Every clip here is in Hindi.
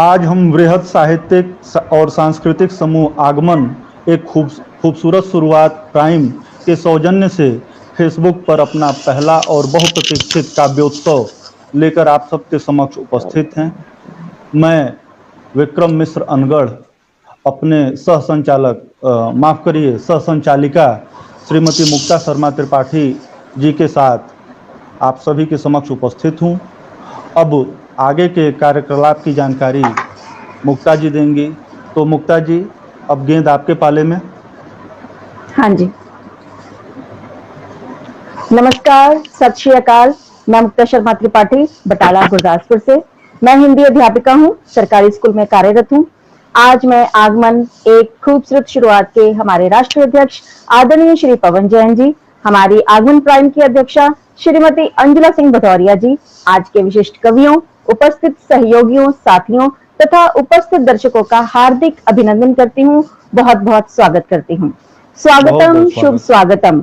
आज हम वृहद साहित्यिक और सांस्कृतिक समूह आगमन एक खूबसूरत शुरुआत प्राइम के सौजन्य से फेसबुक पर अपना पहला और बहुप्रतीक्षित काव्योत्सव लेकर आप सबके समक्ष उपस्थित हैं। मैं विक्रम मिश्र अनगढ़ अपने सह संचालिका श्रीमती मुक्ता शर्मा त्रिपाठी जी के साथ आप सभी के समक्ष उपस्थित हूँ। अब आगे के कार्यकलाप की जानकारी मुक्ता जी देंगी। तो मुक्ता जी, अब गेंद आपके पाले में। हाँ जी, नमस्कार, सत श्री अकाल। मैं मुक्ता शर्मा त्रिपाठी बटाला गुरदासपुर से। मैं हिंदी अध्यापिका हूँ, सरकारी स्कूल में कार्यरत हूँ। आज मैं आगमन एक खूबसूरत शुरुआत के हमारे राष्ट्रीय अध्यक्ष आदरणीय श्री पवन जैन जी, हमारी आगमन प्राइम की अध्यक्षा श्रीमती अंजुला सिंह भदौरिया जी, आज के विशिष्ट कवियों, उपस्थित सहयोगियों, साथियों तथा उपस्थित दर्शकों का हार्दिक अभिनंदन करती हूँ। बहुत बहुत स्वागत करती हूँ। स्वागतम, शुभ स्वागतम,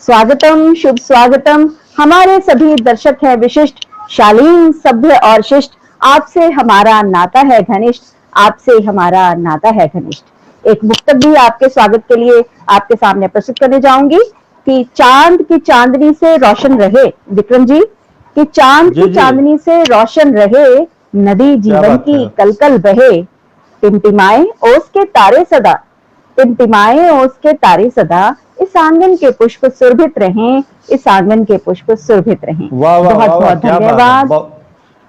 स्वागतम, शुभ स्वागतम। हमारे सभी दर्शक हैं विशिष्ट, शालीन, सभ्य और शिष्ट। आपसे हमारा नाता है घनिष्ठ, आपसे हमारा नाता है घनिष्ठ। एक मुक्तक भी आपके स्वागत के लिए आपके सामने प्रस्तुत करने जाऊंगी कि चांद की चांदनी से रोशन रहे, विक्रम जी, कि चांद की चांदनी से रोशन रहे, नदी जीवन की कलकल बहे, टिमटिमाए ओस के तारे सदा, टिमटिमाए ओस के तारे सदा, इस आंगन के पुष्प सुरभित रहें, इस आंगन के पुष्प सुरभित रहें। बहुत बहुत धन्यवाद,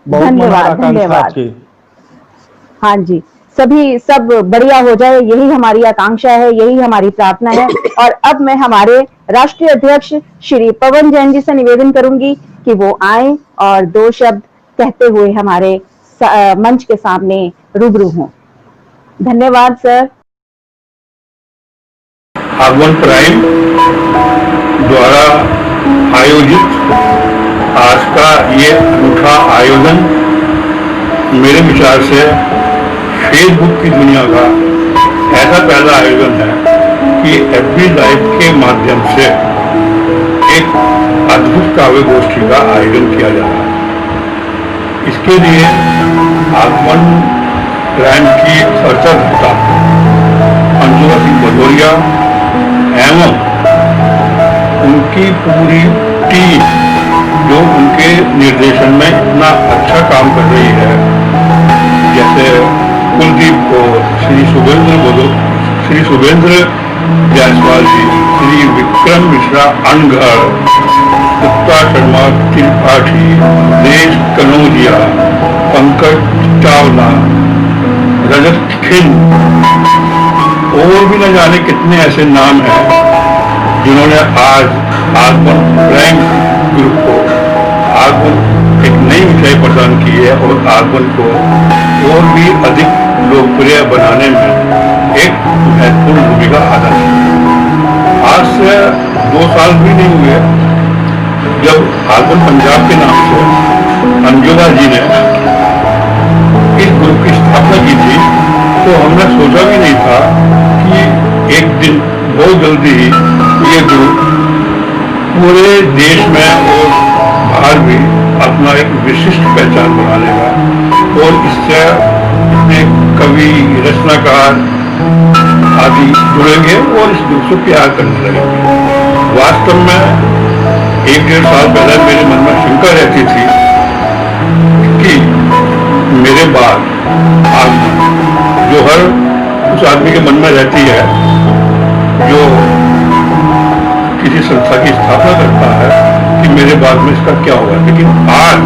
धन्यवाद, धन्यवाद। हाँ जी, सब बढ़िया हो जाए, यही हमारी आकांक्षा है, यही हमारी प्रार्थना है। और अब मैं हमारे राष्ट्रीय अध्यक्ष श्री पवन जैन जी से निवेदन करूंगी कि वो आए और दो शब्द कहते हुए हमारे मंच के सामने रूबरू हों। धन्यवाद सर। आगमन प्राइम द्वारा आयोजित आज का ये अनूठा आयोजन मेरे विचार से फेसबुक की दुनिया का ऐसा पहला आयोजन है कि एफबी लाइव के माध्यम से एक अद्भुत काव्य गोष्ठी का आयोजन किया जा रहा है। इसके लिए आगमन प्राइम की सरचरता अंजुला सिंह भदौरिया एवं उनकी पूरी टीम जो उनके निर्देशन में इतना अच्छा काम कर रही है, जैसे कुलदीप को श्री शुभेंद्र जायसवाल जी, श्री विक्रम मिश्रा अनगढ़, मुक्ता शर्मा त्रिपाठी, देश कनौजिया, पंकज चावला, रजत खिन और भी न जाने कितने ऐसे नाम हैं जिन्होंने आज आगमन प्राइम ग्रुप को आगमन एक नई ऊंचाई प्रदान की है और आगमन को और भी अधिक लोकप्रिय बनाने में एक महत्वपूर्ण भूमिका अदा की। आज से 2 साल भी नहीं हुए जब आगमन पंजाब के नाम से अंजुला जी ने इस ग्रुप की स्थापना की थी, तो हमने सोचा भी नहीं था कि एक दिन बहुत जल्दी ही ये ग्रुप पूरे देश में और बाहर भी अपना एक विशिष्ट पहचान बना लेगा और इससे इतने कवि, रचनाकार आदि जुड़ेंगे और इस ग्रुप से प्यार करने लगेंगे। वास्तव में 1-1.5 साल पहले मेरे मन में शंका रहती थी कि मेरे बाद जो हर उस आदमी के मन में रहती है जो किसी संस्था की स्थापना करता है कि मेरे बाद में इसका क्या होगा। लेकिन आज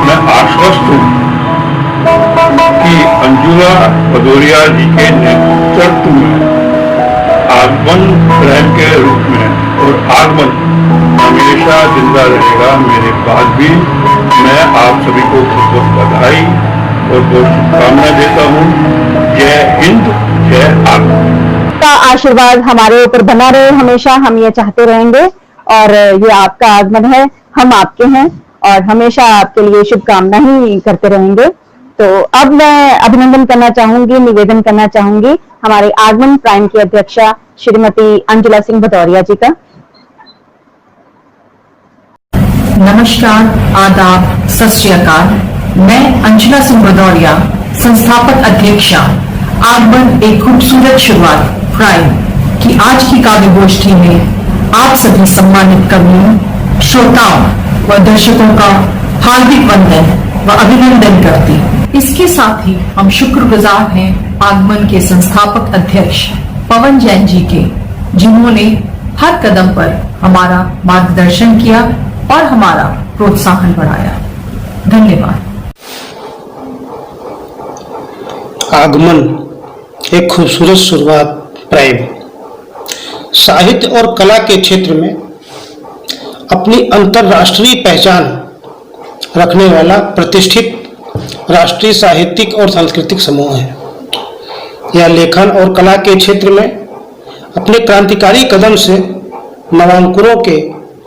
मैं आश्वस्त हूँ कि अंजुला भदौरिया जी के नेतृत्व में आगमन प्राइम के रूप में और आगमन हमेशा जिंदा रहेगा। मेरे बाद भी मैं आप सभी को बहुत बहुत बधाई और बहुत शुभकामनाएं देता हूँ। जय हिंद, जय आगमन। का आशीर्वाद हमारे ऊपर बना रहे हमेशा, हम ये चाहते रहेंगे। और ये आपका आगमन है, हम आपके हैं और हमेशा आपके लिए शुभकामना ही करते रहेंगे। तो अब मैं अभिनंदन करना चाहूंगी, निवेदन करना चाहूंगी हमारे आगमन प्राइम की अध्यक्षा श्रीमती अंजुला सिंह भदौरिया जी का। नमस्कार, आदाब, सत श्री अकाल। मैं अंजुला सिंह भदौरिया संस्थापक अध्यक्षा आगमन एक खूबसूरत शुरुआत प्राइम की आज की काव्य गोष्ठी में आप सभी सम्मानित कवियों, श्रोताओं व दर्शकों का हार्दिक वंदन व अभिनंदन करती हूँ। इसके साथ ही हम शुक्रगुजार हैं आगमन के संस्थापक अध्यक्ष पवन जैन जी के, जिन्होंने हर कदम पर हमारा मार्गदर्शन किया और हमारा प्रोत्साहन बढ़ाया। धन्यवाद। आगमन एक खूबसूरत शुरुआत प्राइम साहित्य और कला के क्षेत्र में अपनी अंतर्राष्ट्रीय पहचान रखने वाला प्रतिष्ठित राष्ट्रीय साहित्यिक और सांस्कृतिक समूह है। यह लेखन और कला के क्षेत्र में अपने क्रांतिकारी कदम से नवांकुरों के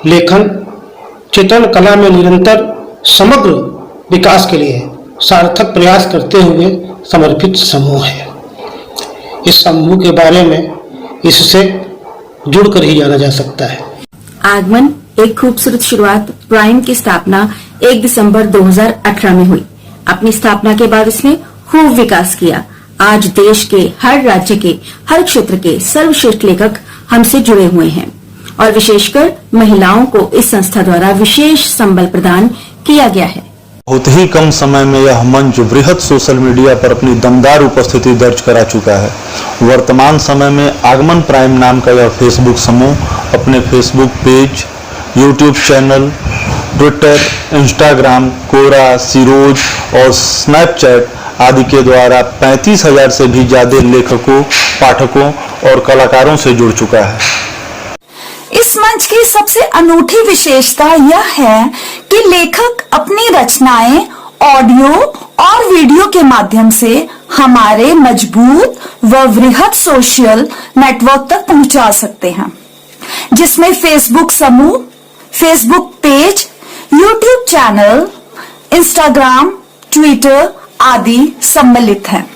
लेखन चित्रण कला में निरंतर समग्र विकास के लिए सार्थक प्रयास करते हुए समर्पित समूह है। इस समूह के बारे में इससे जुड़कर ही जाना जा सकता है। आगमन एक खूबसूरत शुरुआत प्राइम की स्थापना 1 दिसंबर 2018 में हुई। अपनी स्थापना के बाद इसने खूब विकास किया। आज देश के हर राज्य के हर क्षेत्र के सर्वश्रेष्ठ लेखक हमसे जुड़े हुए हैं और विशेषकर महिलाओं को इस संस्था द्वारा विशेष संबल प्रदान किया गया है। बहुत ही कम समय में यह मंच वृहद सोशल मीडिया पर अपनी दमदार उपस्थिति दर्ज करा चुका है। वर्तमान समय में आगमन प्राइम नाम का यह फेसबुक समूह अपने Facebook page, YouTube channel, Twitter, Instagram, Quora, सिरोज और स्नैपचैट आदि के द्वारा 35,000 से भी ज्यादा लेखकों, पाठकों और कलाकारों से जुड़ चुका है। इस मंच की सबसे अनूठी विशेषता यह है कि लेखक अपनी रचनाएं ऑडियो और वीडियो के माध्यम से हमारे मजबूत व वृहद सोशल नेटवर्क तक पहुंचा सकते हैं, जिसमें फेसबुक समूह, Facebook page, YouTube channel, Instagram, Twitter आदि सम्मिलित हैं।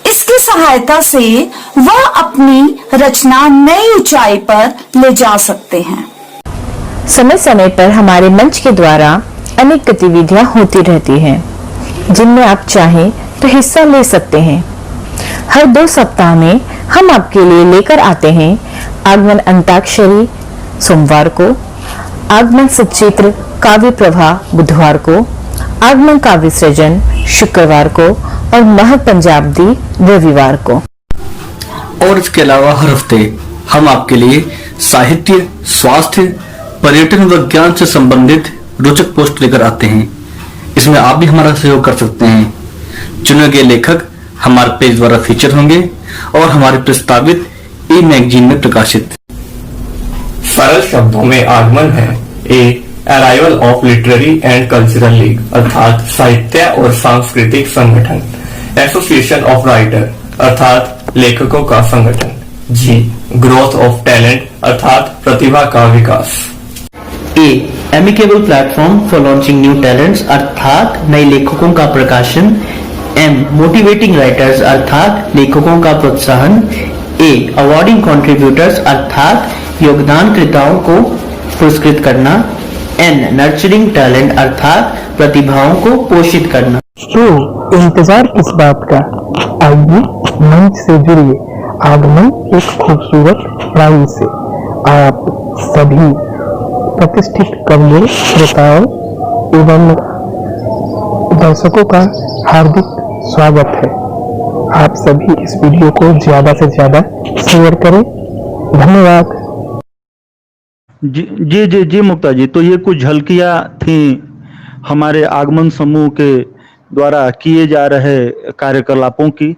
इसकी सहायता से वह अपनी रचना नई ऊंचाई पर ले जा सकते हैं। समय समय पर हमारे मंच के द्वारा अनेक गतिविधियां होती रहती हैं, जिनमें आप चाहें तो हिस्सा ले सकते हैं। हर 2 सप्ताह में हम आपके लिए लेकर आते हैं आगमन अंताक्षरी सोमवार को, आगमन सचित्र काव्य प्रभा बुधवार को, आगमन काव्य सृजन शुक्रवार को और महक पंजाबी रविवार को। और इसके अलावा हर हफ्ते हम आपके लिए साहित्य, स्वास्थ्य, पर्यटन व ज्ञान से संबंधित रोचक पोस्ट लेकर आते हैं। इसमें आप भी हमारा सहयोग कर सकते हैं। चुने गए लेखक हमारे पेज द्वारा फीचर होंगे और हमारे प्रस्तावित ई मैगजीन में प्रकाशित। सरल शब्दों में आगमन है a arrival of literary and cultural league अर्थात साहित्य और सांस्कृतिक संगठन, एसोसिएशन ऑफ राइटर अर्थात लेखकों का संगठन, जी ग्रोथ ऑफ टैलेंट अर्थात प्रतिभा का विकास, a amicable platform for launching new talents अर्थात नए लेखकों का प्रकाशन, एम मोटिवेटिंग राइटर्स अर्थात लेखकों का प्रोत्साहन, ए अवार्डिंग कंट्रीब्यूटर्स अर्थात योगदानकर्ताओं को पुरस्कृत करना, एन नर्चरिंग टैलेंट अर्थात प्रतिभाओं को पोषित करना। तो इंतजार किस बात का, आइए मंच से जुड़िए आगमन एक खूबसूरत प्राइम से। आप सभी प्रतिष्ठित कवियों, श्रोताओं एवं दर्शकों का हार्दिक स्वागत है। आप सभी इस वीडियो को ज्यादा से ज्यादा शेयर करें। धन्यवाद। जी मुक्ता जी, तो ये कुछ झलकियां थी हमारे आगमन समूह के द्वारा किए जा रहे कार्यकलापों की,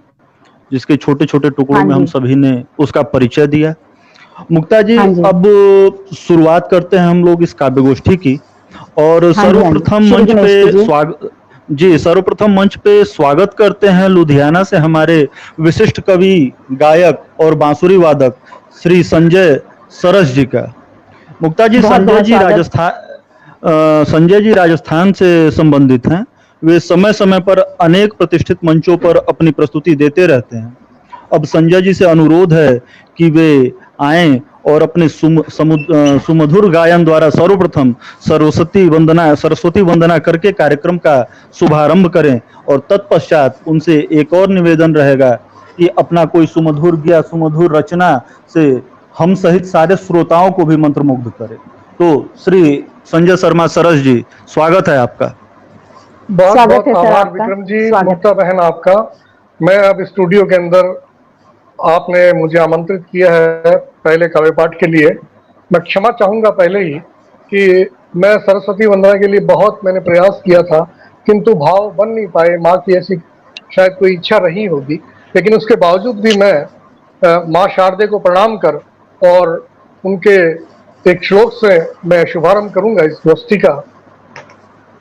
जिसके छोटे छोटे टुकड़ों में हम सभी ने उसका परिचय दिया। मुक्ता जी, अब शुरुआत करते हैं हम लोग इस काव्य गोष्ठी की। और सर्वप्रथम मंच पे स्वागत करते हैं लुधियाना से हमारे विशिष्ट कवि, गायक और बांसुरी वादक श्री संजय सरस जी का। मुक्ता जी, संजय जी राजस्थान से संबंधित हैं। वे समय समय पर अनेक प्रतिष्ठित मंचों पर अपनी प्रस्तुति देते रहते हैं। अब संजय जी से अनुरोध है कि वे आएं और अपने सुमधुर गायन द्वारा सर्वप्रथम सरस्वती वंदना करके कार्यक्रम का शुभारंभ करें। और तत्पश्चात उनसे एक और निवेदन रहेगा कि अपना कोई सुमधुर रचना से हम सहित सारे श्रोताओं को भी मंत्रमुग्ध करें। तो श्री संजय शर्मा सरस जी, स्वागत है आपका। बहुत स्वागत बहुत है सर आभार आपका। विक्रम जी, स्वागत। मुक्ता बहन आपका। मैं अब स्टूडियो के अंदर, आपने मुझे आमंत्रित किया है पहले काव्य पाठ के लिए। मैं क्षमा चाहूंगा पहले ही कि मैं सरस्वती वंदना के लिए बहुत मैंने प्रयास किया था, किंतु भाव बन नहीं पाए। माँ की ऐसी शायद कोई इच्छा रही होगी, लेकिन उसके बावजूद भी मैं माँ शारदे को प्रणाम कर और उनके एक श्लोक से मैं शुभारंभ करूंगा इस गोष्ठी का।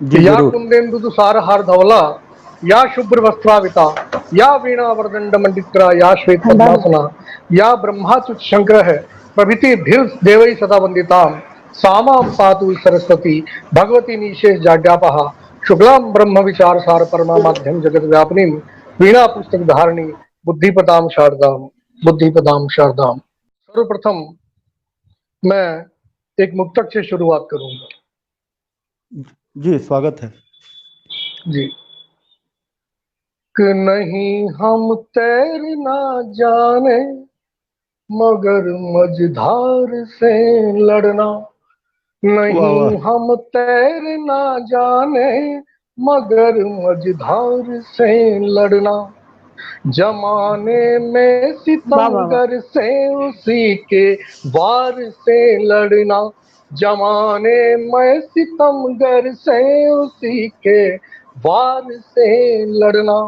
जी या जरूर। कुंदेन्दु तुषार हार धवला, या शुभ्र वस्त्राविता, या वीणा वरदंड मंडित्रा, या श्वेत पद्मासना, या ब्रह्माच्युत शंकर प्रभृति धीर देवै सदा वंदिताम, सामाम पातु सरस्वती भगवती निशेष जाड्यापहा, शुक्लाम ब्रह्म विचार सार परमा माध्यम जगत व्यापिनी, वीणा पुस्तक धारिणी, बुद्धिपदाम शारदाम, बुद्धिपदाम शारदाम। सर्वप्रथम मैं एक मुक्तक से शुरुआत करूंगा। जी स्वागत है जी। कि नहीं हम तैरना जाने, मगर मझधार से लड़ना। वाह वाह। नहीं हम तैरना जाने, मगर मझधार से लड़ना। जमाने में वाह वाह वाह। सितमगर से उसी के वार से लड़ना। जमाने में सितमगर से उसी के वार से लड़ना।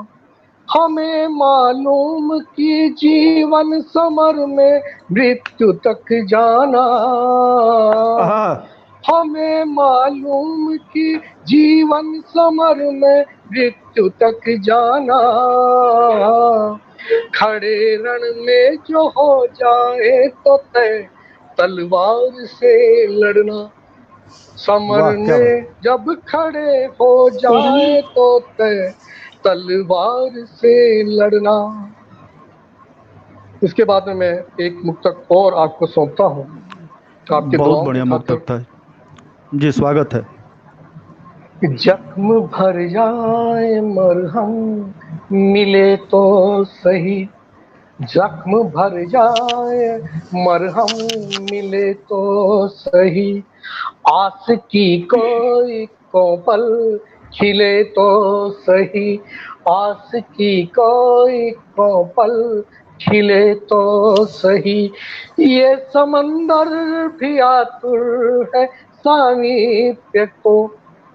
हमें मालूम कि जीवन समर में मृत्यु तक जाना। हमें मालूम कि जीवन समर में मृत्यु तक जाना। खड़े रण में जो हो जाए तो तय तलवार से लड़ना। समर वाह क्या में जब खड़े हो जाए तो तय तलवार से लड़ना। इसके बाद में मैं एक मुक्तक और आपको सौंपता हूँ आपके बहुत दुआओं की बढ़िया खातिर। मुक्तक था जी, स्वागत है। जख्म भर जाए मरहम मिले तो सही, जख्म भर जाए मरहम मिले तो सही। आस की कोई कोपल खिले तो सही, आस की कोई कोपल खिले तो सही। ये समंदर भी आतुर है सामीप्य को,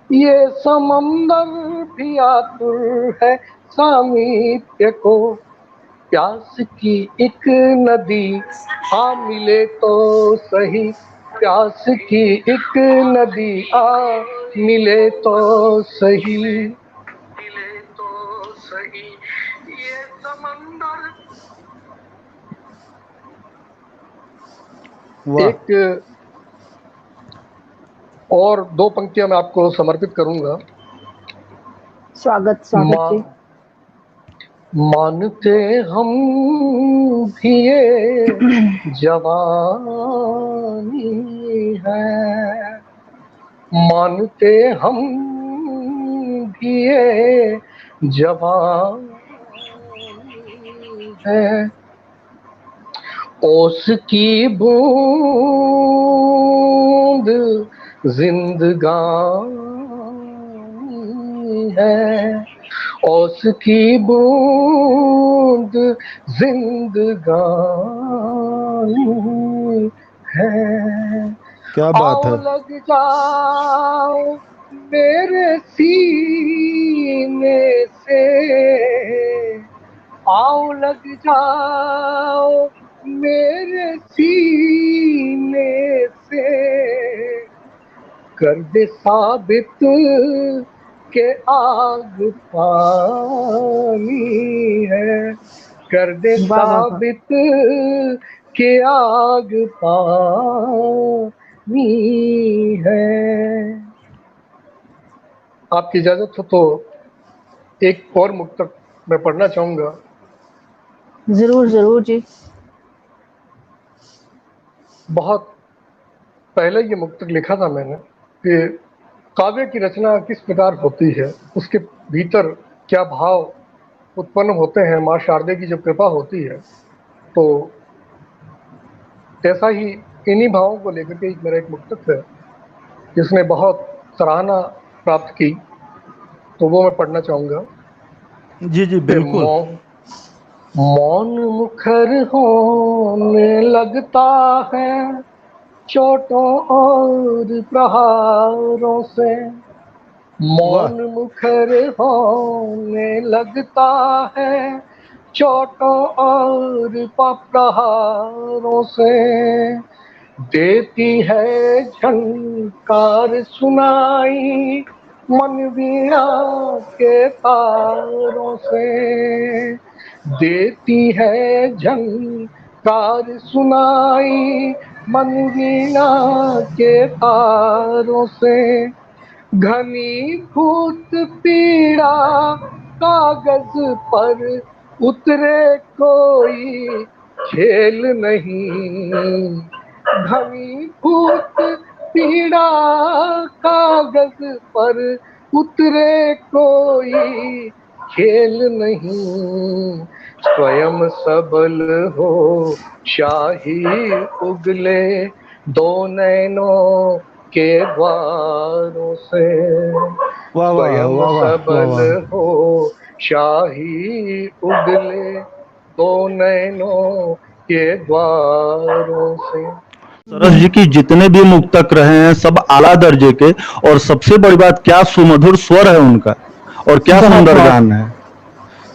ये समंदर भी आतुर है सामीप्य को। प्यास की एक नदी आ मिले तो सही, प्यास की एक नदी आ मिले तो सही, मिले तो सही। ये समंदर। वाह। एक और दो पंक्तियां मैं आपको समर्पित करूंगा। स्वागत स्वागत जी। मानते हम भी ये जवानी है, मानते हम भी ये जवानी है। ओस की बूंद जिंदगानी है, ओस की बूंद जिंदगानी है। क्या बात आओ है। लग जाओ मेरे सीने से, आओ लग जाओ मेरे सीने से। कर दे साबित के आग पानी है, कर दे वाह वाह वाह। साबित के आग पानी है। आपकी इजाजत हो तो एक और मुक्तक मैं पढ़ना चाहूंगा। जरूर जरूर जी। बहुत पहले ये मुक्तक लिखा था मैंने कि काव्य की रचना किस प्रकार होती है, उसके भीतर क्या भाव उत्पन्न होते हैं। माँ शारदे की जब कृपा होती है तो ऐसा ही इन्हीं भावों को लेकर के मेरा एक मुक्तक है जिसने बहुत सराहना प्राप्त की, तो वो मैं पढ़ना चाहूँगा। जी जी बिल्कुल। मौन मुखर होने लगता है चोटों और प्रहारों से, मौन मुखर होने लगता है चोटों और प्रहारों से, देती है झंकार सुनाई मन वीणा के तारों से, देती है झंकार सुनाई मन वीणा के तारों से, घनीभूत पीड़ा कागज पर उतरे कोई खेल नहीं, घनीभूत पीड़ा कागज पर उतरे कोई खेल नहीं, स्वयं सबल हो शाही उगले दो नैनों के द्वारों से, स्वयं सबल हो शाही उगले दो नैनों के द्वारों से। सरस जी की जितने भी मुक्तक रहे हैं सब आला दर्जे के, और सबसे बड़ी बात क्या सुमधुर स्वर है उनका और क्या सुंदर गान है।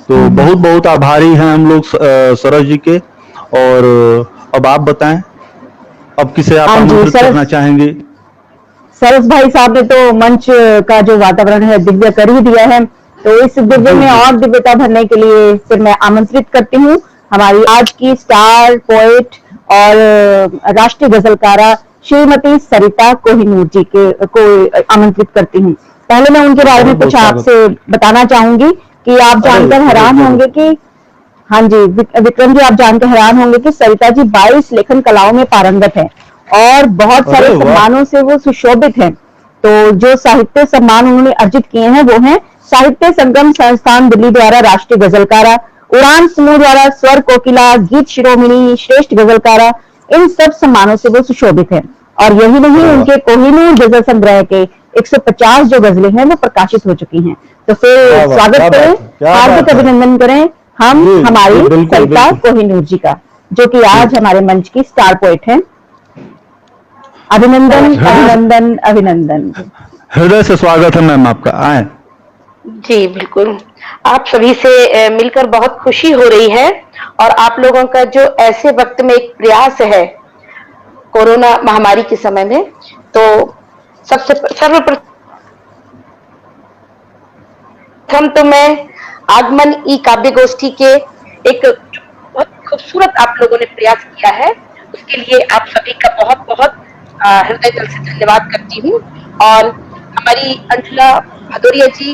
तो बहुत बहुत आभारी हैं हम लोग सरस जी के। और अब आप बताएं, अब किसे आप आमंत्रित करना चाहेंगे? सरस भाई साहब ने तो मंच का जो वातावरण है दिव्य कर ही दिया है, तो इस दिव्य में और दिव्यता भरने के लिए फिर मैं आमंत्रित करती हूँ हमारी आज की स्टार पोएट और राष्ट्रीय गजलकारा श्रीमती सरिता कोहिनूर जी को आमंत्रित करती हूँ। पहले मैं उनके बारे में कुछ आपसे बताना चाहूंगी कि आप जानकर हैरान होंगे कि हाँ जी विक्रम जी, आप जानकर हैरान होंगे कि सरिता जी 22 लेखन कलाओं में पारंगत हैं और बहुत सारे सम्मानों से वो सुशोभित हैं। तो जो साहित्य सम्मान उन्होंने अर्जित किए हैं वो हैं साहित्य संगम संस्थान दिल्ली द्वारा राष्ट्रीय गजलकारा, उड़ान समूह द्वारा स्वर कोकिला, गीत शिरोमणि, श्रेष्ठ गजलकारा, इन सब सम्मानों से वो सुशोभित हैं। और यही नहीं, उनके कोहिनूर गजल संग्रह के 150 जो गजलें हैं वो प्रकाशित हो चुकी हैं। तो फिर स्वागत करें, हार्दिक अभिनंदन करें हम हमारी सरिता कोहिनूर जी का, जो कि आज हमारे मंच की स्टार पोएट हैं। अभिनंदन अभिनंदन अभिनंदन। हृदय से स्वागत है मैम आपका, आए। जी बिल्कुल, आप सभी से मिलकर बहुत खुशी हो रही है। और आप लोगों का जो ऐसे वक्त में एक प्रयास है कोरोना महामारी के समय में, तो सबसे सर्वप्रथम तो मैं आगमन ई काव्य गोष्ठी के एक बहुत खूबसूरत आप लोगों ने प्रयास किया है, उसके लिए आप सभी का बहुत बहुत हृदय दिल से धन्यवाद करती हूँ। और हमारी अंजुला भदौरिया जी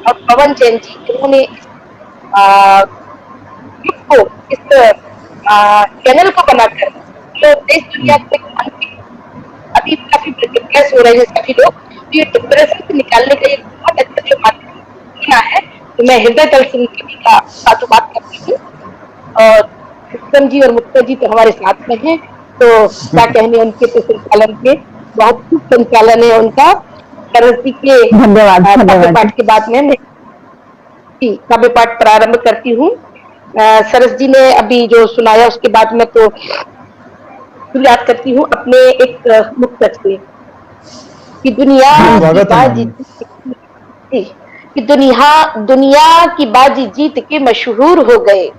और पवन जैन जी, इन्होंने इस चैनल को बनाकर जो देश दुनिया के अभी काफी प्रयास हो रहे हैं सभी लोग, ये डिप्रेशन से निकालने का एक बहुत अच्छा जो माध्यम है, तो मैं हृदय तल से उनकी का साधुवाद करती हूँ। और विक्रम जी और मुक्ता जी तो हमारे साथ में हैं, तो क्या कहने उनके तो संचालन के बहुत खूब संचालन है उनका। सरस जी के काव्य पाठ के बाद में काव्य पाठ प्रारंभ करती हूँ। सरस जी ने अभी जो सुनाया उसके बाद में तो याद करती हूँ अपने एक मुक्तक से कि दुनिया की बाजी जीत के मशहूर हो गए,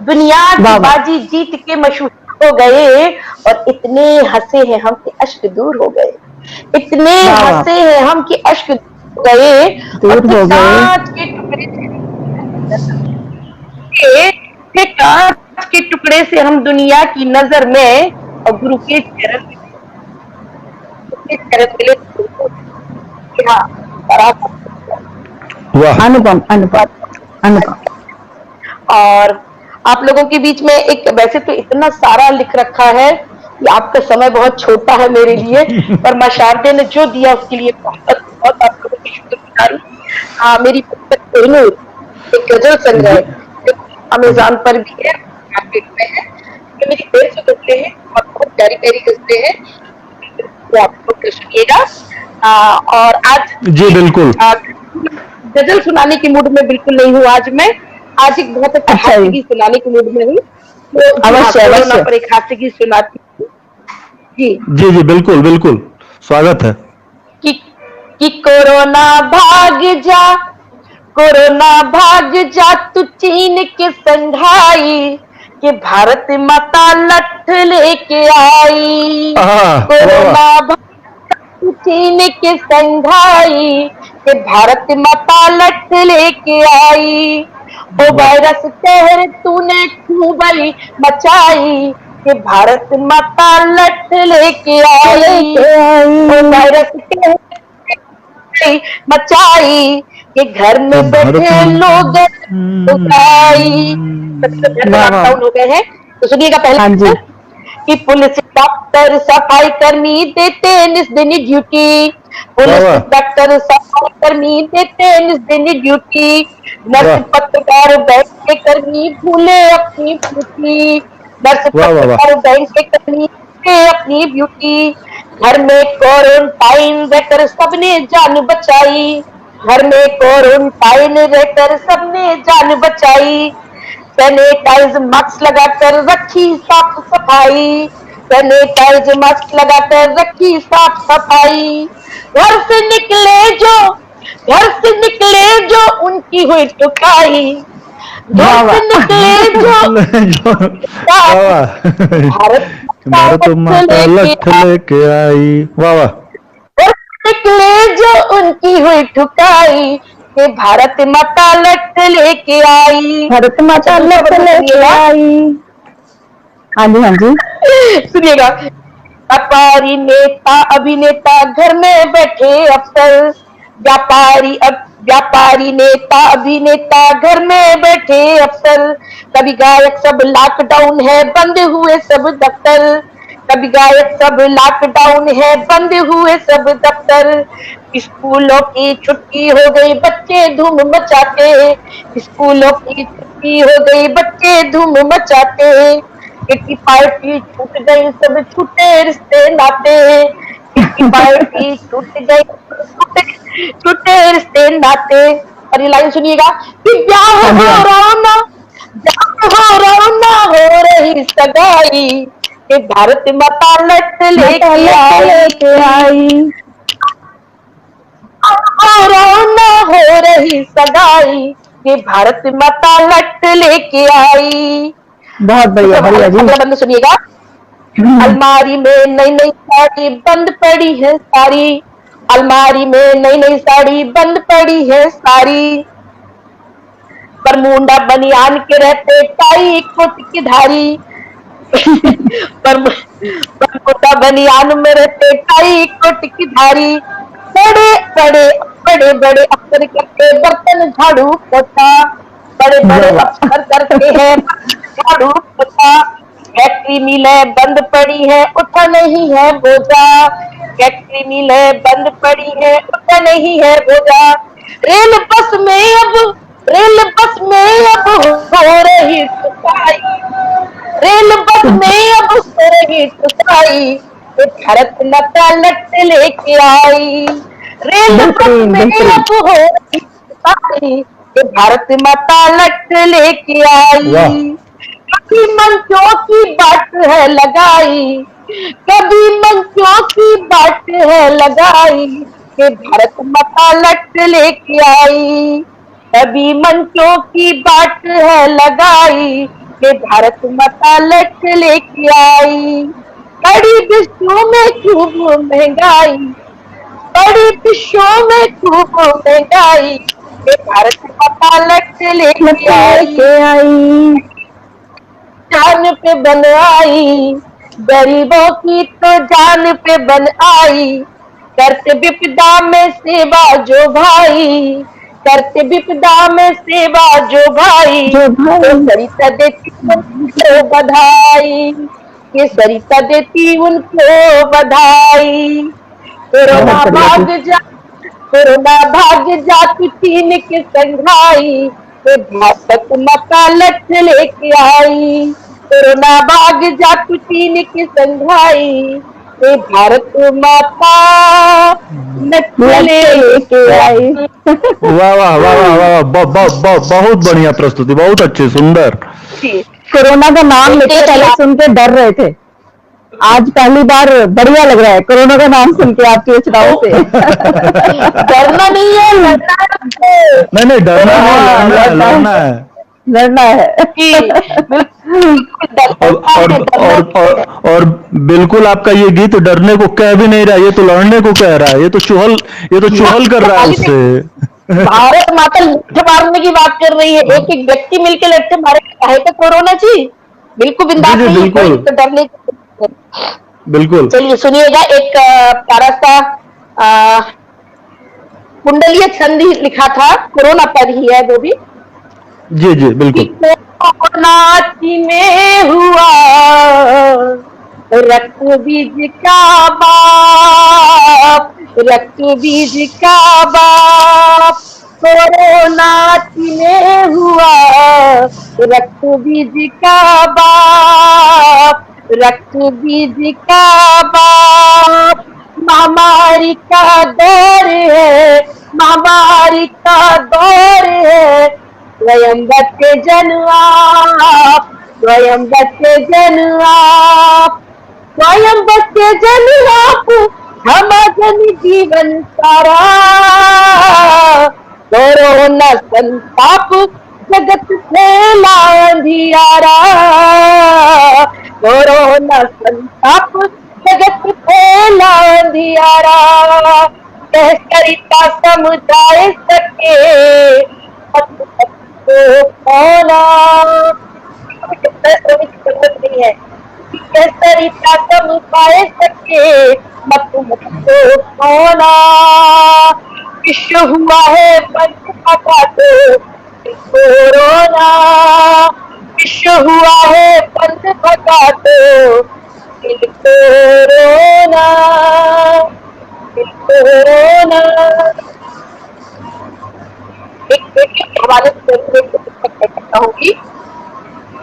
दुनिया की बाजी जीत के मशहूर हो गए, और इतने हंसे हैं हम कि अश्क दूर हो गए, इतने हंसे हैं हम कि अश्क दूर हो गए, और कांच के टुकड़े से हम दुनिया की नजर में और गुरु के चरण मिले। अनुपम अनुपम अनुपम। और आप लोगों के बीच में एक, वैसे तो इतना सारा लिख रखा है कि आपका समय बहुत छोटा है मेरे लिए, पर माँ शारदे ने जो दिया उसके लिए बहुत बहुत आप लोगों की शुक्रगुजार हूँ। मेरी कोहिनूर एक गजल संग्रह जो अमेज़न पर भी है, मार्केट में है, जो मेरी देर से गजलें हैं और बहुत प्यारी प्यारी गजलें हैं, वो आप लोग सुनिएगा। और आज जी बिल्कुल। गजल सुनाने की मूड में बिल्कुल नहीं हूँ आज मैं, आज एक बहुत अच्छा हास्य गीत सुनाने की मूड में हूँ, तो अवश्य अवश्य पर एक हास्य गीत सुनाती हूँ। जी जी जी बिल्कुल बिल्कुल, स्वागत है। कि कोरोना भाग जा, कोरोना भाग जा तू चीन के संघाई, कि भारत माता लठ लेके आई। कोरोना भाग तू चीन के संघाई, कि भारत माता लठ लेके आई। ओ वायरस कहर तूने खूबई मचाई, कि भारत माता लठ लेके आई। ओ वायरस कहर मचाई, कि घर में बैठे लोग लॉकडाउन हो गए हैं, तो सुनिएगा पहले कि पुलिस डॉक्टर सफाई कर्मी देते निस्दिन ड्यूटी, पुलिस डॉक्टर सफाई कर्मी देते निस्दिन ड्यूटी, नर्स पत्रकार बैंक के कर्मी भूले अपनी ब्यूटी, नर्स पत्रकार बैंक के कर्मी भूले अपनी ब्यूटी। घर में क्वारंटाइन रहकर सबने जान बचाई, घर में क्वारंटाइन रहकर सबने जान बचाई। सैनिटाइज मास्क लगाकर रखी साफ सफाई, सैनिटाइज मास्क लगाकर रखी साफ सफाई। घर से निकले जो उनकी हुई टुकाई, घर से निकले जो भारत माता लठ लेके आई। वाह वाह। निकले जो उनकी हुई ठुकाई, कि भारत माता लठ लेके आई, भारत माता लठ लेके आई। हाँ जी हाँ जी सुनिएगा। व्यापारी नेता अभिनेता घर में बैठे अफसर, व्यापारी नेता अभिनेता घर में बैठे अफसर। कभी गायक सब लॉकडाउन है बंद हुए सब दफ्तर, कभी गायक सब लॉकडाउन है बंद हुए सब दफ्तर। स्कूलों की छुट्टी हो गई बच्चे धूम मचाते, स्कूलों की छुट्टी हो गई बच्चे धूम मचाते। किटी पार्टी छूट गई सब छूटे रिश्ते नाते, किटी पार्टी छूट गई छूटे रिश्ते नाते। और ये लाइन सुनिएगा कि ब्याह हो रौना हो रही सगाई, कि भारत माता लठ लेके आई। रौना हो रही सगाई, कि भारत माता लठ लेके आई। बहुत बढ़िया बढ़िया जी। बंद सुनिएगा। अलमारी में नई नई साड़ी बंद पड़ी है सारी, अलमारी में नई नई साड़ी बंद पड़ी है सारी। बरमूंडा बनियान के रहते टाई कोट की धारी, बरमूंडा बनियान में रहते टाई कोट की धारी। बड़े बड़े बड़े बड़े अफसर करते बर्तन झाड़ू पोछा, बड़े बड़े अफसर करते हैं झाड़ू पोछा। फैक्ट्री मिलें बंद पड़ी है उठा नहीं है बोझा, फैक्ट्री मिलें बंद पड़ी है उठा नहीं है बोझा। रेल बस में अब हो रही टुकाई, रेल बस में अब हो रही टुकाई, तो भारत माता लठ लेके आई। रेल बस में अब हो रही टुकाई, तो भारत माता लठ लेके आई। कभी मंचों की बाट है लगाई, कभी मंचों की बाट है लगाई, कि भारत माता लठ लेके आई। कभी मंचों की बाट है लगाई, कि भारत माता लठ लेके आई। बड़ी विश्व में खूब महंगाई, बड़ी विश्व में खूब महंगाई, कि भारत माता लठ लेके आई। जान पे बन आई, गरीबों की तो जान पे बन आई। करते विपदा में सेवा जो भाई, करते विपदा में सेवा जो भाई, तो सरिता देती तो बधाई। ये सरिता देती उनको बधाई। कोरोना भाग जा तू चीन के संघाई, ये भारत माता लक्ष्य लेके आई। कोरोना भाग जा तू चीन के संघाई, ये भारत माता लक्ष्य लेके आई। वाह वाह वाह वाह वाह, बहुत बढ़िया प्रस्तुति, बहुत अच्छी, सुंदर। कोरोना का नाम लेते पहले सुन के डर रहे थे, आज पहली बार बढ़िया लग रहा है कोरोना का नाम सुन के आपकी रचनाओं से। डरना नहीं है, लड़ना है। नहीं डरना है, लड़ना है, लड़ना है। और बिल्कुल आपका ये गीत डरने को कह भी नहीं रहा, ये तो लड़ने को कह रहा है, ये तो चुहल कर रहा है उससे। भारत माता लठ मारने की बात कर रही है, एक एक व्यक्ति मिलकर लट्ठे मारे, चाहे तो कोरोना जी बिल्कुल बिंदास नहीं है, कोई तो डरने की बिल्कुल। चलिए सुनिएगा, एक प्यारा सा कुंडलीय छंद लिखा था, कोरोना पर ही है वो भी। जी जी बिल्कुल। कोरोना में हुआ रक्त बीज का बाप, रक्त बीज का बाप। कोरोना में हुआ रक्त बीज का बाप, रक्त बीज का बाप। महामारी का दौर है, महामारी का दौर है, स्वयं बच्चे जन आप, स्वयं बच्चे जन आप, स्वयं बच्चे जन आप, हम जन जीवन सारा। कोरोना संताप जगत फैला अंधियारा, कोरोना संताप जगत फैला अंधियारा। कह सरिता समुदाय सके होना नहीं है, सरिता समुदाय सके मत होना। विश्व हुआ है बंद का तो कोरोना, विश्व हुआ है बंद भगा तो कोरोना, कोरोना। एक हमारे होगी।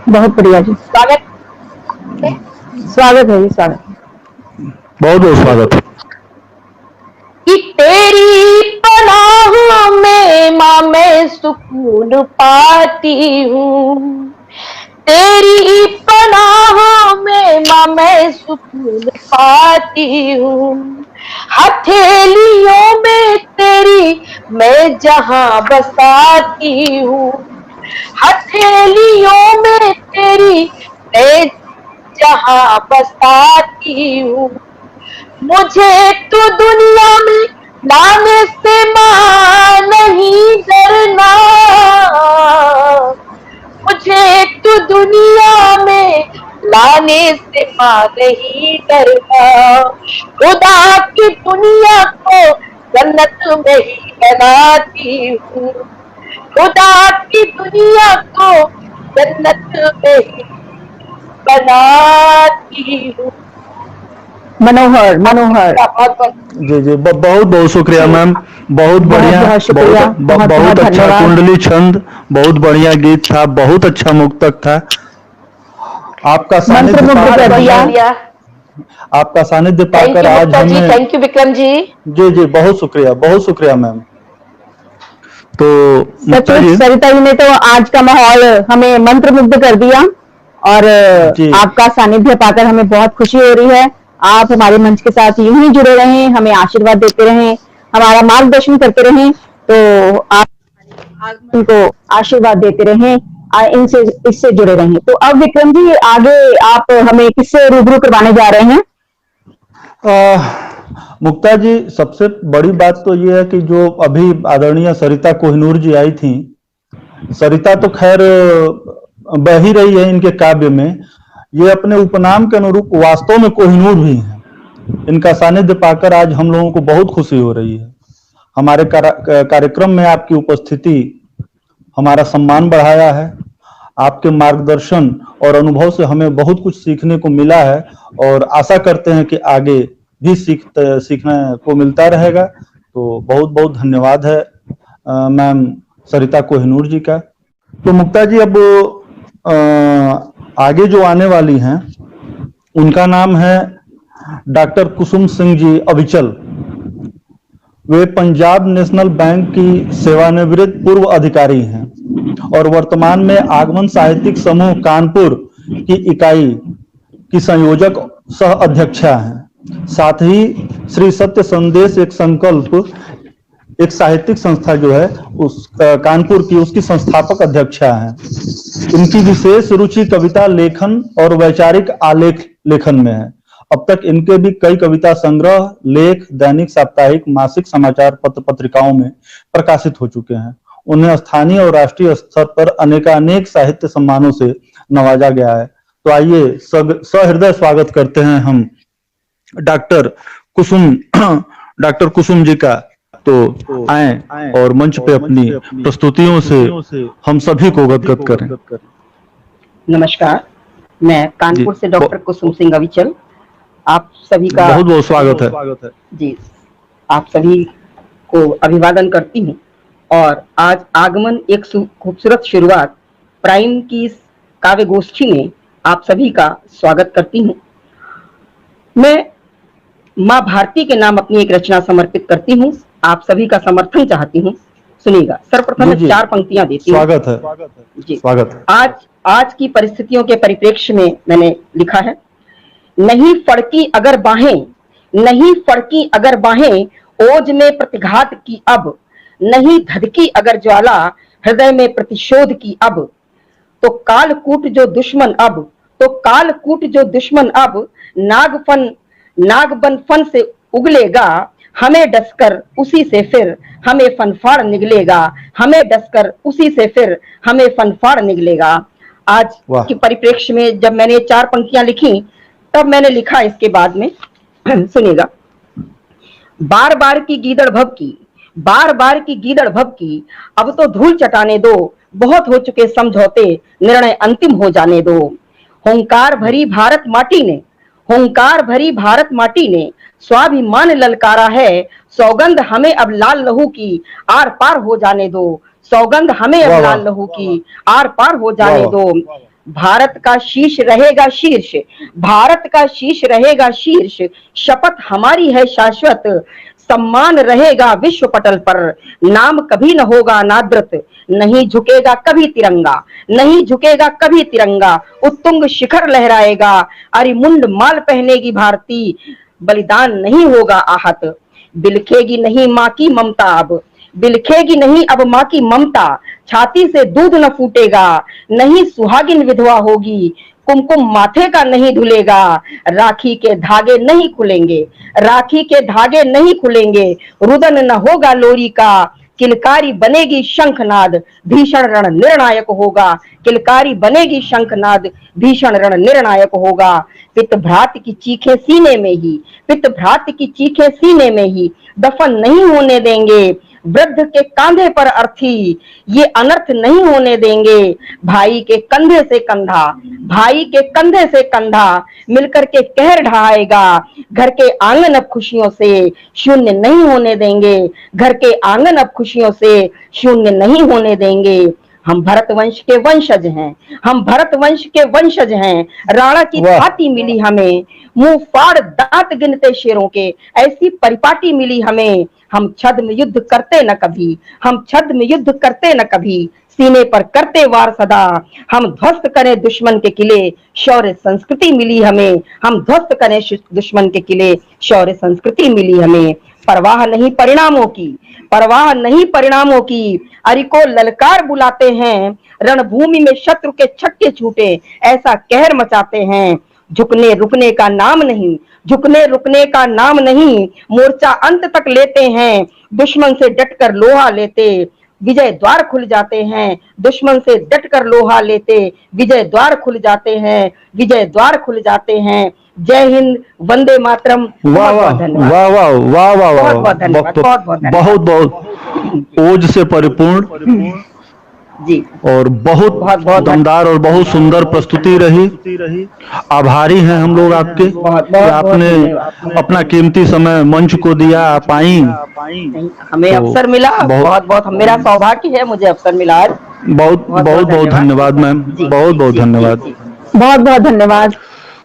बहुत बढ़िया जी, स्वागत स्वागत है जी, स्वागत, बहुत बहुत स्वागत। कि तेरी पनाहों में माँ मैं सुकून पाती हूँ, तेरी पनाहों में माँ मैं सुकून पाती हूँ। हथेलियों में तेरी मैं जहाँ बसाती हूँ, हथेलियों में तेरी मैं जहाँ बसाती हूँ। मुझे तो दुनिया में लाने से माँ नहीं डरना, मुझे तो दुनिया में लाने से माँ नहीं डरना। खुदा की दुनिया को जन्नत में ही बनाती हूँ, खुदा की दुनिया को जन्नत में ही बनाती हूँ। मनोहर मनोहर जी जी बहुत बहुत शुक्रिया मैम, बहुत बढ़िया, बहुत अच्छा कुंडली छंद, बहुत बढ़िया गीत था, बहुत अच्छा मुक्तक था। आपका सानिध्य, आपका सानिध्य पाकर आज हमें, थैंक यू विक्रम जी। जी जी बहुत शुक्रिया मैम। तो सरिता जी ने तो आज का माहौल हमें मंत्रमुग्ध कर दिया, और आपका सानिध्य पाकर हमें बहुत खुशी हो रही है। आप हमारे मंच के साथ यूं ही जुड़े रहें, हमें आशीर्वाद देते रहें, हमारा मार्गदर्शन करते रहें, तो आप उनको आशीर्वाद देते रहें, इनसे इससे जुड़े रहें। तो अब विक्रम जी आगे आप हमें किससे रूबरू करवाने जा रहे हैं? मुक्ता जी, सबसे बड़ी बात तो ये है कि जो अभी आदरणीय सरिता कोहिनूर जी आई थी, सरिता तो खैर बह ही रही है इनके काव्य में, ये अपने उपनाम के अनुरूप वास्तव में कोहिनूर भी हैं। इनका सानिध्य पाकर आज हम लोगों को बहुत खुशी हो रही है। हमारे कार्यक्रम में आपकी उपस्थिति हमारा सम्मान बढ़ाया है। आपके मार्गदर्शन और अनुभव से हमें बहुत कुछ सीखने को मिला है और आशा करते हैं कि आगे भी सीखने को मिलता रहेगा। तो बहुत बहुत धन्यवाद है मैम सरिता कोहिनूर जी का। तो मुक्ता जी, अब आगे जो आने वाली हैं उनका नाम है डॉक्टर कुसुम सिंह जी अविचल। वे पंजाब नेशनल बैंक की सेवानिवृत्त पूर्व अधिकारी हैं और वर्तमान में आगमन साहित्यिक समूह कानपुर की इकाई की संयोजक सह अध्यक्षा हैं। साथ ही श्री सत्य संदेश एक संकल्प एक साहित्यिक संस्था जो है उस कानपुर की, उसकी संस्थापक अध्यक्षा हैं। इनकी विशेष रुचि कविता लेखन और वैचारिक आलेख लेखन में है। अब तक इनके भी कई कविता संग्रह, लेख दैनिक, साप्ताहिक, मासिक, समाचार पत्र पत्रिकाओं में प्रकाशित हो चुके हैं। उन्हें स्थानीय और राष्ट्रीय स्तर पर अनेकानेक साहित्य सम्मानों से नवाजा गया है। तो आइए सहृदय स्वागत करते हैं हम डॉक्टर कुसुम जी का। तो आए और मंच पे अपनी प्रस्तुतियों से हम सभी को गदगद करें। नमस्कार, मैं कानपुर से डॉक्टर कुसुम सिंह अविचल आप सभी का बहुत बहुत स्वागत है जी। आप सभी को अभिवादन करती हूँ और आज आगमन एक खूबसूरत शुरुआत प्राइम की इस काव्य गोष्ठी में आप सभी का स्वागत करती हूँ। मैं माँ भारती के नाम अपनी एक रचना समर्पित करती हूँ। आप सभी का समर्थन चाहती हूँ। सुनिएगा। सर्वप्रथम 4 पंक्तियां देती हूँ। स्वागत है जी। स्वागत है। आज की परिस्थितियों के परिप्रेक्ष्य में मैंने लिखा है। नहीं फड़की अगर बाहें, नहीं फड़की अगर बाहें, ओज में प्रतिघात की अब, नहीं धधकी अगर ज्वाला, हृदय में प्रतिशोध की अब, तो कालकूट जो दुश्मन अब, तो कालकूट जो दुश्मन अब, नागबन फन से उगलेगा, हमें डसकर उसी से फिर हमें फनफाड़ निगलेगा, हमें डसकर उसी से फिर हमें फनफाड़ निगलेगा। आज के परिप्रेक्ष्य में जब मैंने 4 पंक्तियां लिखी तब मैंने लिखा इसके बाद में सुनिएगा। बार बार की गीदड़ भभकी, बार बार की गीदड़ भभकी, अब तो धूल चटाने दो, बहुत हो चुके समझौते, निर्णय अंतिम हो जाने दो। होंकार भरी भारत माटी ने, होंकार भरी भारत माटी ने स्वाभिमान ललकारा है, सौगंध हमें अब लाल लहू की आर पार हो जाने दो, सौगंध हमें अब लाल लहू की आर पार हो जाने दो। भारत का शीश रहेगा शीर्ष, भारत का शीश रहेगा शीर्ष, शपथ हमारी है शाश्वत, सम्मान रहेगा विश्व पटल पर, नाम कभी न होगा नाद्रत, नहीं झुकेगा कभी तिरंगा, नहीं झुकेगा कभी तिरंगा, उत्तुंग शिखर लहराएगा, अरिमुंड माल पहनेगी भारती, बलिदान नहीं होगा आहत, बिलखेगी नहीं माँ की ममता अब, बिलखेगी नहीं अब माँ की ममता, छाती से दूध न फूटेगा, नहीं सुहागिन विधवा होगी, कुमकुम माथे का नहीं धुलेगा, राखी के धागे नहीं खुलेंगे, राखी के धागे नहीं खुलेंगे, रुदन न होगा लोरी का, किलकारी बनेगी शंखनाद, भीषण रण निर्णायक होगा, किलकारी बनेगी शंखनाद, भीषण रण निर्णायक होगा। पित भ्रात की चीखें सीने में ही, पित भ्रात की चीखें सीने में ही, दफन नहीं होने देंगे, वृद्ध के कांधे पर अर्थी, ये अनर्थ नहीं होने देंगे, भाई के कंधे से कंधा, भाई के कंधे से कंधा मिलकर के कहर ढहाएगा, घर के आंगन अब खुशियों से शून्य नहीं होने देंगे, घर के आंगन अब खुशियों से शून्य नहीं होने देंगे। हम भरत वंश के वंशज हैं, हम भरत वंश के वंशज हैं, राणा की छाती मिली हमें, मुंह फाड़ दांत गिनते शेरों के, ऐसी परिपाटी मिली हमें, हम छद्म युद्ध करते न कभी, हम छद्म युद्ध करते न कभी, सीने पर करते वार सदा, हम ध्वस्त करें दुश्मन के किले, शौर्य संस्कृति मिली हमें, हम ध्वस्त करें दुश्मन के किले, शौर्य संस्कृति मिली हमें। परवाह नहीं परिणामों की, परवाह नहीं परिणामों की, अरि को ललकार बुलाते हैं, रणभूमि में शत्रु के छक्के छूटे, ऐसा कहर मचाते हैं। झुकने रुकने का नाम नहीं, झुकने रुकने का नाम नहीं, मोर्चा अंत तक लेते हैं, दुश्मन से डटकर लोहा लेते, विजय द्वार खुल जाते हैं, दुश्मन से डटकर लोहा लेते, विजय द्वार खुल जाते हैं, विजय द्वार खुल जाते हैं। जय हिंद, वंदे मातरम। वाह वाह वाह वाह वाह वाह वाह, बहुत बहुत ओज से परिपूर्ण जी और बहुत दमदार और बहुत सुंदर प्रस्तुति रही। आभारी हैं हम लोग आपके कि आपने अपना कीमती समय मंच को दिया, आप आई। हमें अवसर मिला, बहुत बहुत मेरा सौभाग्य है, मुझे अवसर मिला है। बहुत बहुत बहुत धन्यवाद मैम, बहुत बहुत धन्यवाद, बहुत बहुत धन्यवाद,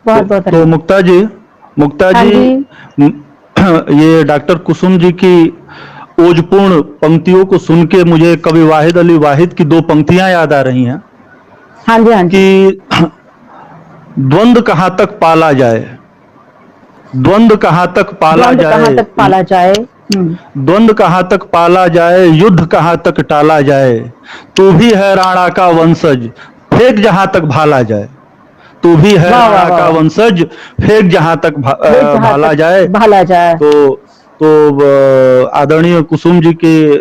बहुत बहुत। तो मुक्ता जी ये डॉक्टर कुसुम जी की ओजपूर्ण पंक्तियों को सुन के मुझे कवि वाहिद अली वाहिद की 2 पंक्तियां याद आ रही हैं। हाँ जी, हाँ जी। कि द्वंद्व कहाँ तक पाला जाए, द्वंद्व कहाँ तक पाला जाए, कहाँ तक पाला जाए, द्वंद्व कहाँ तक पाला जाए, युद्ध कहाँ तक टाला जाए, तू भी है राणा का वंशज, फेंक जहां तक भाला जाए, तू भी है राणा का वंशज, फेंक जहां तक भाला जाए। तो आदरणीय कुसुम जी के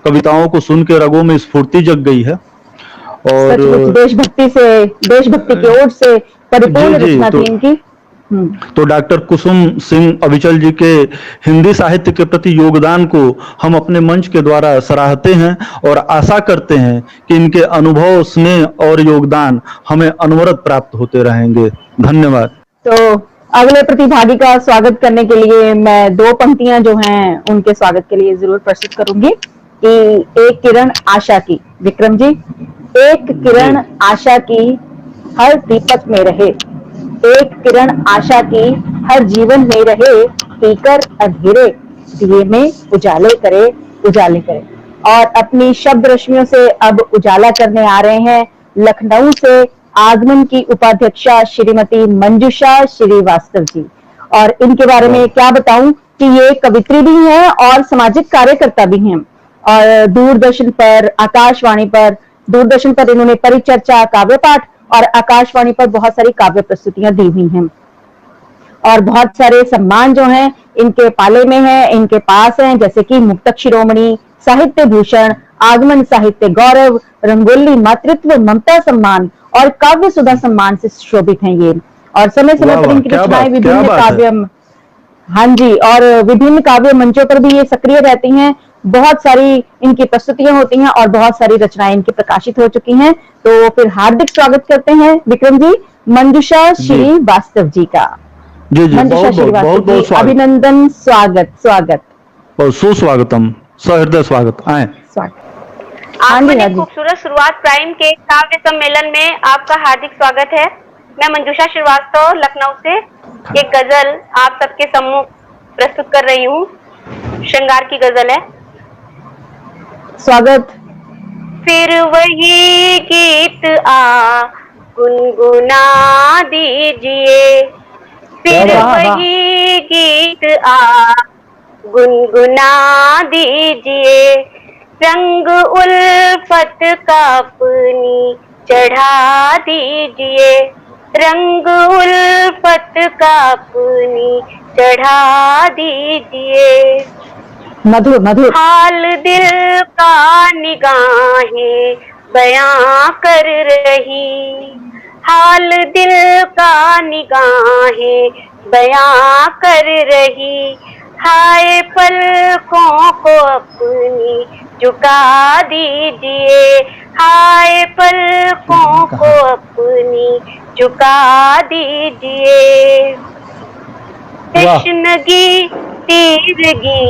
कविताओं को सुन के रगों में स्फूर्ति जग गई है और देशभक्ति की ओर से परिपूर्ण रचना थी इनकी। तो डॉक्टर कुसुम सिंह अविचल जी के हिंदी साहित्य के प्रति योगदान को हम अपने मंच के द्वारा सराहते हैं और आशा करते हैं कि इनके अनुभव, स्नेह और योगदान हमें अनवरत प्राप्त होते रहेंगे। धन्यवाद। तो अगले प्रतिभागी का स्वागत करने के लिए मैं 2 पंक्तियां जो हैं उनके स्वागत के लिए जरूर प्रस्तुत करूंगी कि एक किरण आशा की, विक्रम जी, एक किरण आशा की हर दीपक में रहे, एक किरण आशा की हर जीवन में रहे, पीकर अंधेरे दिए में उजाले करे, उजाले करे। और अपनी शब्द रश्मियों से अब उजाला करने आ रहे हैं लखनऊ से आगमन की उपाध्यक्षा श्रीमती मंजुषा श्रीवास्तव जी। और इनके बारे में क्या बताऊं कि ये कवित्री भी हैं और सामाजिक कार्यकर्ता भी हैं और दूरदर्शन पर, आकाशवाणी पर, दूरदर्शन पर इन्होंने परिचर्चा, काव्य पाठ और आकाशवाणी पर बहुत सारी काव्य प्रस्तुतियां दी हुई हैं और बहुत सारे सम्मान जो हैं इनके पाले में हैं, इनके पास हैं, जैसे कि मुक्तक शिरोमणि, साहित्य भूषण, आगमन साहित्य गौरव, रंगोली मातृत्व ममता सम्मान और काव्य सुधा सम्मान से शोभित हैं ये। और समय समय पर इनकी रचनाएं विभिन्न काव्य, हाँ जी, और विभिन्न काव्य मंचों पर भी ये सक्रिय रहती हैं। बहुत सारी इनकी प्रस्तुतियां होती हैं और बहुत सारी रचनाएं इनकी प्रकाशित हो चुकी हैं। तो फिर हार्दिक स्वागत करते हैं विक्रम जी मंजुषा श्रीवास्तव जी का। जी जी, मंजुषा श्रीवास्तव जी, अभिनंदन, स्वागत स्वागत और सुस्वागतम, सहृदय स्वागत। आए आपने खूबसूरत शुरुआत प्राइम के काव्य सम्मेलन में आपका हार्दिक स्वागत है। मैं मंजुषा श्रीवास्तव लखनऊ से एक गजल आप सबके सम्मुख प्रस्तुत कर रही हूँ। श्रृंगार की गजल है। स्वागत। फिर वही गीत आ गुनगुना दीजिए, फिर वही गीत आ गुनगुना दीजिए, रंग उल्फत का अपनी चढ़ा दीजिए, रंग उल्फत का अपनी चढ़ा दीजिए। मधुर मधुर हाल दिल का निगाहें बयां कर रही, हाल दिल का निगाहें बयां कर रही, हाय पलकों को अपनी झुका दीजिए, हाय पलकों को अपनी झुका दीजिए। कृष्णगी तीरगी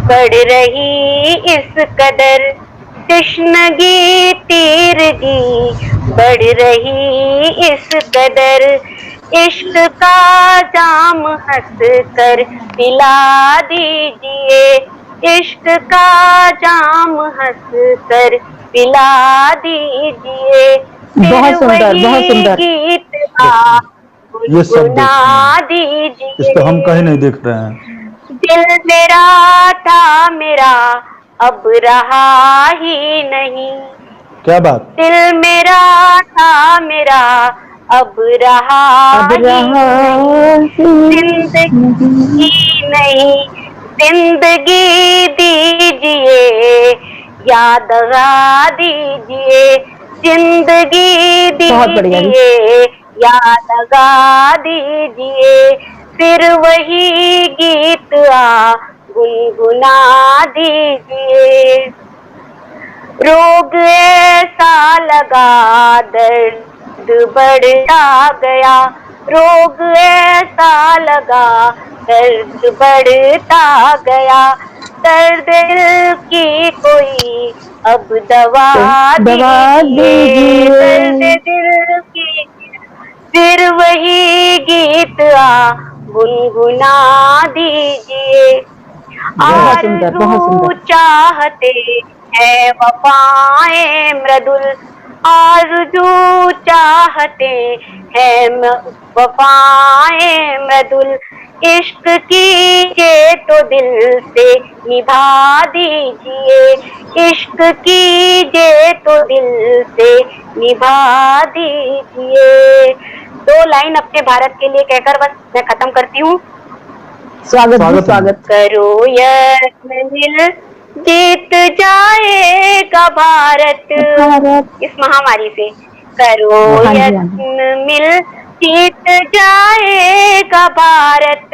बढ़ रही इस कदर, कृष्णगी तीरगी बढ़ रही इस कदर, इश्क का जाम हंस कर पिला दीजिए, इश्क का जाम हंस कर पिला दीजिए। बहुत सुंदर, बहुत सुंदर। गीत ये सब दीजिए, इस पे हम कहीं नहीं देख रहे हैं। दिल मेरा था मेरा अब रहा ही नहीं, क्या बात। दिल मेरा था मेरा अब रहा जिंदगी नहीं, जिंदगी दीजिए याद लगा दीजिए, जिंदगी दीजिए याद लगा दीजिए, फिर वही गीत आ गुनगुना दीजिए। रोग ऐसा लगा दर्द बढ़ता गया, रोग ऐसा लगा दर्द बढ़ता गया, दर्द दिल की कोई अब दवा दीजिए, दर्द दिल की फिर वही गीत गुनगुना दीजिए। आरज़ू चाहते हैं वफाएं मृदुल, आरज़ू चाहते हैं वफाएं मृदुल, इश्क कीजिए तो दिल से निभा दीजिए, इश्क कीजिए तो दिल से निभा दीजिए। 2 लाइन अपने भारत के लिए कहकर बस मैं खत्म करती हूँ। स्वागत करो यत्न मिल जीत जाएगा भारत इस महामारी से, करो यत्न मिल जीत जाएगा भारत,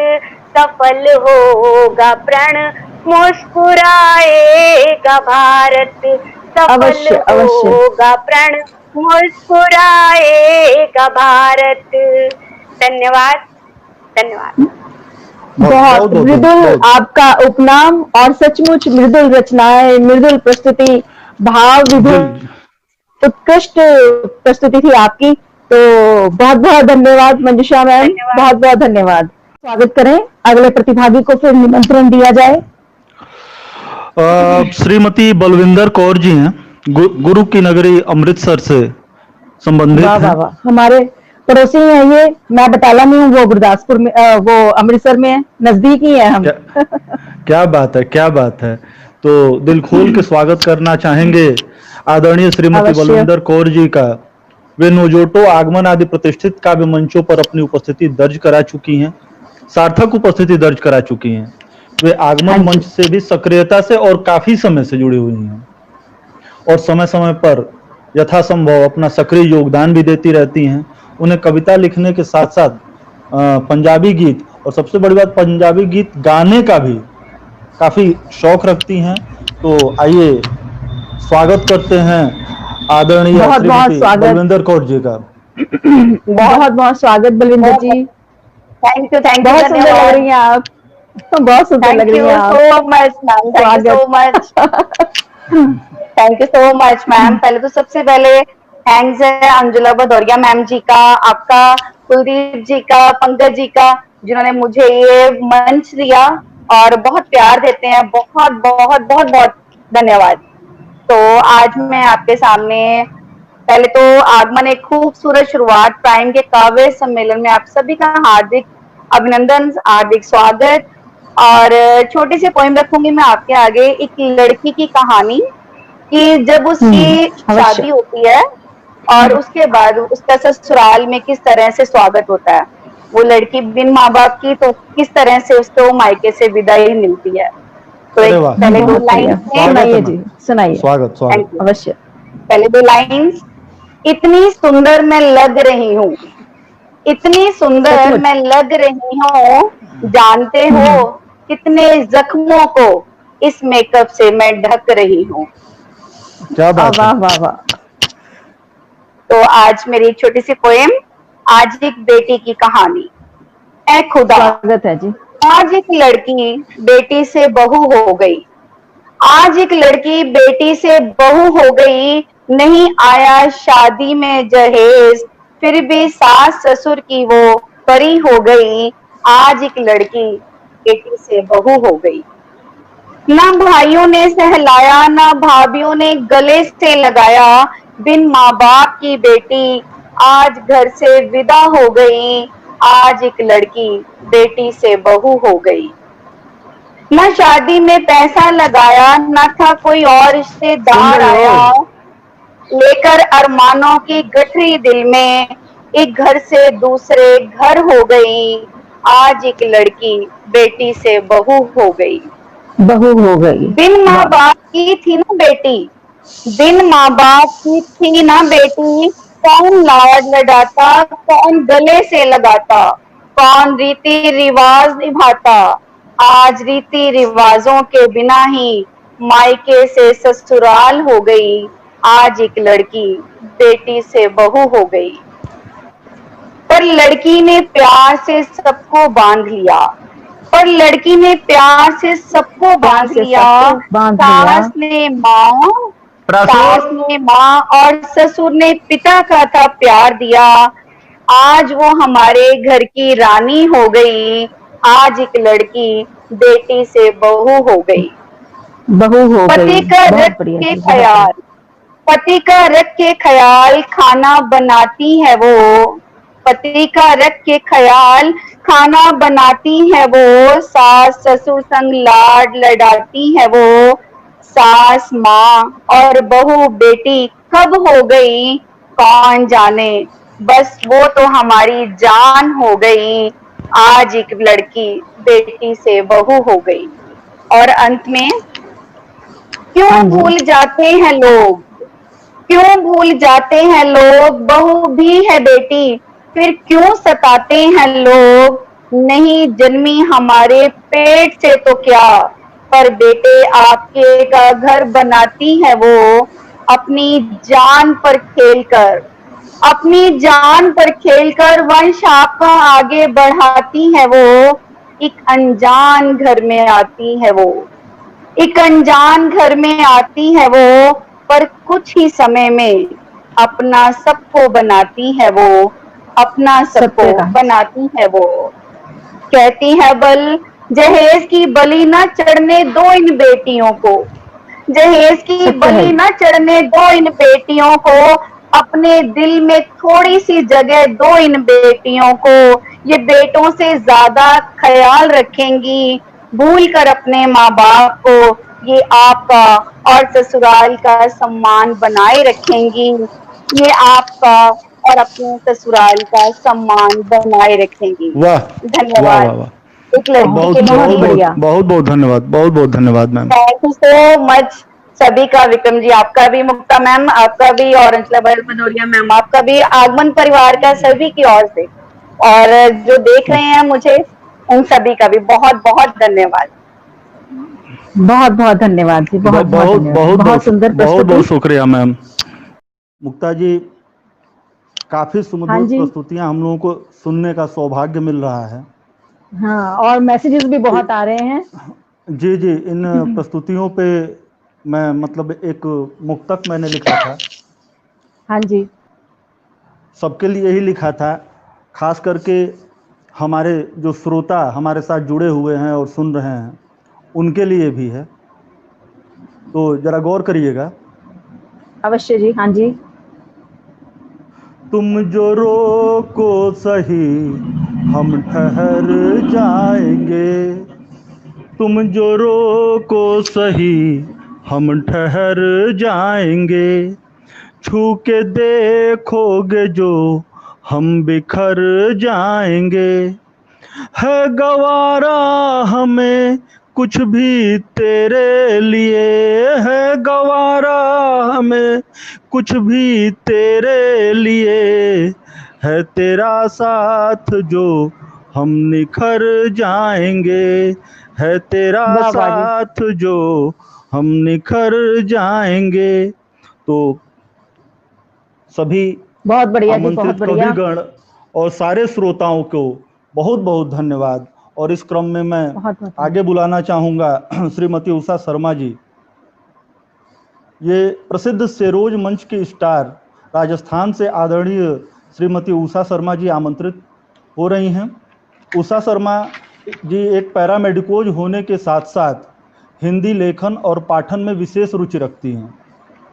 सफल होगा प्रण मुस्कुराएगा भारत, सफल होगा प्रण मुस्कुराएगा भारत। धन्यवाद धन्यवाद। बहुत मृदुल आपका उपनाम और सचमुच मृदुल रचनाएं, मृदुल प्रस्तुति, भाव विभुल उत्कृष्ट प्रस्तुति थी आपकी। तो बहुत बहुत धन्यवाद मंजुषा मैम, बहुत बहुत धन्यवाद। स्वागत करें अगले प्रतिभागी को, फिर निमंत्रण दिया जाए। श्रीमती बलविंदर कौर जी हैं, गुरु की नगरी अमृतसर से संबंधित हैं। हमारे पड़ोसी हैं ये, मैं बटाला में हूँ, वो गुरदासपुर में, वो अमृतसर में है, नजदीक ही है हम। क्या बात है, क्या बात है। तो दिल खोल के स्वागत करना चाहेंगे आदरणीय श्रीमती बलविंदर कौर जी का। वे नोजोटो, आगमन आदि प्रतिष्ठित काव्य मंचों पर अपनी उपस्थिति दर्ज करा चुकी हैं, सार्थक उपस्थिति दर्ज करा चुकी हैं। वे आगमन मंच से भी सक्रियता से और काफी समय से जुड़ी हुई हैं और समय समय पर यथासंभव अपना सक्रिय योगदान भी देती रहती हैं। उन्हें कविता लिखने के साथ साथ पंजाबी गीत और सबसे बड़ी बात पंजाबी गीत गाने का भी काफी शौक रखती हैं। तो आइए स्वागत करते हैं आदरणीय श्रीमती बलविंदर कौर जी का। बहुत बहुत स्वागत बलविंदर जी। थैंक यू बहुत सुंदर लग रही हैं आप, बहुत सुंदर लग रही हैं आप। So much ma'am, thank you so much, thank you so much ma'am. पहले तो सबसे पहले थैंक्स है अंजुला भदौरिया मैम जी का, आपका, कुलदीप जी का, पंकज जी का, जिन्होंने मुझे ये मंच दिया और बहुत प्यार देते हैं। बहुत बहुत बहुत बहुत धन्यवाद। तो आज मैं आपके सामने पहले तो आगमन एक खूबसूरत शुरुआत प्राइम के काव्य सम्मेलन में आप सभी का हार्दिक अभिनंदन, हार्दिक स्वागत। और छोटी सी पोइम रखूंगी मैं आपके आगे, एक लड़की की कहानी कि जब उसकी शादी होती है और उसके बाद उसका ससुराल में किस तरह से स्वागत होता है, वो लड़की बिन माँ बाप की, तो किस तरह से उसको मायके से विदाई मिलती है। तो एक पहले 2 लाइन सुनाइए जी, सुनाइए। स्वागत स्वागत अवश्य। पहले 2 लाइन। इतनी सुंदर मैं लग रही हूँ, इतनी सुंदर मैं लग रही हूँ, जानते हो कितने जख्मों को इस मेकअप से मैं ढक रही हूँ। क्या बात है। वाह वाह वाह। तो आज मेरी एक छोटी सी पोएम, आज एक बेटी की कहानी। ऐ खुदा, स्वागत है जी। आज एक लड़की बेटी से बहू हो गई, आज एक लड़की बेटी से बहू हो गई, नहीं आया शादी में जहेज, फिर भी सास ससुर की वो परी हो गई। आज एक लड़की बेटी से बहू हो गई। ना भाइयों ने सहलाया, ना भाभियों ने गले से लगाया, बिन माँ बाप की बेटी आज घर से विदा हो गई। आज एक लड़की बेटी से बहू हो गई। ना शादी में पैसा लगाया, ना था कोई और रिश्तेदार आया, लेकर अरमानों की गठरी दिल में एक घर से दूसरे घर हो गई। आज एक लड़की बेटी से बहू हो गई। बहू हो गई। बिन माँ बाप की थी ना बेटी, बिन माँ बाप की थी ना बेटी, कौन लाड लडाता, कौन गले से लगाता, कौन रीति रिवाज निभाता। आज रीति रिवाजों के बिना ही मायके से ससुराल हो गई, आज एक लड़की बेटी से बहू हो गई। पर लड़की ने प्यार से सबको बांध लिया, पर लड़की ने प्यार से सबको बांध लिया। सास ने माँ, सास ने माँ और ससुर ने पिता का था प्यार दिया। आज वो हमारे घर की रानी हो गई, आज एक लड़की बेटी से बहू हो गई। पति का रख के ख्याल, पति का रख के ख्याल खाना बनाती है वो, पति का रख के ख्याल खाना बनाती है वो। सास ससुर संग लाड लडाती है वो। सास माँ और बहू बेटी कब हो गई कौन जाने, बस वो तो हमारी जान हो गई। आज एक लड़की बेटी से बहू हो गई। और अंत में क्यों भूल जाते हैं लोग, क्यों भूल जाते हैं लोग, बहू भी है बेटी फिर क्यों सताते हैं लोग। नहीं जन्मी हमारे पेट से तो क्या, पर बेटे आपके का घर बनाती है वो। अपनी जान पर खेलकर, अपनी जान पर खेलकर वंश आपका आगे बढ़ाती है वो। एक अनजान घर में आती है वो, एक अनजान घर में आती है वो, पर कुछ ही समय में अपना सबको बनाती है वो, अपना सबको बनाती है वो। कहती है बल जहेज की बलि न चढ़ने दो इन बेटियों को, जहेज की बलि न चढ़ने दो इन बेटियों को। अपने दिल में थोड़ी सी जगह दो इन बेटियों को, ये बेटों से ज्यादा ख्याल रखेंगी, भूल कर अपने माँ बाप को ये आपका और ससुराल का सम्मान बनाए रखेंगी, ये आपका और अपने ससुराल का सम्मान बनाए रखेंगी। वाह धन्यवाद। वाह वाह वाह, एक लड़की बहुत के बहुत बढ़िया। बहुत बहुत धन्यवाद, बहुत बहुत धन्यवाद ma'am. Thank you so much सभी का, विक्रम जी आपका भी, मुक्ता मैम आपका भी, और अंचला भदौरिया मैम आपका भी, आगमन परिवार का सभी की ओर से, और जो देख रहे हैं मुझे उन सभी का भी बहुत बहुत धन्यवाद। बहुत बहुत धन्यवाद जी, बहुत बहुत धन्यवाद, बहुत सुंदर बहुत प्रस्तुति। शुक्रिया मैम। मुक्ता जी, काफी सुमधुर प्रस्तुतियां हम लोगों को सुनने का सौभाग्य मिल रहा है। हाँ, और मैसेजेस भी बहुत आ रहे हैं। जी जी, इन प्रस्तुतियों पे मैं मतलब एक मुक्तक मैंने लिखा था। हाँ जी, सबके लिए ही लिखा था, खास करके हमारे जो श्रोता हमारे साथ जुड़े हुए हैं और सुन रहे हैं उनके लिए भी है, तो जरा गौर करिएगा। अवश्य जी। हाँ जी। तुम जो रोको सही हम ठहर जाएंगे, तुम जो रोको सही हम ठहर जाएंगे, छू के देखोगे जो हम बिखर जाएंगे। है गवारा हमें कुछ भी तेरे लिए, है गवारा हमें कुछ भी तेरे लिए, है तेरा साथ जो हम निखर जाएंगे, है तेरा साथ जो हम निखर जाएंगे। तो सभी बहुत बढ़िया जी, बहुत बढ़िया। कविगण और सारे श्रोताओं को बहुत बहुत धन्यवाद। और इस क्रम में मैं आगे बुलाना चाहूँगा श्रीमती उषा शर्मा जी। ये प्रसिद्ध सेरोज मंच की स्टार राजस्थान से आदरणीय श्रीमती उषा शर्मा जी आमंत्रित हो रही हैं। उषा शर्मा जी एक पैरामेडिकोज होने के साथ साथ हिंदी लेखन और पाठन में विशेष रुचि रखती हैं।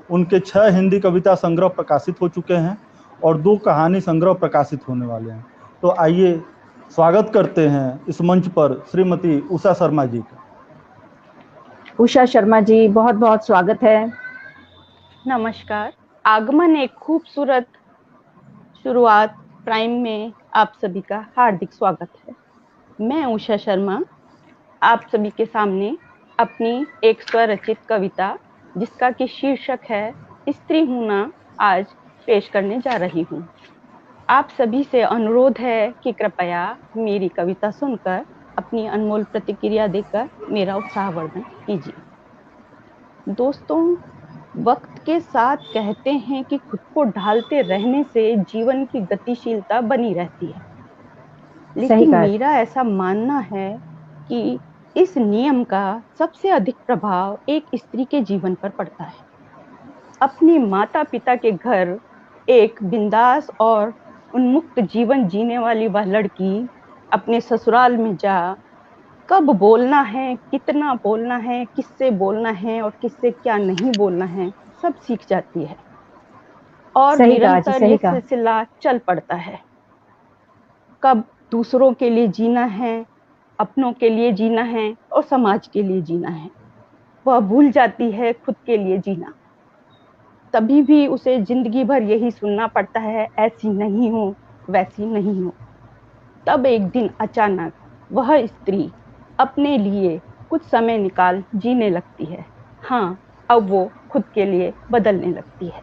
उनके 6 हिंदी कविता संग्रह प्रकाशित हो चुके हैं और 2 कहानी संग्रह प्रकाशित होने वाले हैं। तो आइए स्वागत करते हैं इस मंच पर श्रीमती उषा शर्मा जी का। उषा शर्मा जी, बहुत बहुत स्वागत है। नमस्कार। आगमन एक खूबसूरत शुरुआत प्राइम में आप सभी का हार्दिक स्वागत है। मैं उषा शर्मा आप सभी के सामने अपनी एक स्वरचित कविता जिसका कि शीर्षक है स्त्री हूं ना, आज पेश करने जा रही हूं। आप सभी से अनुरोध है कि कृपया मेरी कविता सुनकर अपनी अनमोल प्रतिक्रिया देकर मेरा उत्साहवर्धन कीजिए। दोस्तों, वक्त के साथ कहते हैं कि खुद को ढालते रहने से जीवन की गतिशीलता बनी रहती है, लेकिन मेरा ऐसा मानना है कि इस नियम का सबसे अधिक प्रभाव एक स्त्री के जीवन पर पड़ता है। अपने माता पिता के घर एक बिंदास और उन्मुक्त जीवन जीने वाली वह लड़की अपने ससुराल में जा कब बोलना है, कितना बोलना है, किससे बोलना है और किससे क्या नहीं बोलना है, सब सीख जाती है और निरंतर ये सिलसिला चल पड़ता है। कब दूसरों के लिए जीना है, अपनों के लिए जीना है और समाज के लिए जीना है, वह भूल जाती है खुद के लिए जीना। तभी भी उसे जिंदगी भर यही सुनना पड़ता है, ऐसी नहीं हो, वैसी नहीं हो। तब एक दिन अचानक वह स्त्री अपने लिए कुछ समय निकाल जीने लगती है। हाँ, अब वो खुद के लिए बदलने लगती है।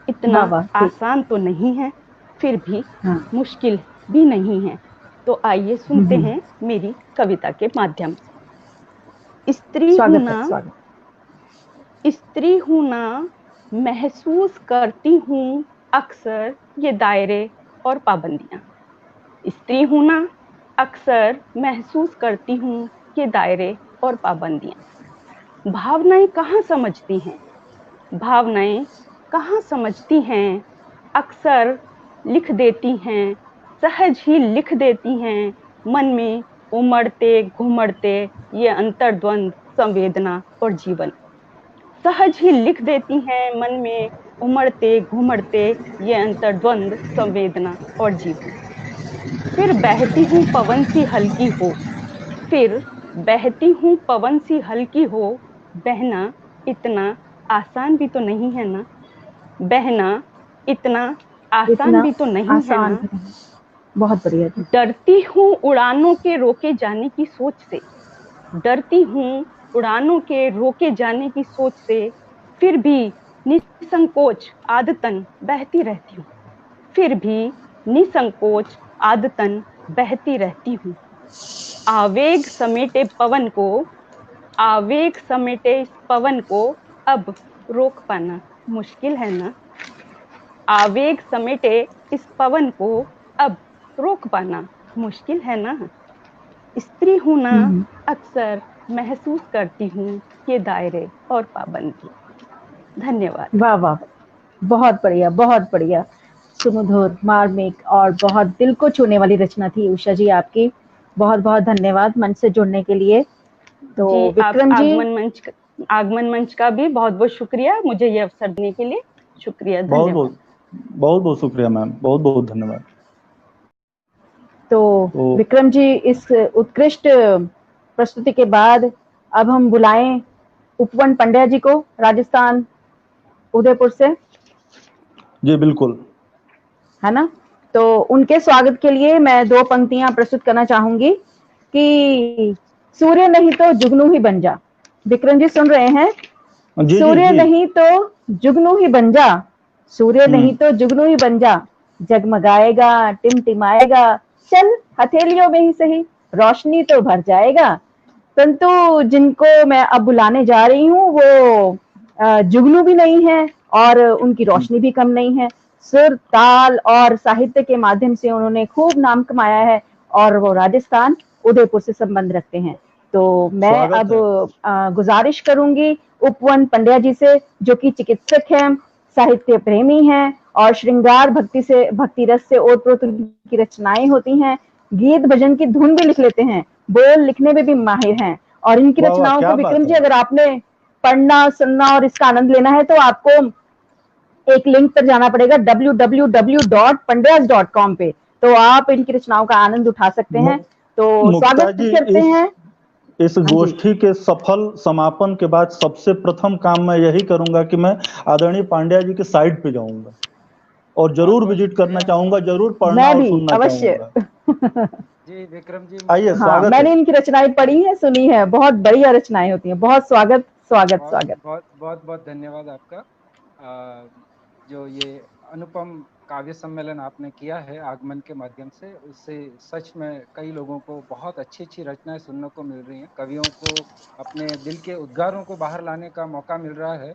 इतना आसान तो नहीं है, फिर भी मुश्किल भी नहीं है। तो आइए सुनते हैं मेरी कविता के माध्यम से। स्त्री हूं ना, महसूस करती हूँ अक्सर ये दायरे और पाबंदियां। स्त्री हूं ना, अक्सर महसूस करती हूँ ये दायरे और पाबंदियां। भावनाएं कहाँ समझती हैं, भावनाएं कहाँ समझती हैं, अक्सर लिख देती हैं, सहज ही लिख देती हैं, मन में उमड़ते घुमड़ते ये अंतर्द्वंद संवेदना और जीवन। सहज ही लिख देती हैं, मन में उमड़ते घुमड़ते ये अंतर्द्वंद संवेदना और जीवन। फिर बहती हूँ पवन सी हल्की हो, फिर बहती हूँ पवन सी हल्की हो। बहना इतना आसान भी तो नहीं है ना, बहना इतना आसान भी तो नहीं है ना। बहुत बढ़िया। डरती हूँ उड़ानों के रोके जाने की सोच से, डरती हूँ उड़ानों के रोके जाने की सोच से, फिर भी निसंकोच आदतन बहती रहती हूँ, फिर भी निसंकोच आदतन बहती रहती हूँ। आवेग समेटे पवन को, आवेग समेटे इस पवन को अब रोक पाना मुश्किल है ना। आवेग समेटे इस पवन को अब रोक पाना मुश्किल है ना। स्त्री हूं ना, अक्सर महसूस करती हूँ ये दायरे और पाबंदी। धन्यवाद। वाह वाह, बहुत बढ़िया, बहुत बढ़िया, सुमधुर, मार्मिक और बहुत दिल को छूने वाली रचना थी उषा जी आपकी। बहुत बहुत धन्यवाद मंच से जुड़ने के लिए। तो विक्रम जी, आगमन मंच का भी बहुत बहुत शुक्रिया, मुझे ये अवसर देने के लिए शुक्रिया, धन्यवाद। बहुत बहुत शुक्रिया मैम, बहुत बहुत धन्यवाद। तो विक्रम जी, इस उत्कृष्ट प्रस्तुति के बाद अब हम बुलाएं उपवन पंड्या जी को, राजस्थान उदयपुर से। जी बिल्कुल, है ना। तो उनके स्वागत के लिए मैं दो पंक्तियां प्रस्तुत करना चाहूंगी कि सूर्य नहीं तो जुगनू ही बन जा। विक्रम जी सुन रहे हैं? सूर्य नहीं तो जुगनू ही बन जा, सूर्य नहीं तो जुगनू ही बन जा, जगमगाएगा टिमटिमाएगा, चल हथेलियों में ही सही, रोशनी तो भर जाएगा। परंतु जिनको मैं अब बुलाने जा रही हूँ वो जुगनू भी नहीं है और उनकी रोशनी भी कम नहीं है। सुर, ताल और साहित्य के माध्यम से उन्होंने खूब नाम कमाया है और वो राजस्थान उदयपुर से संबंध रखते हैं। तो मैं अब गुजारिश करूंगी उपवन पंड्या जी से, जो कि चिकित्सक हैं, साहित्य प्रेमी हैं और श्रृंगार भक्ति रस से ओतप्रोत उनकी रचनाएं होती हैं। गीत भजन की धुन भी लिख लेते हैं, बोल लिखने में भी माहिर हैं। और इनकी रचनाओं को विक्रम जी अगर आपने पढ़ना, सुनना और इसका आनंद लेना है तो आपको एक लिंक पर जाना पड़ेगा www.pandyas.com पे, तो आप इनकी रचनाओं का आनंद उठा सकते हैं। तो स्वागत करते हैं। इस गोष्ठी के सफल समापन के बाद सबसे प्रथम काम मैं यही करूंगा कि मैं आदरणीय पांड्या जी के साइट पे जाऊंगा और जरूर विजिट करना चाहूंगा, जरूर पढ़ना और सुनना अवश्य। जी विक्रम जी, आइए, स्वागत। मैंने इनकी रचनाएं पढ़ी है, सुनी है, बहुत बढ़िया रचनाएं होती हैं। बहुत स्वागत बहुत बहुत धन्यवाद आपका। जो ये अनुपम काव्य सम्मेलन आपने किया है आगमन के माध्यम से, उससे सच में कई लोगों को बहुत अच्छी अच्छी रचनाएं सुनने को मिल रही हैं। कवियों को अपने दिल के उद्गारों को बाहर लाने का मौका मिल रहा है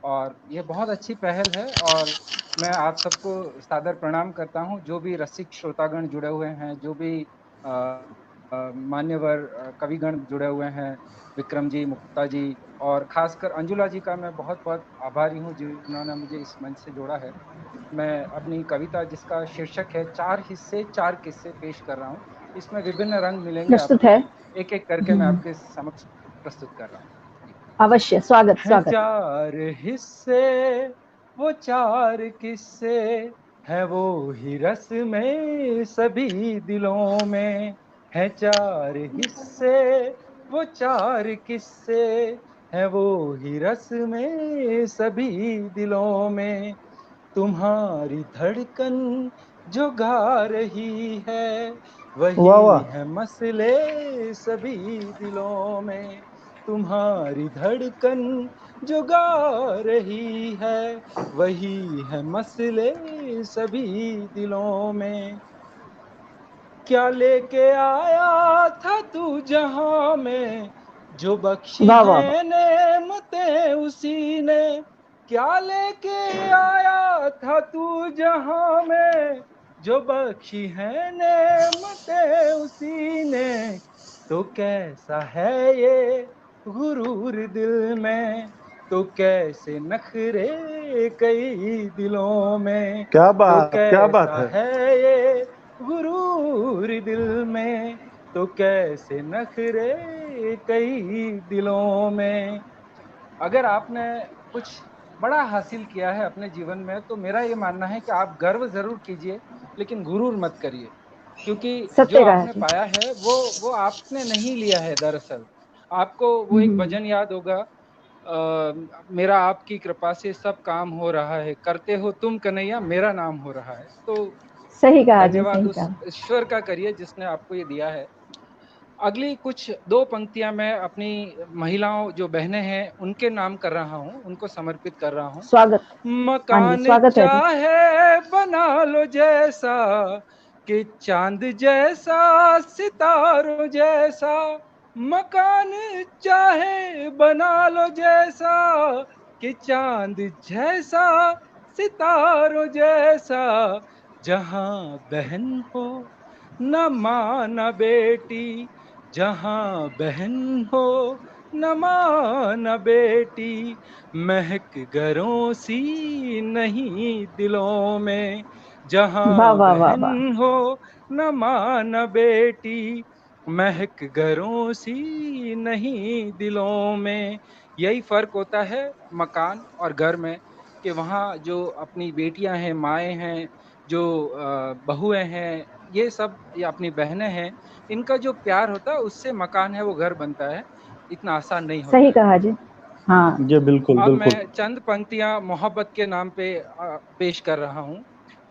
और ये बहुत अच्छी पहल है। और मैं आप सबको सादर प्रणाम करता हूं, जो भी रसिक श्रोतागण जुड़े हुए हैं, जो भी मान्यवर कविगण जुड़े हुए हैं, विक्रम जी, मुक्ता जी और खासकर अंजुला जी का मैं बहुत बहुत आभारी हूं जिन्होंने मुझे इस मंच से जोड़ा है। मैं अपनी कविता जिसका शीर्षक है 4 हिस्से 4 किस्से पेश कर रहा हूं। इसमें विभिन्न रंग मिलेंगे प्रस्तुत आपको, है। एक एक करके मैं आपके समक्ष प्रस्तुत कर रहा हूं। अवश्य, स्वागत हैं स्वागत। 4 हिस्से वो 4 किस्से है वो ही रस में सभी दिलों में। है 4 हिस्से वो 4 किस्से है वो ही रस में सभी दिलों में। तुम्हारी धड़कन जो गा रही है वही वाह वाह। है मसले सभी दिलों में। तुम्हारी धड़कन जो गा रही है वही है मसले सभी दिलों में। क्या लेके आया था तू जहां में जो बख्शी वाह वाह है नेमतें उसी ने। क्या लेके आया था तू जहां में जो बख्शी है नेमतें उसी ने। तो कैसा है ये गुरूर दिल में, तो कैसे नखरे कई दिलों में। क्या तो बात कैसा है। है ये गुरूर दिल में, तो कैसे नखरे कई दिलों में। अगर आपने कुछ बड़ा हासिल किया है अपने जीवन में तो मेरा ये मानना है कि आप गर्व जरूर कीजिए लेकिन गुरूर मत करिए, क्योंकि जो सत्य कहा आपने जी। पाया है वो आपने नहीं लिया है। दरअसल आपको वो एक भजन याद होगा, मेरा आपकी कृपा से सब काम हो रहा है, करते हो तुम कन्हैया मेरा नाम हो रहा है। तो सही कहा जी, धन्यवाद सही उस कहा। ईश्वर का करिए जिसने आपको ये दिया है। अगली कुछ 2 पंक्तियां मैं अपनी महिलाओं जो बहनें हैं उनके नाम कर रहा हूं, उनको समर्पित कर रहा हूं। स्वागत। हाँ जी, मकान स्वागत है जी। चाहे बना लो जैसा कि चांद जैसा सितारों जैसा। मकान चाहे बना लो जैसा कि चांद जैसा सितारों जैसा। जहां बहन हो न माँ न बेटी, जहां बहन हो न माँ न बेटी। महक घरों सी नहीं दिलों में, वाह जहां वाह वाह वाह। बहन हो न माँ न बेटी। महक घरों सी नहीं दिलों में। यही फर्क होता है मकान और घर में, कि वहाँ जो अपनी बेटियां हैं, माएँ हैं, जो बहुएं हैं, ये सब ये अपनी बहनें हैं, इनका जो प्यार होता है उससे मकान है वो घर बनता है। इतना आसान नहीं होता सही है। कहा जी। हाँ। जी बिल्कुल अब बिल्कुल। मैं चंद पंक्तियां मोहब्बत के नाम पे पेश कर रहा हूं।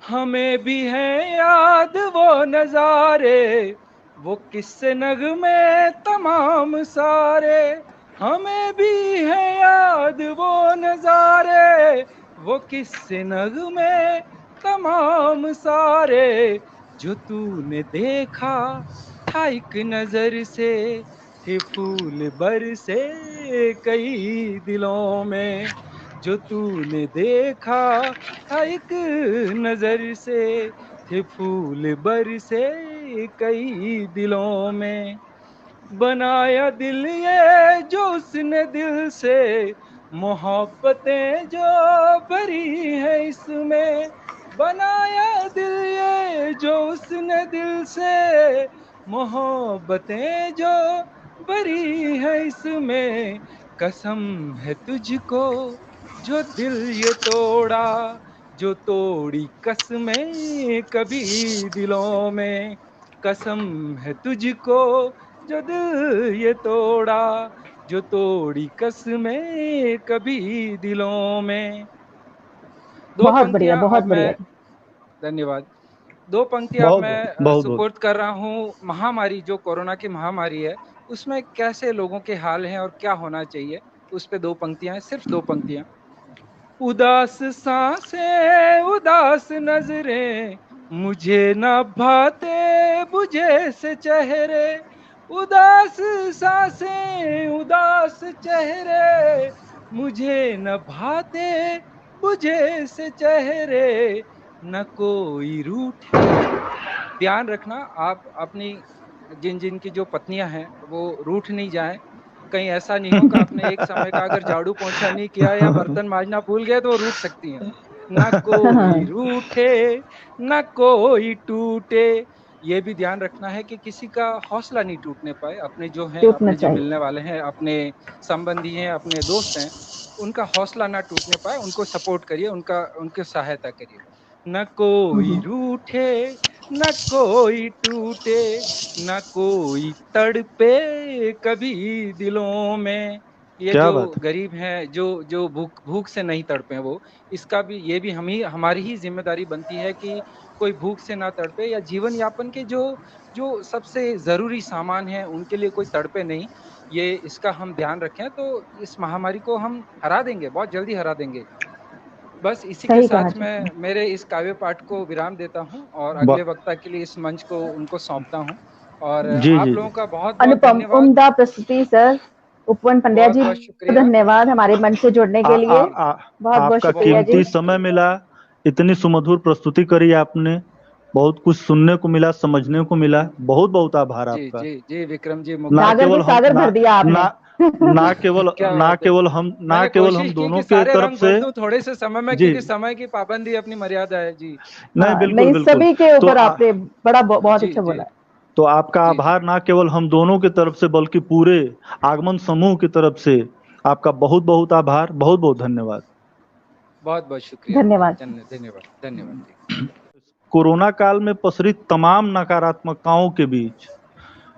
हमें भी है याद वो नजारे, वो किस्से नगमे तमाम सारे। हमें भी है याद वो नजारे, वो किस्से नगमे तमाम सारे। जो तूने देखा था एक नजर से, थे फूल बरसे कई दिलों में। जो तूने देखा था एक नजर से, थे फूल बरसे कई दिलों में। बनाया दिल ये जो उसने दिल से, मोहब्बतें जो भरी है इसमें। बनाया दिल ये जो उसने दिल से, मोहब्बतें जो भरी है इसमें। कसम है तुझको जो दिल ये तोड़ा, जो तोड़ी कसमें कभी दिलों में। कसम है तुझको जो दिल ये तोड़ा, जो तोड़ी कसमें कभी दिलों में। 2 बहुत बढ़िया, पंक्तियां बहुत अब मैं, बढ़िया। धन्यवाद। 2 पंक्तियां अब बहुत मैं बहुत बहुत। सुपुर्द कर रहा हूं। महामारी जो कोरोना की महामारी है उसमें कैसे लोगों के हाल हैं और क्या होना चाहिए, उस पे 2 पंक्तियां हैं, सिर्फ 2 पंक्तियां। उदास सांसें उदास नजरें, मुझे न भाते बुझे से चेहरे, उदास सांसें उदास चेहरे, मुझे न भाते बुझे से चेहरे, न कोई रूठे। ध्यान रखना आप अपनी जिन जिन की जो पत्नियां हैं वो रूठ नहीं जाएं, कहीं ऐसा नहीं हो कि आपने एक समय का अगर झाड़ू पोंछा नहीं किया या बर्तन मांजना भूल गए तो वो रूठ सकती हैं। न कोई रूठे न कोई टूटे, ये भी ध्यान रखना है कि किसी का हौसला नहीं टूटने पाए। अपने जो हैं, अपने जो मिलने वाले हैं, अपने संबंधी हैं, अपने दोस्त हैं, उनका हौसला ना टूटने पाए, उनको सपोर्ट करिए, उनकी सहायता करिए। न कोई रूठे न कोई टूटे, न कोई तड़पे कभी दिलों में। ये क्या जो बात है। गरीब हैं, जो भूख से नहीं तड़पे वो, इसका भी ये भी हमारी ही जिम्मेदारी बनती है कि कोई भूख से ना तड़पे, या जीवन यापन के जो सबसे जरूरी सामान है उनके लिए कोई तड़पे नहीं। ये इसका हम ध्यान रखें तो इस महामारी को हम हरा देंगे, बहुत जल्दी हरा देंगे। बस इसी के साथ मैं मेरे इस काव्य पाठ को विराम देता हूँ और अगले वक्ता के लिए इस मंच को उनको सौंपता हूँ। और आप लोगों का बहुत बहुत अनुपम धन्यवाद। उम्दा प्रस्तुति सर। उपवन पंड्या जी, बहुत शुक्रिया। धन्यवाद हमारे मंच से जुड़ने के लिए। बहुत बहुत आपका शुक्रिया जी। कीमती समय मिला, इतनी सुमधुर प्रस्तुति करी आपने, बहुत कुछ सुनने को मिला, समझने को मिला। बहुत बहुत आभार जी आपका। जी जी विक्रम जी, ना केवल सागर भर दिया आपने। ना केवल हम दोनों के तरफ से थोड़े से समय में, क्योंकि समय की पाबंदी अपनी मर्यादा है जी। नहीं, बिल्कुल बिल्कुल। सभी के ऊपर आपने बड़ा बहुत अच्छा बोला। तो आपका आभार ना केवल हम दोनों की तरफ से बल्कि पूरे आगमन समूह की तरफ से आपका बहुत बहुत आभार, बहुत बहुत धन्यवाद। बहुत बहुत शुक्रिया। धन्यवाद धन्यवाद। कोरोना काल में पसरी तमाम नकारात्मकताओं के बीच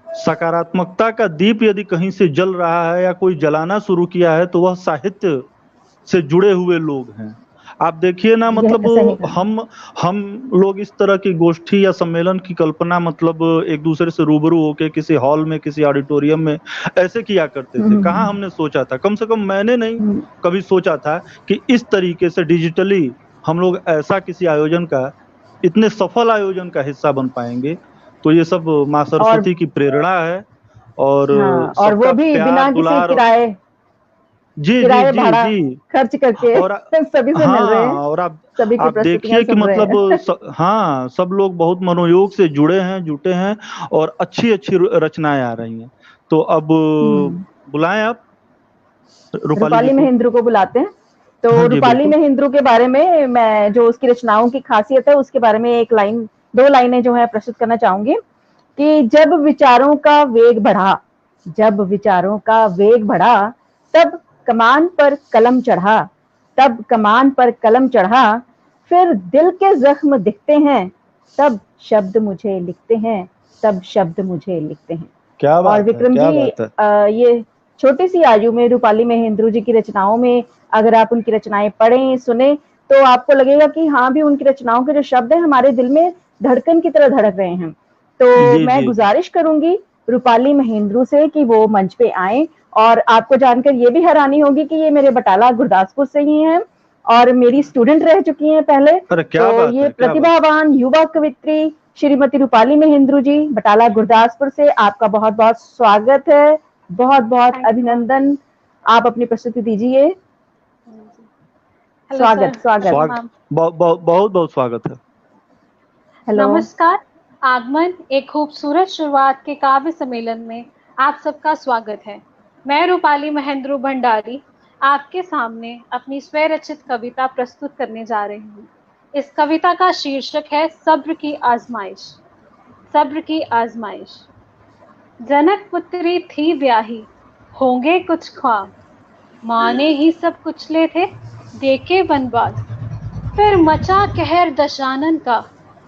सकारात्मकता का दीप यदि कहीं से जल रहा है या कोई जलाना शुरू किया है तो वह साहित्य से जुड़े हुए लोग हैं। आप देखिए ना, मतलब हम लोग इस तरह की गोष्ठी या सम्मेलन की कल्पना मतलब एक दूसरे से रूबरू होके किसी हॉल में, किसी ऑडिटोरियम में ऐसे किया करते थे। कहाँ हमने सोचा था, कम से कम मैंने नहीं कभी सोचा था कि इस तरीके से डिजिटली हम लोग ऐसा किसी आयोजन का, इतने सफल आयोजन का हिस्सा बन पाएंगे। तो ये सब माँ सरस्वती की प्रेरणा है और वो भी बिना किसी किराए जी खर्च करके और सभी से मिल रहे हैं। और आप देखिए कि मतलब हाँ, सब लोग बहुत मनोयोग से जुटे हैं और अच्छी रचनाएं आ रही हैं। तो अब बुलाएं आप रूपाली महेंद्रू को बुलाते हैं। तो रूपाली महेंद्रू के बारे में मैं जो उसकी रचनाओं की खासियत है उसके बारे में दो लाइनें जो है प्रस्तुत करना चाहूंगी कि जब विचारों का वेग बढ़ा तब कमान पर कलम चढ़ा, फिर दिल के जख्म दिखते हैं, तब शब्द मुझे लिखते हैं। क्या बात और विक्रम जी, ये छोटी सी आयु में रूपाली महेंद्रू जी की रचनाओं में अगर आप उनकी रचनाएं पढ़ें, सुने तो आपको लगेगा कि हाँ भी उनकी रचनाओं के जो शब्द हैं हमारे दिल में धड़कन की तरह धड़क रहे हैं। तो मैं गुजारिश करूंगी रूपाली महेंद्रू से कि वो मंच पे आए। और आपको जानकर ये भी हैरानी होगी कि ये मेरे बटाला गुरदासपुर से ही हैं और मेरी स्टूडेंट रह चुकी हैं पहले। तो ये प्रतिभावान युवा कवित्री श्रीमती रूपाली महेंद्रू जी, बटाला गुरदासपुर से आपका बहुत बहुत स्वागत है, बहुत बहुत अभिनंदन। आप अपनी प्रस्तुति दीजिए। स्वागत बहुत बहुत स्वागत है। नमस्कार। आगमन एक खूबसूरत शुरुआत के काव्य सम्मेलन में आप सबका स्वागत है। मैं रूपाली महेंद्रू भंडारी आपके सामने अपनी स्वरचित कविता प्रस्तुत करने जा रही हूँ। इस कविता का शीर्षक है सब्र की आजमाइश। जनक पुत्री थी ब्याही, होंगे कुछ ख्वाब, माँ ने ही सब कुछ ले थे देखे बनवाद। फिर मचा कहर दशानन का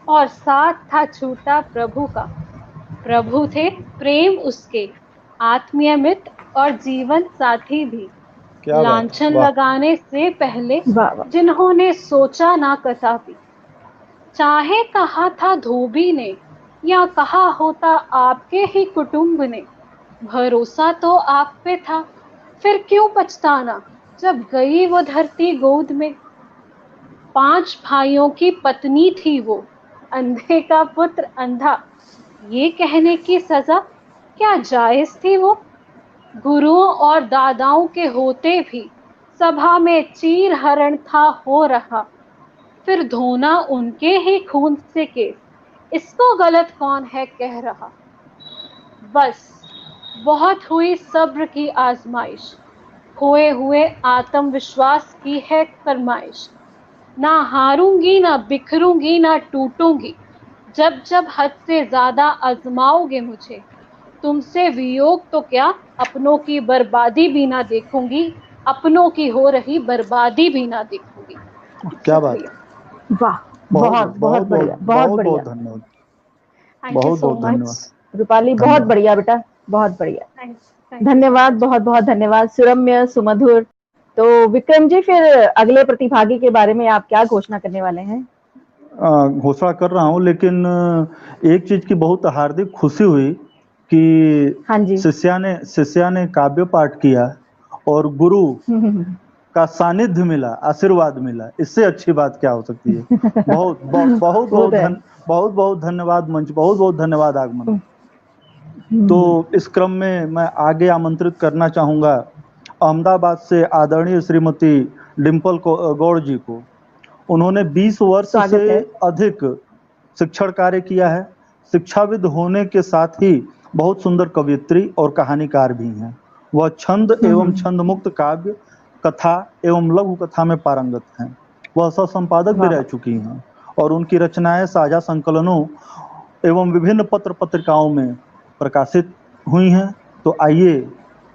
और साथ था छूटा प्रभु का। प्रभु थे प्रेम उसके, आत्मीय मित्र और जीवन साथी भी। लांछन लगाने से पहले जिन्होंने सोचा ना कदापि, चाहे कहा था धोबी ने या कहा होता आपके ही कुटुंब ने, भरोसा तो आप पे था फिर क्यों पछताना, जब गई वो धरती गोद में 5 भाइयों की पत्नी थी वो, अंधे का पुत्र अंधा, ये कहने की सजा क्या जायज थी वो। गुरुओं और दादाओं के होते भी सभा में चीर हरण था हो रहा, फिर धोना उनके ही खून से केस, इसको गलत कौन है कह रहा। बस बहुत हुई सब्र की आजमाइश, खोए हुए आत्मविश्वास की है फरमाइश। ना हारूंगी ना बिखरूंगी ना टूटूंगी, जब जब हद से ज्यादा आजमाओगे मुझे, तुमसे वियोग तो क्या अपनों की बर्बादी भी ना देखूंगी, अपनों की हो रही बर्बादी भी ना देखूंगी। क्या बात है। वाह, बहुत बहुत बढ़िया, बहुत बढ़िया। धन्यवाद, थैंक यू बहुत सो बहुत मच धन्यवाद। रूपाली, बहुत बढ़िया बेटा, बहुत बढ़िया। थैंक धन्यवाद, बहुत बहुत धन्यवाद, सुरम्य, सुमधुर। तो विक्रम जी, फिर अगले प्रतिभागी के बारे में आप क्या घोषणा करने वाले हैं? घोषणा कर रहा हूँ, लेकिन एक चीज की बहुत हार्दिक खुशी हुई कि हाँ जी। शिष्या ने काव्य पाठ किया और गुरु का सानिध्य मिला, आशीर्वाद मिला। इससे अच्छी बात क्या हो सकती है। बहुत बहुत बहुत बहुत बहुत धन्यवाद मंच, बहुत बहुत धन्यवाद आगमन। तो इस क्रम में मैं आगे आमंत्रित करना चाहूंगा अहमदाबाद से आदरणीय श्रीमती डिम्पल गौड़ जी को। उन्होंने 20 वर्ष से अधिक शिक्षण कार्य किया है। शिक्षाविद होने के साथ ही बहुत सुंदर कवियत्री और कहानीकार भी हैं। वह छंद एवं छंद मुक्त काव्य, कथा एवं लघु कथा में पारंगत हैं। वह सह संपादक भी रह चुकी हैं और उनकी रचनाएं साझा संकलनों एवं विभिन्न पत्र पत्रिकाओं में प्रकाशित हुई हैं। तो आइए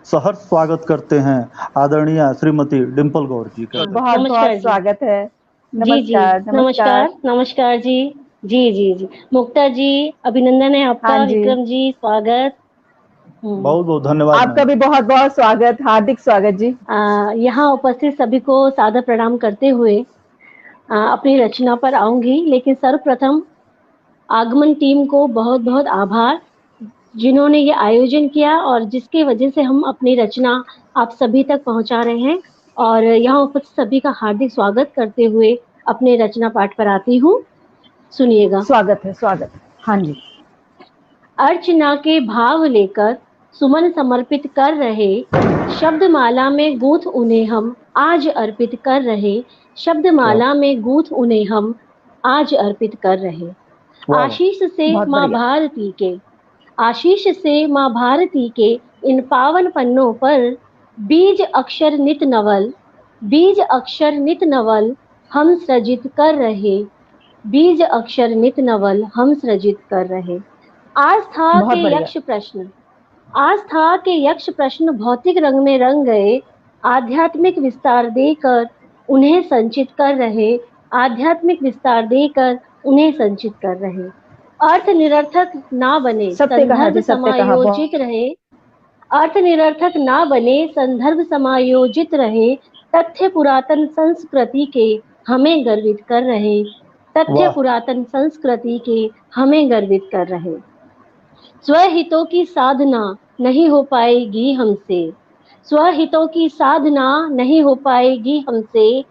सहर्ष स्वागत करते हैं आदरणीय श्रीमती डिम्पल गौड़ जी का। बहुत बहुत स्वागत है। नमस्कार, नमस्कार, नमस्कार जी। जी जी जी, मुक्ता जी अभिनंदन है आपका। हाँ जी। विक्रम जी स्वागत। बहुत बहुत धन्यवाद। आपका भी बहुत बहुत स्वागत, हार्दिक स्वागत जी। यहाँ उपस्थित सभी को सादर प्रणाम करते हुए अपनी रचना पर आऊंगी, लेकिन सर्वप्रथम आगमन टीम को बहुत बहुत आभार, जिन्होंने ये आयोजन किया और जिसके वजह से हम अपनी रचना आप सभी तक पहुंचा रहे हैं। और यहाँ उपस्थित सभी का हार्दिक स्वागत करते हुए अपने रचना पाठ पर आती हूँ, सुनिएगा। स्वागत है, स्वागत। हाँ जी। अर्चना के भाव लेकर सुमन समर्पित कर रहे, शब्दमाला में गूंथ उन्हें हम आज अर्पित कर रहे, शब्दमाला में गूंथ उन्हें हम आज अर्पित कर रहे। आशीष से माँ भारती के, आशीष से माँ भारती के इन पावन पन्नों पर बीज अक्षर नित नवल, बीज अक्षर नित नवल हम सृजित कर रहे, बीज अक्षर नित नवल हम सृजित कर रहे। आस्था के यक्ष प्रश्न, आस्था के यक्ष प्रश्न भौतिक रंग में रंग गए, आध्यात्मिक विस्तार देकर उन्हें संचित कर रहे, आध्यात्मिक विस्तार देकर उन्हें संचित कर रहे। अर्थ निरर्थक ना बने, संदर्भ समायोजित रहे, अर्थ निरर्थक ना बने, संदर्भ समायोजित रहे, तथ्य पुरातन संस्कृति के हमें गर्वित कर रहे, तथ्य पुरातन संस्कृति के हमें गर्वित कर रहे। स्वहितों की साधना नहीं हो पाएगी हमसे, स्वहितों की साधना नहीं हो पाएगी हमसे,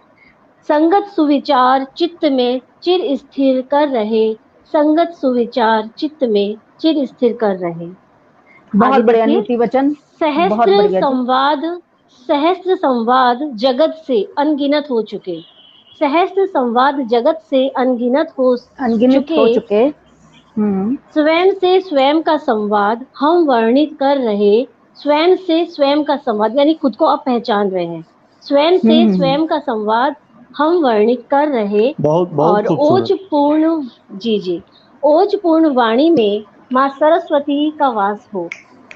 संगत सुविचार चित्त में चिर स्थिर कर रहे, संगत सुविचार चित्त में चिर स्थिर कर रहे। बहुत बढ़िया नीति वचन। सहस्त्र संवाद जगत से अनगिनत हो चुके, सहस्त्र संवाद जगत से अनगिनत हो चुके। स्वयं से स्वयं का संवाद हम वर्णित कर रहे, स्वयं से स्वयं का संवाद यानी खुद को आप पहचान रहे हैं, स्वयं से स्वयं का संवाद हम वर्णित कर रहे। और ओजपूर्ण, जी जी, ओजपूर्ण वाणी में माँ सरस्वती का वास हो,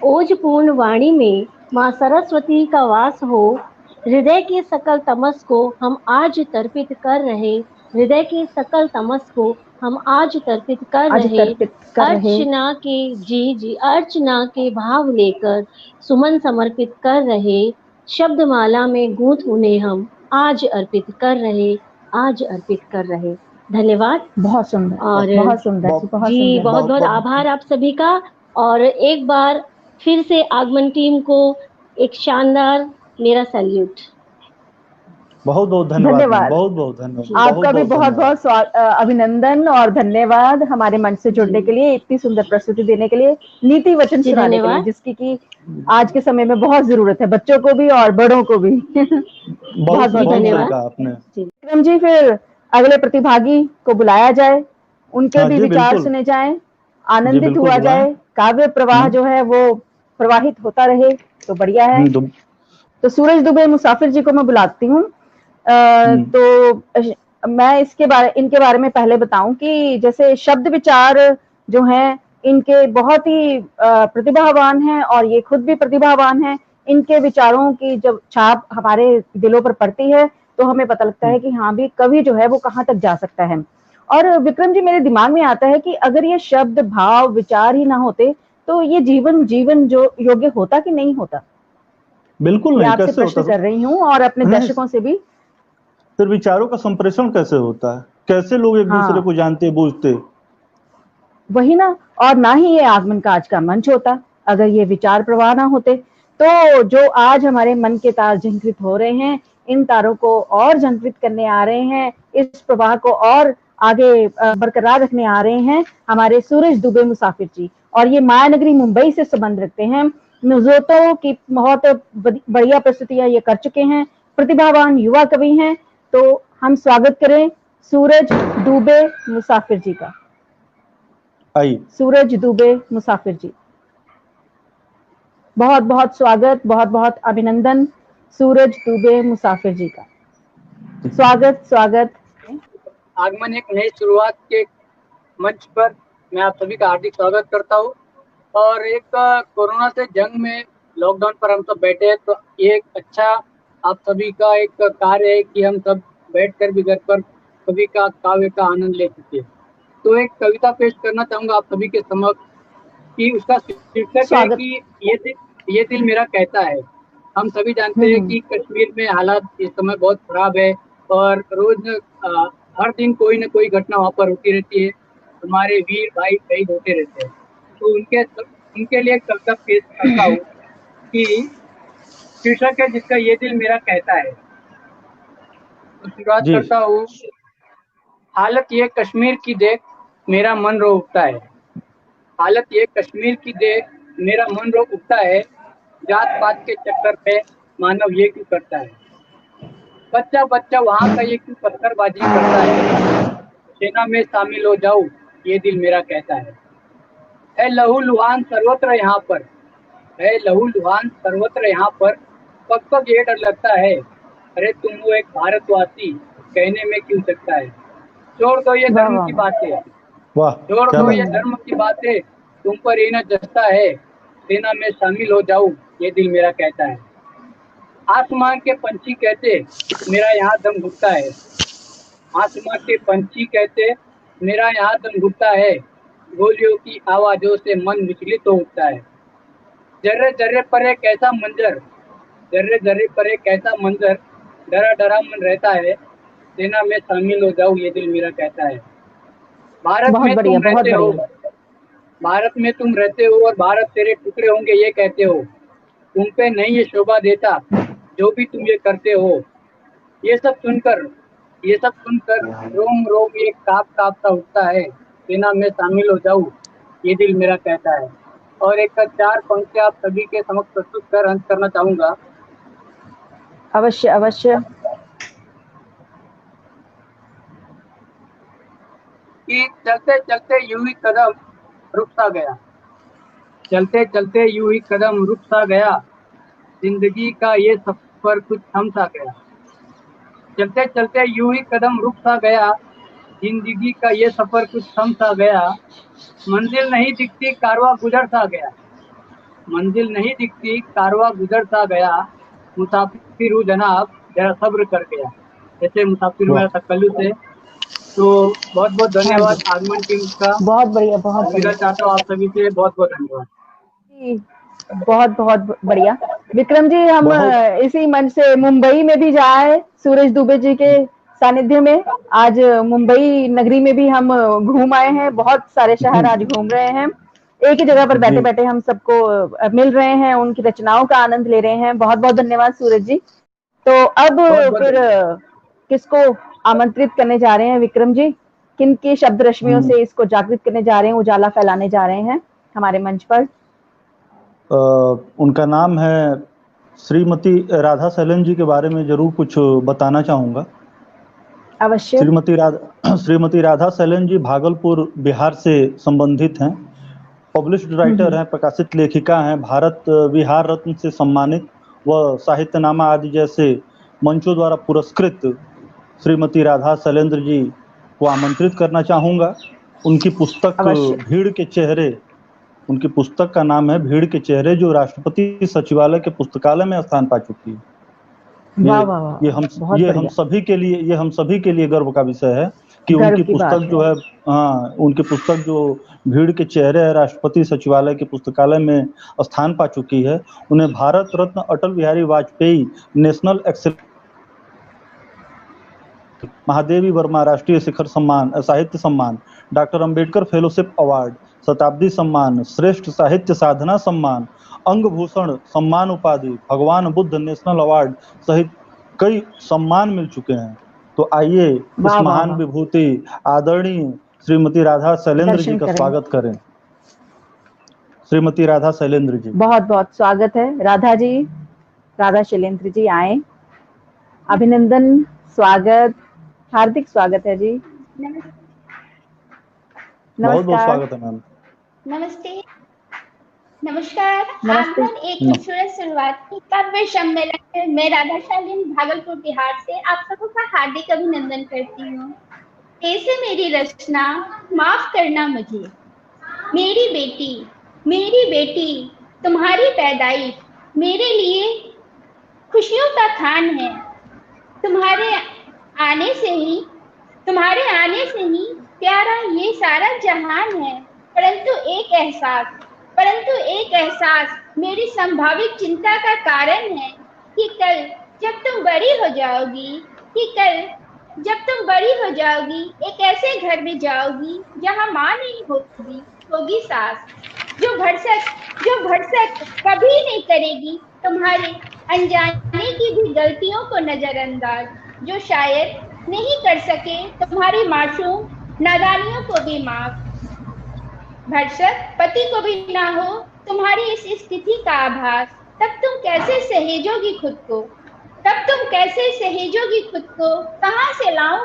ओजपूर्ण वाणी में माँ सरस्वती का वास हो, हृदय के सकल तमस को हम आज तर्पित कर रहे, हृदय के सकल तमस को हम आज तर्पित कर रहे। अर्चना के, जी जी, अर्चना के भाव लेकर सुमन समर्पित कर रहे, शब्दमाला में गूंथ उन्हें हम आज अर्पित कर रहे, आज अर्पित कर रहे। धन्यवाद। बहुत सुंदर। और बहुत सुंदर जी, बहुत बहुत आभार आप सभी का। और एक बार फिर से आगमन टीम को एक शानदार मेरा सैल्यूट। बहुत बहुत धन्यवाद धन्यवाद। बहुत बहुत धन्यवाद आपका भी बहुत बहुत अभिनंदन और धन्यवाद हमारे मंच से जुड़ने के लिए, इतनी सुंदर प्रस्तुति देने के लिए, नीति वचन जी, सुनाने के लिए, धन्यवाद। जिसकी कि आज के समय में बहुत जरूरत है, बच्चों को भी और बड़ों को भी। बहुत बहुत सही धन्यवाद कहा आपने। विक्रम जी। फिर अगले प्रतिभागी को बुलाया जाए, उनके हाँ भी जी, विचार बिल्कुल। सुने जाएं, जी, आनंदित बिल्कुल हुआ बुलाएं। जाए, काव्य प्रवाह जो है वो प्रवाहित होता रहे तो बढ़िया है। तो सूरज दुबे मुसाफिर जी को मैं बुलाती हूँ। तो मैं इनके बारे में पहले बताऊं कि जैसे शब्द विचार जो हैं इनके बहुत ही प्रतिभावान हैं और ये खुद भी प्रतिभावान हैं। इनके विचारों की जब छाप हमारे दिलों पर पड़ती है तो हमें पता लगता है कि हाँ भी कवि जो है वो कहाँ तक जा सकता है। और विक्रम जी, मेरे दिमाग में आता है कि अगर ये शब्द भाव विचार ही ना होते तो ये जीवन जो योग्य होता कि नहीं होता। बिल्कुल ये नहीं, आपसे कैसे प्रश्न होता? कर रही हूँ और अपने नहीं, दर्शकों से भी। फिर विचारों का संप्रेषण कैसे होता है? कैसे लोग एक दूसरे हाँ, को जानते बूझते? वही ना। और ना ही ये आगमन का आज का मंच होता अगर ये विचार प्रवाह ना होते। तो जो आज हमारे मन के तार झंकृत हो रहे हैं, इन तारों को और झंकृत करने आ रहे हैं, इस प्रवाह को और आगे बरकरार रखने आ रहे हैं हमारे सूरज दुबे मुसाफिर जी। और ये मायानगरी मुंबई से संबंध रखते हैं। नुजोतो की बहुत बढ़िया प्रस्तुतियां ये कर चुके हैं, प्रतिभावान युवा कवि हैं। तो हम स्वागत करें सूरज दुबे मुसाफिर जी का। आई सूरज दुबे मुसाफिर जी, बहुत बहुत स्वागत, बहुत बहुत अभिनंदन सूरज दुबे मुसाफिर जी का। स्वागत स्वागत। आगमन एक नई शुरुआत के मंच पर मैं आप सभी का हार्दिक स्वागत करता हूं। और एक कोरोना से जंग में लॉकडाउन पर हम सब बैठे हैं, तो ये एक अच्छा आप सभी का एक कार्य है कि हम सब बैठकर भी घर पर कवि का काव्य का आनंद ले सके। तो एक कविता पेश करना चाहूंगा आप सभी के समक्ष कि उसका शीर्षक है कि ये दिल मेरा कहता है। हम सभी जानते हैं कि कश्मीर में हालात इस समय बहुत खराब है और रोज हर दिन कोई न कोई घटना वहाँ पर होती रहती है। हमारे वीर भाई शहीद होते रहते हैं। तो उनके लिए कविता पेश करता हूँ कि शीर्षक है जिसका ये दिल मेरा कहता है। तो शुरुआत करता हूँ। हालत ये कश्मीर की देख मेरा मन रो उठता है। हालत ये कश्मीर की देख मेरा मन रो उठता है। जात पात के चक्कर पे मानव ये क्यों करता है। बच्चा बच्चा वहाँ का ये क्यों पत्थरबाजी करता है। सेना में शामिल हो जाऊं ये दिल मेरा कहता है लहू लुहान सर्वत्र यहाँ पर, है लहू लुहान सर्वत्र यहाँ पर। पग पग ये डर लगता है, अरे तुम वो एक भारतवासी कहने में क्यों सकता है। छोड़ दो ये धर्म की बातें, छोड़ दो ये धर्म की बातें, तुम पर ये न जसता है। सेना में शामिल हो जाऊं ये दिल मेरा कहता है। आसमान के पंछी कहते मेरा यहाँ दम घुटता है। आसमान के पंछी कहते मेरा यहाँ दम घुटता है। गोलियों की आवाजों से मन विचलित हो उठता है। जर्रे जर्रे पर एक ऐसा मंजर, जर्रे जर्रे पर एक ऐसा मंजर, डरा डरा मन रहता है। सेना में शामिल हो जाऊं ये दिल मेरा कहता है। भारत में तुम रहते हो, भारत में तुम रहते हो और भारत तेरे टुकड़े होंगे ये कहते हो। तुम पे नहीं ये शोभा देता जो भी तुम ये करते हो। ये सब सुनकर रोम रोम ये काप काप सा उठता है। सेना में शामिल हो जाऊं ये दिल मेरा कहता है। और एक 4 पंक्तियां आप सभी के समक्ष प्रस्तुत कर अंत करना चाहूंगा। अवश्य अवश्य। कि चलते चलते यूं ही कदम रुक सा गया, चलते चलते यूं ही कदम रुक सा गया। जिंदगी का ये सफर कुछ थम सा गया। चलते चलते यूं ही कदम रुक सा गया। जिंदगी का ये सफर कुछ थम सा गया। मंजिल नहीं दिखती कारवां गुजर सा गया। मंजिल नहीं दिखती कारवां गुजर सा गया। मुसाफिर हूँ जनाब जरा सब्र कर गया। जैसे मुसाफिर हूँ मेरा तकल्लुफ़ है। तो बहुत बहुत धन्यवाद आगमन टीम का। बहुत बढ़िया, बहुत बढ़िया। चाहता हूँ आप सभी से बहुत बहुत धन्यवाद। बहुत बहुत बढ़िया विक्रम जी। हम इसी मंच से मुंबई में भी जाए सूरज दुबे जी के सानिध्य में। आज मुंबई नगरी में भी हम घूम आए हैं, बहुत सारे शहर आज घूम रहे हैं। एक ही जगह पर बैठे बैठे हम सबको मिल रहे हैं, उनकी रचनाओं का आनंद ले रहे हैं। बहुत बहुत धन्यवाद सूरज जी। तो अब फिर किसको आमंत्रित करने जा रहे हैं विक्रम जी? किन की शब्द रश्मियों से इसको जागृत करने जा रहे हैं, उजाला फैलाने जा रहे हैं हमारे मंच पर? उनका नाम है श्रीमती राधा सैलन जी के बारे में जरूर कुछ बताना चाहूँगा। अवश्य। श्रीमती राधा सैलन जी भागलपुर बिहार से संबंधित हैं। पब्लिश्ड राइटर हैं, प्रकाशित लेखिका हैं, भारत विहार रत्न से सम्मानित व साहित्यनामा आदि जैसे मंचों द्वारा पुरस्कृत श्रीमती राधा शैलेंद्र जी को आमंत्रित करना चाहूँगा। उनकी पुस्तक भीड़ के चेहरे, उनकी पुस्तक का नाम है भीड़ के चेहरे, जो राष्ट्रपति सचिवालय के पुस्तकालय में स्थान पा चुकी है। ये हम सभी के लिए गर्व का विषय है कि उनकी पुस्तक जो है, उनकी पुस्तक जो भीड़ के चेहरे है, राष्ट्रपति सचिवालय के पुस्तकालय में स्थान पा चुकी है। उन्हें भारत रत्न अटल बिहारी वाजपेयी नेशनल एक्सेलेंस, महादेवी वर्मा राष्ट्रीय शिखर सम्मान, साहित्य सम्मान, डॉक्टर अंबेडकर फेलोशिप अवार्ड, शताब्दी सम्मान, श्रेष्ठ साहित्य साधना सम्मान, अंग भूषण सम्मान उपाधि, भगवान बुद्ध नेशनल अवार्ड सहित कई सम्मान मिल चुके हैं। तो आइए इस महान विभूति आदरणीय श्रीमती राधा शैलेंद्र जी का स्वागत करें। श्रीमती राधा शैलेंद्र जी, बहुत बहुत स्वागत है। राधा जी, राधा शैलेंद्र जी आए। अभिनंदन, स्वागत, हार्दिक स्वागत है जी। बहुत बहुत स्वागत है मैम। नमस्ते, नमस्कार। आगमन एक खूबसूरत शुरुआत की काव्य सम्मेलन में राधा शैलेंद्र भागलपुर बिहार से आप सबों का हार्दिक अभिनंदन करती हूँ। ऐसे मेरी रचना माफ करना मुझे, मेरी बेटी तुम्हारी पैदाइश मेरे लिए खुशियों का खान है। तुम्हारे आने से ही प्यारा ये सारा जहान है। परंतु एक एहसास मेरी संभावित चिंता का कारण है कि कल जब तुम बड़ी हो जाओगी एक ऐसे घर में जाओगी जहां माँ नहीं होगी सास, जो भरसक कभी नहीं करेगी तुम्हारे अनजाने की भी गलतियों को नजरअंदाज, जो शायद नहीं कर सके तुम्हारी मासूम नादानियों को भी माफ। भरसक पति को भी ना हो तुम्हारी इस स्थिति का आभास, तब तुम कैसे सहेजोगी खुद को? कहाँ से लाऊं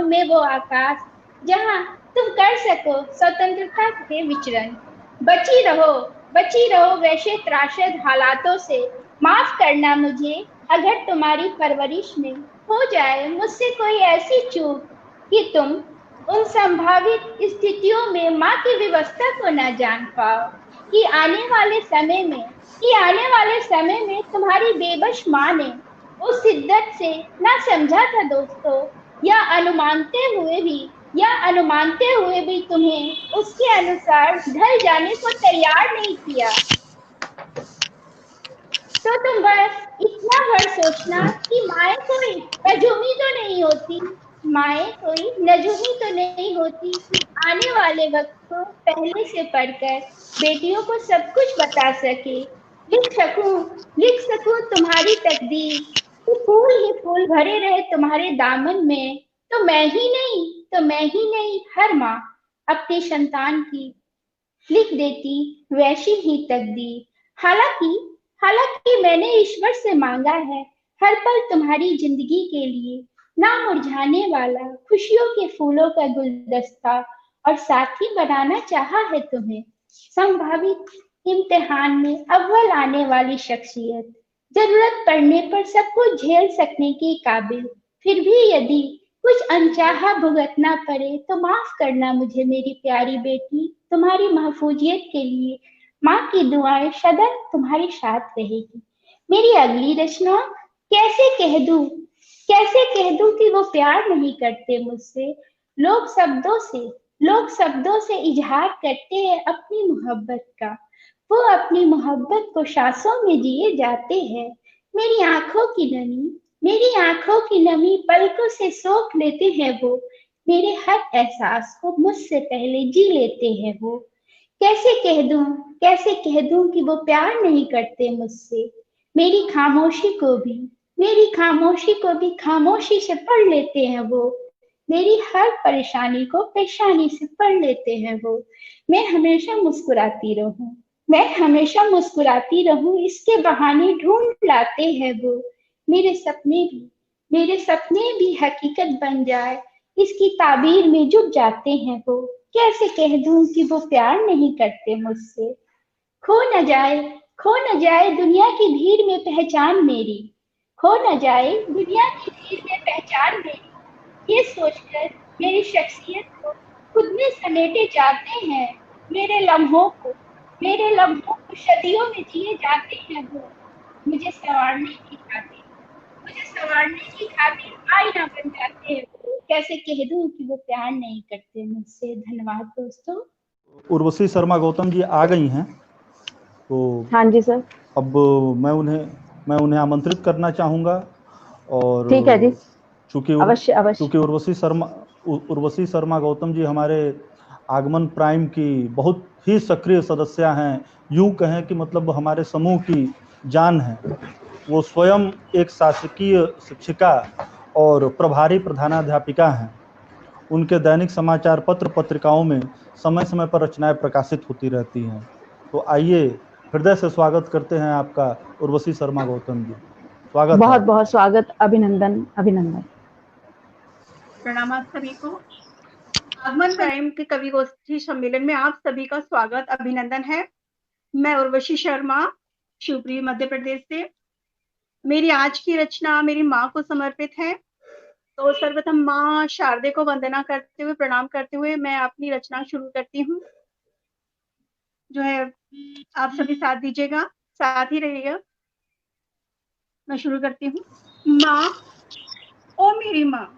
मैं वो आकाश जहाँ तुम कर सको स्वतंत्रता के विचरण। बची रहो वैसे त्रासद हालातों से। माफ करना मुझे अगर तुम्हारी परवरिश में हो जाए मुझसे कोई ऐसी चूक कि तुम उन संभावित स्थितियों में माँ की व्यवस्था को न जान पाओ कि आने वाले समय में तुम्हारी बेबस माँ ने उस शिद्दत से ना समझा था दोस्तों, या अनुमानते हुए भी तुम्हें उसके अनुसार ढल जाने को तैयार नहीं किया। तो तुम बस इतना भर सोचना कि माएँ कोई नजूमी तो नहीं होती आने वाले वक्त को पहले से पढ़कर बेटियों को सब कुछ बता सके। लिख सकूं तुम्हारी तकदीर, फूल ही फूल भरे रहे तुम्हारे दामन में। तो मैं ही नहीं हर माँ अपनी संतान की लिख देती वैसी ही तकदीर। हालांकि मैंने ईश्वर से मांगा है हर पल तुम्हारी जिंदगी के लिए ना मुरझाने वाला खुशियों के फूलों का गुलदस्ता, और साथी बनाना चाहा है तुम्हें संभावित इम्तिहान में अव्वल आने वाली शख्सियत, जरूरत पड़ने पर सबको झेल सकने की काबिल। फिर भी यदि कुछ अनचाहा भुगतना पड़े तो माफ करना मुझे मेरी प्यारी बेटी। तुम्हारी महफूजियत के लिए माँ की दुआएं सदा तुम्हारे साथ रहेगी। मेरी अगली रचना कैसे कह दूं कि वो प्यार नहीं करते मुझसे। लोग शब्दों से इजहार करते हैं अपनी मोहब्बत का, वो अपनी मोहब्बत को सांसों में जिए जाते हैं। मेरी आंखों की नमी पलकों से सोख लेते हैं वो, मेरे हर एहसास को मुझसे पहले जी लेते हैं वो। कैसे कह दूं कि वो प्यार नहीं करते मुझसे। मेरी खामोशी को भी, मेरी खामोशी को भी खामोशी से पढ़ लेते हैं वो। मेरी हर परेशानी को पेशानी से पढ़ लेते हैं वो। मैं हमेशा मुस्कुराती रहूं, मैं हमेशा मुस्कुराती रहूं, इसके बहाने ढूंढ लाते हैं वो। मेरे सपने भी हकीकत बन जाए, इसकी ताबीर में जुट जाते हैं वो। कैसे कह दूं कि वो प्यार नहीं करते मुझसे। खो न जाए, खो न जाए दुनिया की भीड़ में पहचान मेरी, खो न जाए दुनिया की भीड़ में पहचान मेरी। ये सोचकर मेरी शख्सियत को खुद में समेटे जाते हैं मेरे लम्हों को सदियों में जिए जाते हैं वो। मुझे संवारने की खातिर, मुझे संवारने की खातिर आईना बन जाते हैं वो। कैसे कह दूं कि वो प्यार नहीं करते मुझसे। धन्यवाद दोस्तों। उर्वशी शर्मा गौतम जी आ गई हैं, तो हाँ जी सर। अब मैं उन्हें आमंत्रित करना चाहूँगा। और ठीक है जी, अवश्य अवश्य। चूँकि उर्वशी शर्मा गौतम जी हमारे आगमन प्राइम की बहुत ही सक्रिय सदस्या हैं, यूँ कहें कि मतलब हमारे समूह की जान है। वो स्वयं एक शासकीय शिक्षिका और प्रभारी प्रधानाध्यापिका हैं। उनके दैनिक समाचार पत्र पत्रिकाओं में समय समय पर रचनाएं प्रकाशित होती रहती हैं। तो आइए हृदय से स्वागत करते हैं आपका उर्वशी शर्मा गौतम जी। स्वागत बहुत है। बहुत स्वागत, अभिनंदन अभिनंदन। प्रणाम आप सभी को। आगमन प्राइम के कवि गोष्ठी सम्मेलन में आप सभी का स्वागत अभिनंदन है। मैं उर्वशी शर्मा, शिवपुरी मध्य प्रदेश से। मेरी आज की रचना मेरी माँ को समर्पित है। तो सर्वप्रथम माँ शारदे को वंदना करते हुए, प्रणाम करते हुए मैं अपनी रचना शुरू करती हूँ। जो है आप सभी साथ दीजिएगा, साथ ही रहिएगा। मैं शुरू करती हूँ। माँ, ओ मेरी माँ,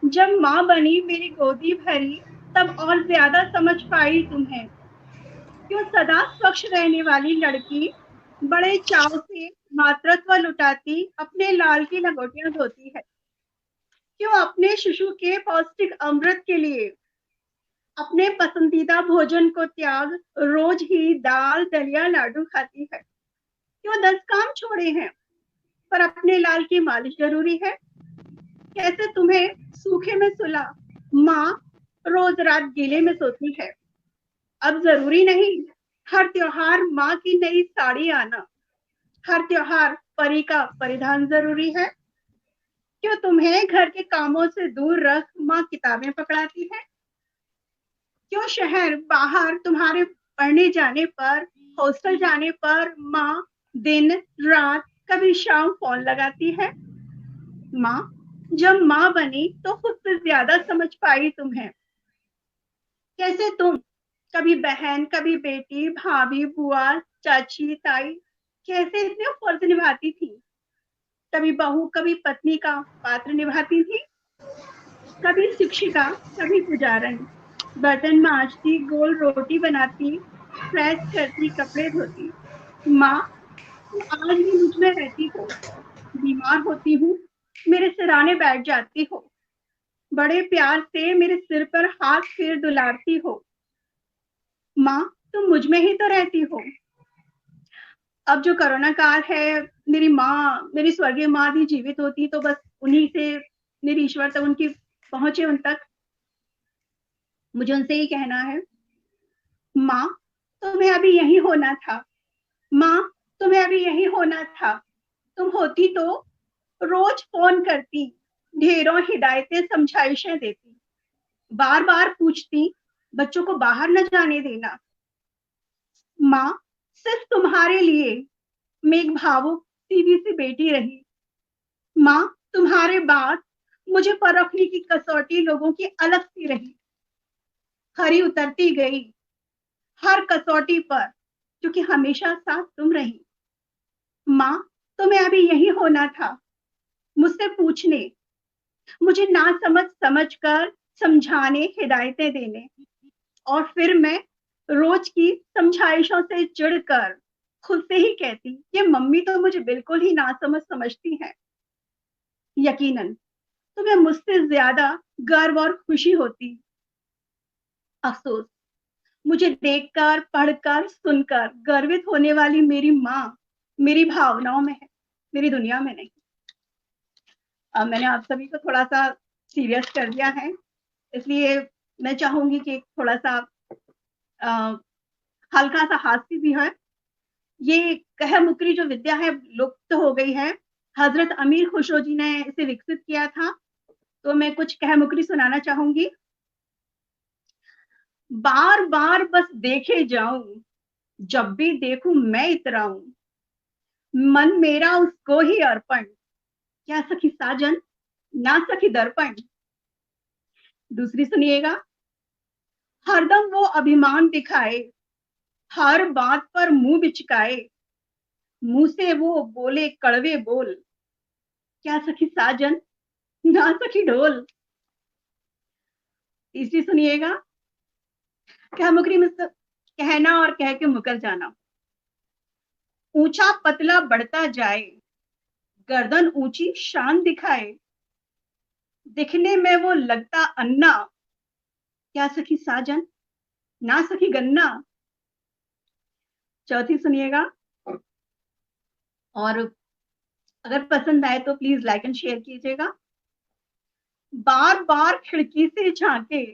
जब माँ बनी मेरी गोदी भरी, तब और ज्यादा समझ पाई तुम्हें। क्यों सदा स्वच्छ रहने वाली लड़की बड़े चाव से मातृत्व लुटाती अपने लाल की लंगोटियां धोती है। क्यों अपने शिशु के पौष्टिक अमृत के लिए अपने पसंदीदा भोजन को त्याग रोज ही दाल दलिया लाडू खाती है। क्यों 10 काम छोड़े हैं पर अपने लाल की मालिश जरूरी है। कैसे तुम्हें सूखे में सुला माँ रोज रात गीले में सोती है। अब जरूरी नहीं हर त्योहार माँ की नई साड़ी आना, हर त्योहार परी का परिधान जरूरी है। क्यों तुम्हें घर के कामों से दूर रख माँ किताबें पकड़ाती है। क्यों शहर बाहर तुम्हारे पढ़ने जाने पर, हॉस्टल जाने पर माँ दिन रात कभी शाम फोन लगाती है। माँ, जब माँ बनी तो खुद से ज्यादा समझ पाई तुम्हें। कैसे तुम कभी बहन, कभी बेटी, भाभी, बुआ, चाची, ताई, कैसे इतने फर्ज निभाती थी। कभी बहू, कभी पत्नी का पात्र निभाती थी। कभी शिक्षिका, कभी पुजारन, बर्तन मांजती, गोल रोटी बनाती, प्रेस करती, कपड़े धोती। माँ, तुम आज भी मुझ में रहती हो। बीमार होती हूँ, मेरे सिराने बैठ जाती हो। बड़े प्यार से मेरे सिर पर हाथ फेर दुलारती हो। माँ, तुम मुझ में ही तो रहती हो। अब जो कोरोना काल है, मेरी माँ, मेरी स्वर्गीय माँ भी जीवित होती तो बस उन्हीं से मेरी ईश्वर तक उनकी पहुंचे, उन तक मुझे उनसे ही कहना है। माँ, तुम्हें अभी यही होना था। माँ, तुम्हें अभी यही होना था। तुम होती तो रोज फोन करती, ढेरों हिदायतें समझाइशें देती, बार बार पूछती बच्चों को बाहर न जाने देना। माँ, सिर्फ तुम्हारे लिए मैं एक भावुक सीधी सी बेटी रही। माँ, तुम्हारे बाद मुझे परखने की कसौटी लोगों की अलग सी रही। खरी उतरती गई हर कसौटी पर, क्योंकि हमेशा साथ तुम रही। माँ, तुम्हें अभी यही होना था, मुझसे पूछने, मुझे ना समझ कर समझाने, हिदायतें देने, और फिर मैं रोज की समझाइशों से चिढ़कर खुद से ही कहती ये मम्मी तो मुझे बिल्कुल ही नासमझ समझती हैं। यकीनन तुम्हें मुझसे ज्यादा गर्व और खुशी होती। अफसोस, मुझे देखकर, पढ़कर, सुनकर गर्वित होने वाली मेरी माँ मेरी भावनाओं में है, मेरी दुनिया में नहीं। अब मैंने आप सभी को थोड़ा सा सीरियस कर दिया है, इसलिए मैं चाहूंगी कि थोड़ा सा हल्का सा हास्य भी है। ये कह मुकरी जो विद्या है लुप्त तो हो गई है। हजरत अमीर खुसरो जी ने इसे विकसित किया था, तो मैं कुछ कह मुकरी सुनाना चाहूंगी। बार बार बस देखे जाऊं, जब भी देखूं मैं इतराऊं, मन मेरा उसको ही अर्पण, क्या सखी साजन ना सखी दर्पण। दूसरी सुनिएगा। हरदम वो अभिमान दिखाए, हर बात पर मुंह बिचकाए, मुंह से वो बोले कड़वे बोल, क्या सखी साजन ना सखी ढोल। तीसरी सुनिएगा। क्या मुकरी में कहना और कह के मुकर जाना। ऊंचा पतला बढ़ता जाए, गर्दन ऊंची शान दिखाए, दिखने में वो लगता अन्ना, क्या सखी साजन ना सखी गन्ना। चौथी सुनिएगा, और अगर पसंद आए तो प्लीज लाइक एंड शेयर कीजिएगा। बार बार खिड़की से झांके,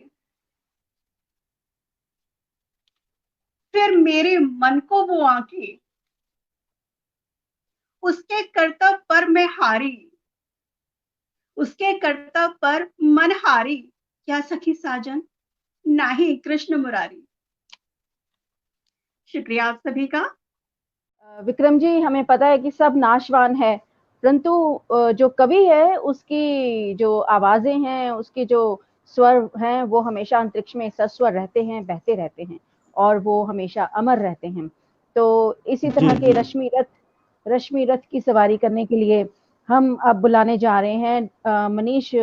फिर मेरे मन को वो आंके, उसके कर्तव्य पर मैं हारी, उसके कर्तव्य पर मन हारी, क्या सखी साजन नाही कृष्ण मुरारी। शुक्रिया आप सभी का। विक्रम जी, हमें पता है कि सब नाशवान है, परंतु जो कवि है उसकी जो आवाजें हैं, उसके जो स्वर हैं, वो हमेशा अंतरिक्ष में सस्वर रहते हैं, बहते रहते हैं और वो हमेशा अमर रहते हैं। तो इसी तरह के रश्मि रथ की सवारी करने के लिए हम अब बुलाने जा रहे हैं मनीष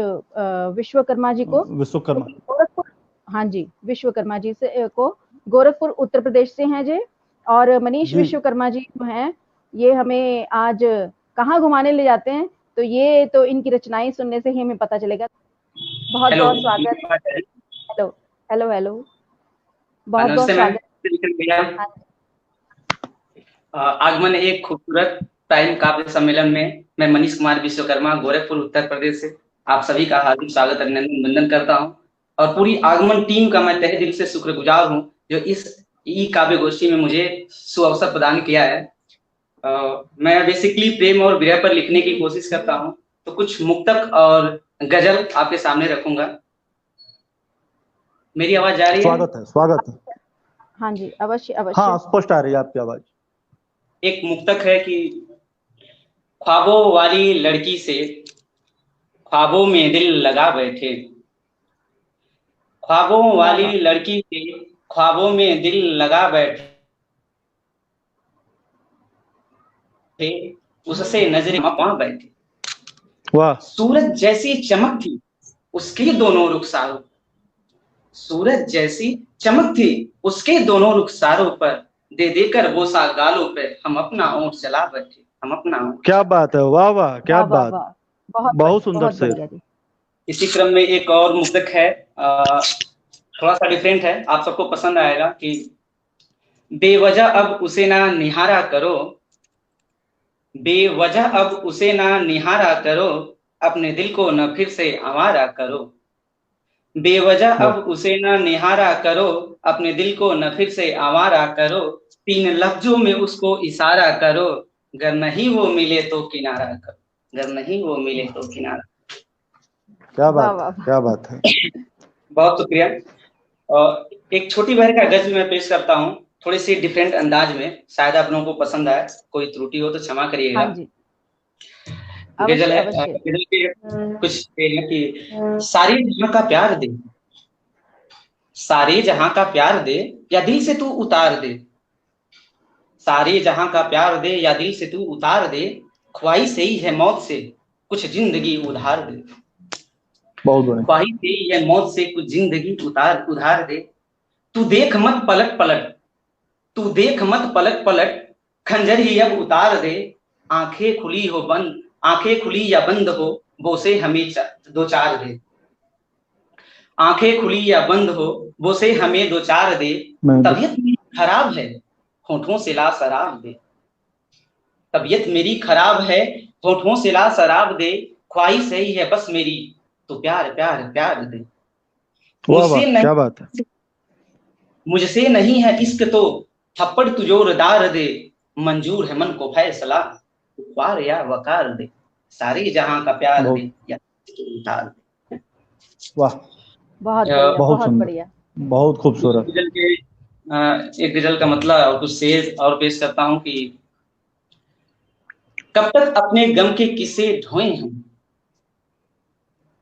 विश्वकर्मा जी को। गोरखपुर, हाँ जी, विश्वकर्मा जी से को गोरखपुर उत्तर प्रदेश से हैं जी। और मनीष विश्वकर्मा जी जो हैं, ये हमें आज कहाँ घुमाने ले जाते हैं, तो ये तो इनकी रचनाएं सुनने से ही हमें पता चलेगा। बहुत बहुत स्वागत। हेलो हेलो हेलो, बहुत बहुत स्वागत। आगमन एक खूबसूरत प्राइम काव्य सम्मेलन में मैं मनीष कुमार विश्वकर्मा गोरखपुर उत्तर प्रदेश से आप सभी का हार्दिक स्वागत अभिनंदन वंदन करता हूं, और पूरी आगमन टीम का मैं तहे दिल से शुक्रगुजार हूं जो इस ई काव्य गोष्ठी में मुझे सुअवसर प्रदान किया है। मैं बेसिकली प्रेम और विरह पर लिखने की कोशिश करता हूं, तो कुछ मुक्तक और गजल आपके सामने रखूंगा। मेरी आवाज जा रही है? स्वागत है। हाँ जी, अवश्य अवश्य। हाँ, स्पष्ट आ रही है आपकी आवाज। एक मुक्तक है कि ख्वाबों वाली लड़की से ख्वाबों में दिल लगा बैठे, ख्वाबों वाली लड़की से ख्वाबों में दिल लगा बैठे, उससे नजरें वहां बैठे। वाह। सूरज जैसी चमक थी उसके दोनों रुखसारों, सूरज जैसी चमक थी उसके दोनों रुखसारों पर, दे देकर बोसा गालों पे हम अपना ऊंट चला बैठे, हम अपना ऊंट। क्या बात है, वाह वाह, क्या बात, बहुत सुंदर से। इसी क्रम में एक और मुक्तक है, थोड़ा सा डिफरेंट है, आप सबको पसंद आएगा। कि बेवजह अब उसे ना निहारा करो, बेवजह अब उसे ना निहारा करो, अपने दिल को न फिर से आवारा करो, बेवजह अब उसे ना निहारा करो, अपने दिल को न फिर से आवारा करो, तीन लफ्जों में उसको इशारा करो, गर नहीं वो मिले तो किनारा करो, गर नहीं वो मिले तो किनारा। क्या बात, क्या बात है। बहुत शुक्रिया। और एक छोटी बहर का गजल मैं पेश करता हूँ, थोड़ी सी डिफरेंट अंदाज में, शायद आप लोगों को पसंद आए, कोई त्रुटि हो तो क्षमा करिएगा। गजल है, गजल के कुछ कि सारे जहां का प्यार दे, सारे जहां का प्यार दे या दिल से तू उतार दे, सारे जहां का प्यार दे या दिल से तू उतार दे, ख्वाहिश ही है मौत से कुछ जिंदगी उधार दे, ख्वाहिश ही है मौत से कुछ जिंदगी उधार दे, तू देख मत पलट पलट, तू देख मत पलट पलट, खंजर ही अब उतार दे, आंखें खुली हो बंद, आंखें खुली या बंद हो वो से हमें दो चार दे, आंखें खुली या बंद हो वो से हमें दो चार दे, तबीयत खराब है होठों से ला शराब दे, तबीयत मेरी खराब है, होठों से ला शराब दे, ख्वाहिश यही है बस मेरी, तो प्यार प्यार प्यार दे। वाह वाह, क्या बात है। मुझसे नहीं है इश्क तो थप्पड़ तू जोरदार दे, मंजूर है मन को फैसला, तू ख्वार या वकार दे, सारे जहां का प्यार दे या उतार दे। वाह, बहुत बढ़िया, बहुत सुंदर, बढ़िया, बहुत खूबसूरत। गजल के एक गजल का मतलब और कुछ शेर और पेश करता हूँ कि कब तक अपने गम के किस्से ढोएं हम,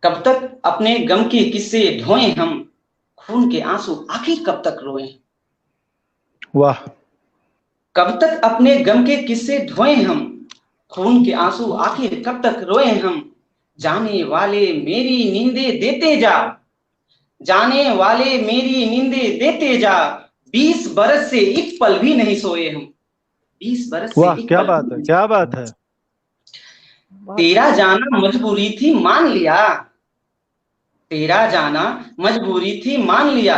कब तक अपने गम के किस्से ढोएं हम, खून के आंसू आखिर कब तक रोएं। वाह। कब तक अपने गम के किस्से ढोएं हम, खून के आंसू आखिर कब तक रोएं हम, जाने वाले मेरी नींदे देते जा, जाने वाले मेरी नींदे देते जा, 20 बरस से एक पल भी नहीं सोए हम, 20 बरस से वाह, एक क्या पल बात है, क्या बात है। तेरा जाना मजबूरी थी मान लिया, तेरा जाना मजबूरी थी मान लिया,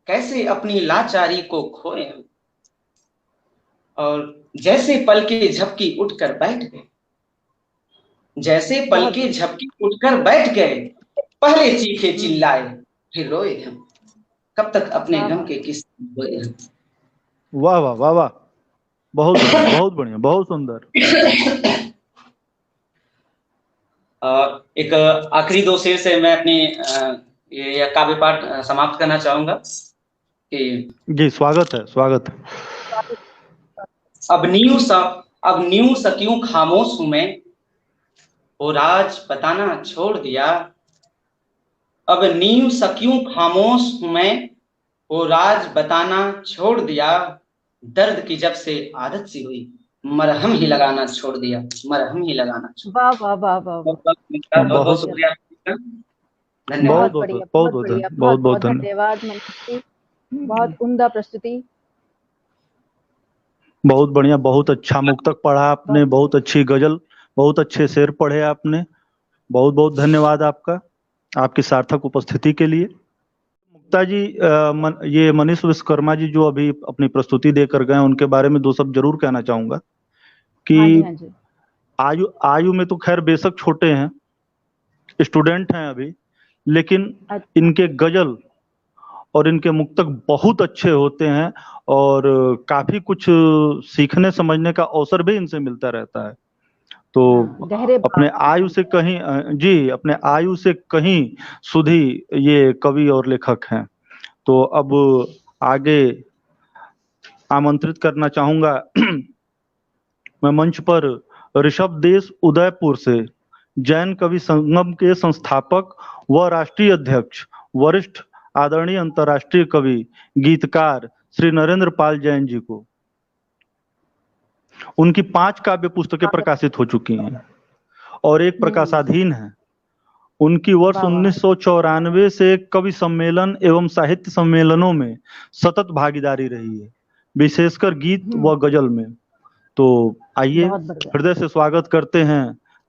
कैसे अपनी लाचारी को खोए हम, और जैसे पल के झपकी उठकर बैठ गए, जैसे पल के झपकी उठकर बैठ गए, पहले चीखे चिल्लाए फिर रोए हम, कब तक अपने गम के किस्से ढोए हम। वाह वाह वाह वाह, बहुत बढ़िया, बहुत बढ़िया, बहुत सुंदर। एक आखिरी दो शेर से मैं अपनी ये काव्य पाठ समाप्त करना चाहूंगा कि जी, स्वागत है, स्वागत है। अब न्यू सा क्यों खामोश हूं मैं, वो राज बताना छोड़ दिया, अब न्यू सा क्यों खामोश हूं मैं, वो राज बताना छोड़ दिया, दर्द की जब से आदत सी हुई, मरहम ही लगाना छोड़ दिया, मरहम ही लगाना छोड़ दिया। वाह वाह वाह वाह, बहुत बहुत शुक्रिया, धन्यवाद। बहुत बढ़िया, बहुत बढ़िया, बहुत बहुत धन्यवाद मनीष जी, बहुत उम्दा प्रस्तुति। बहुत बढ़िया, बहुत अच्छा मुक्तक पढ़ा आपने, बहुत अच्छी गजल, बहुत अच्छे शेर पढ़े आपने। बहुत बहुत धन्यवाद आपका, आपकी सार्थक उपस्थिति के लिए। मुक्ता जी, ये मनीष विश्वकर्मा जी जो अभी अपनी प्रस्तुति देकर गए, उनके बारे में दो शब्द जरूर कहना चाहूंगा कि हाँ जी। आयु में तो खैर बेशक छोटे हैं, स्टूडेंट हैं अभी, लेकिन इनके गजल और इनके मुक्तक बहुत अच्छे होते हैं और काफी कुछ सीखने समझने का अवसर भी इनसे मिलता रहता है। तो अपने आयु से कहीं जी, अपने आयु से कहीं सुधी ये कवि और लेखक हैं। तो अब आगे आमंत्रित करना चाहूंगा मैं मंच पर ऋषभ देश उदयपुर से, जैन कवि संगम के संस्थापक व राष्ट्रीय अध्यक्ष, वरिष्ठ आदरणीय अंतर्राष्ट्रीय कवि गीतकार श्री नरेंद्र पाल जैन जी को। उनकी 5 काव्य पुस्तकें प्रकाशित हो चुकी हैं और एक प्रकाशाधीन है। उनकी वर्ष 1994 से कवि सम्मेलन एवं साहित्य सम्मेलनों में सतत भागीदारी रही है, विशेषकर गीत व गजल में। तो आइए हृदय से स्वागत करते हैं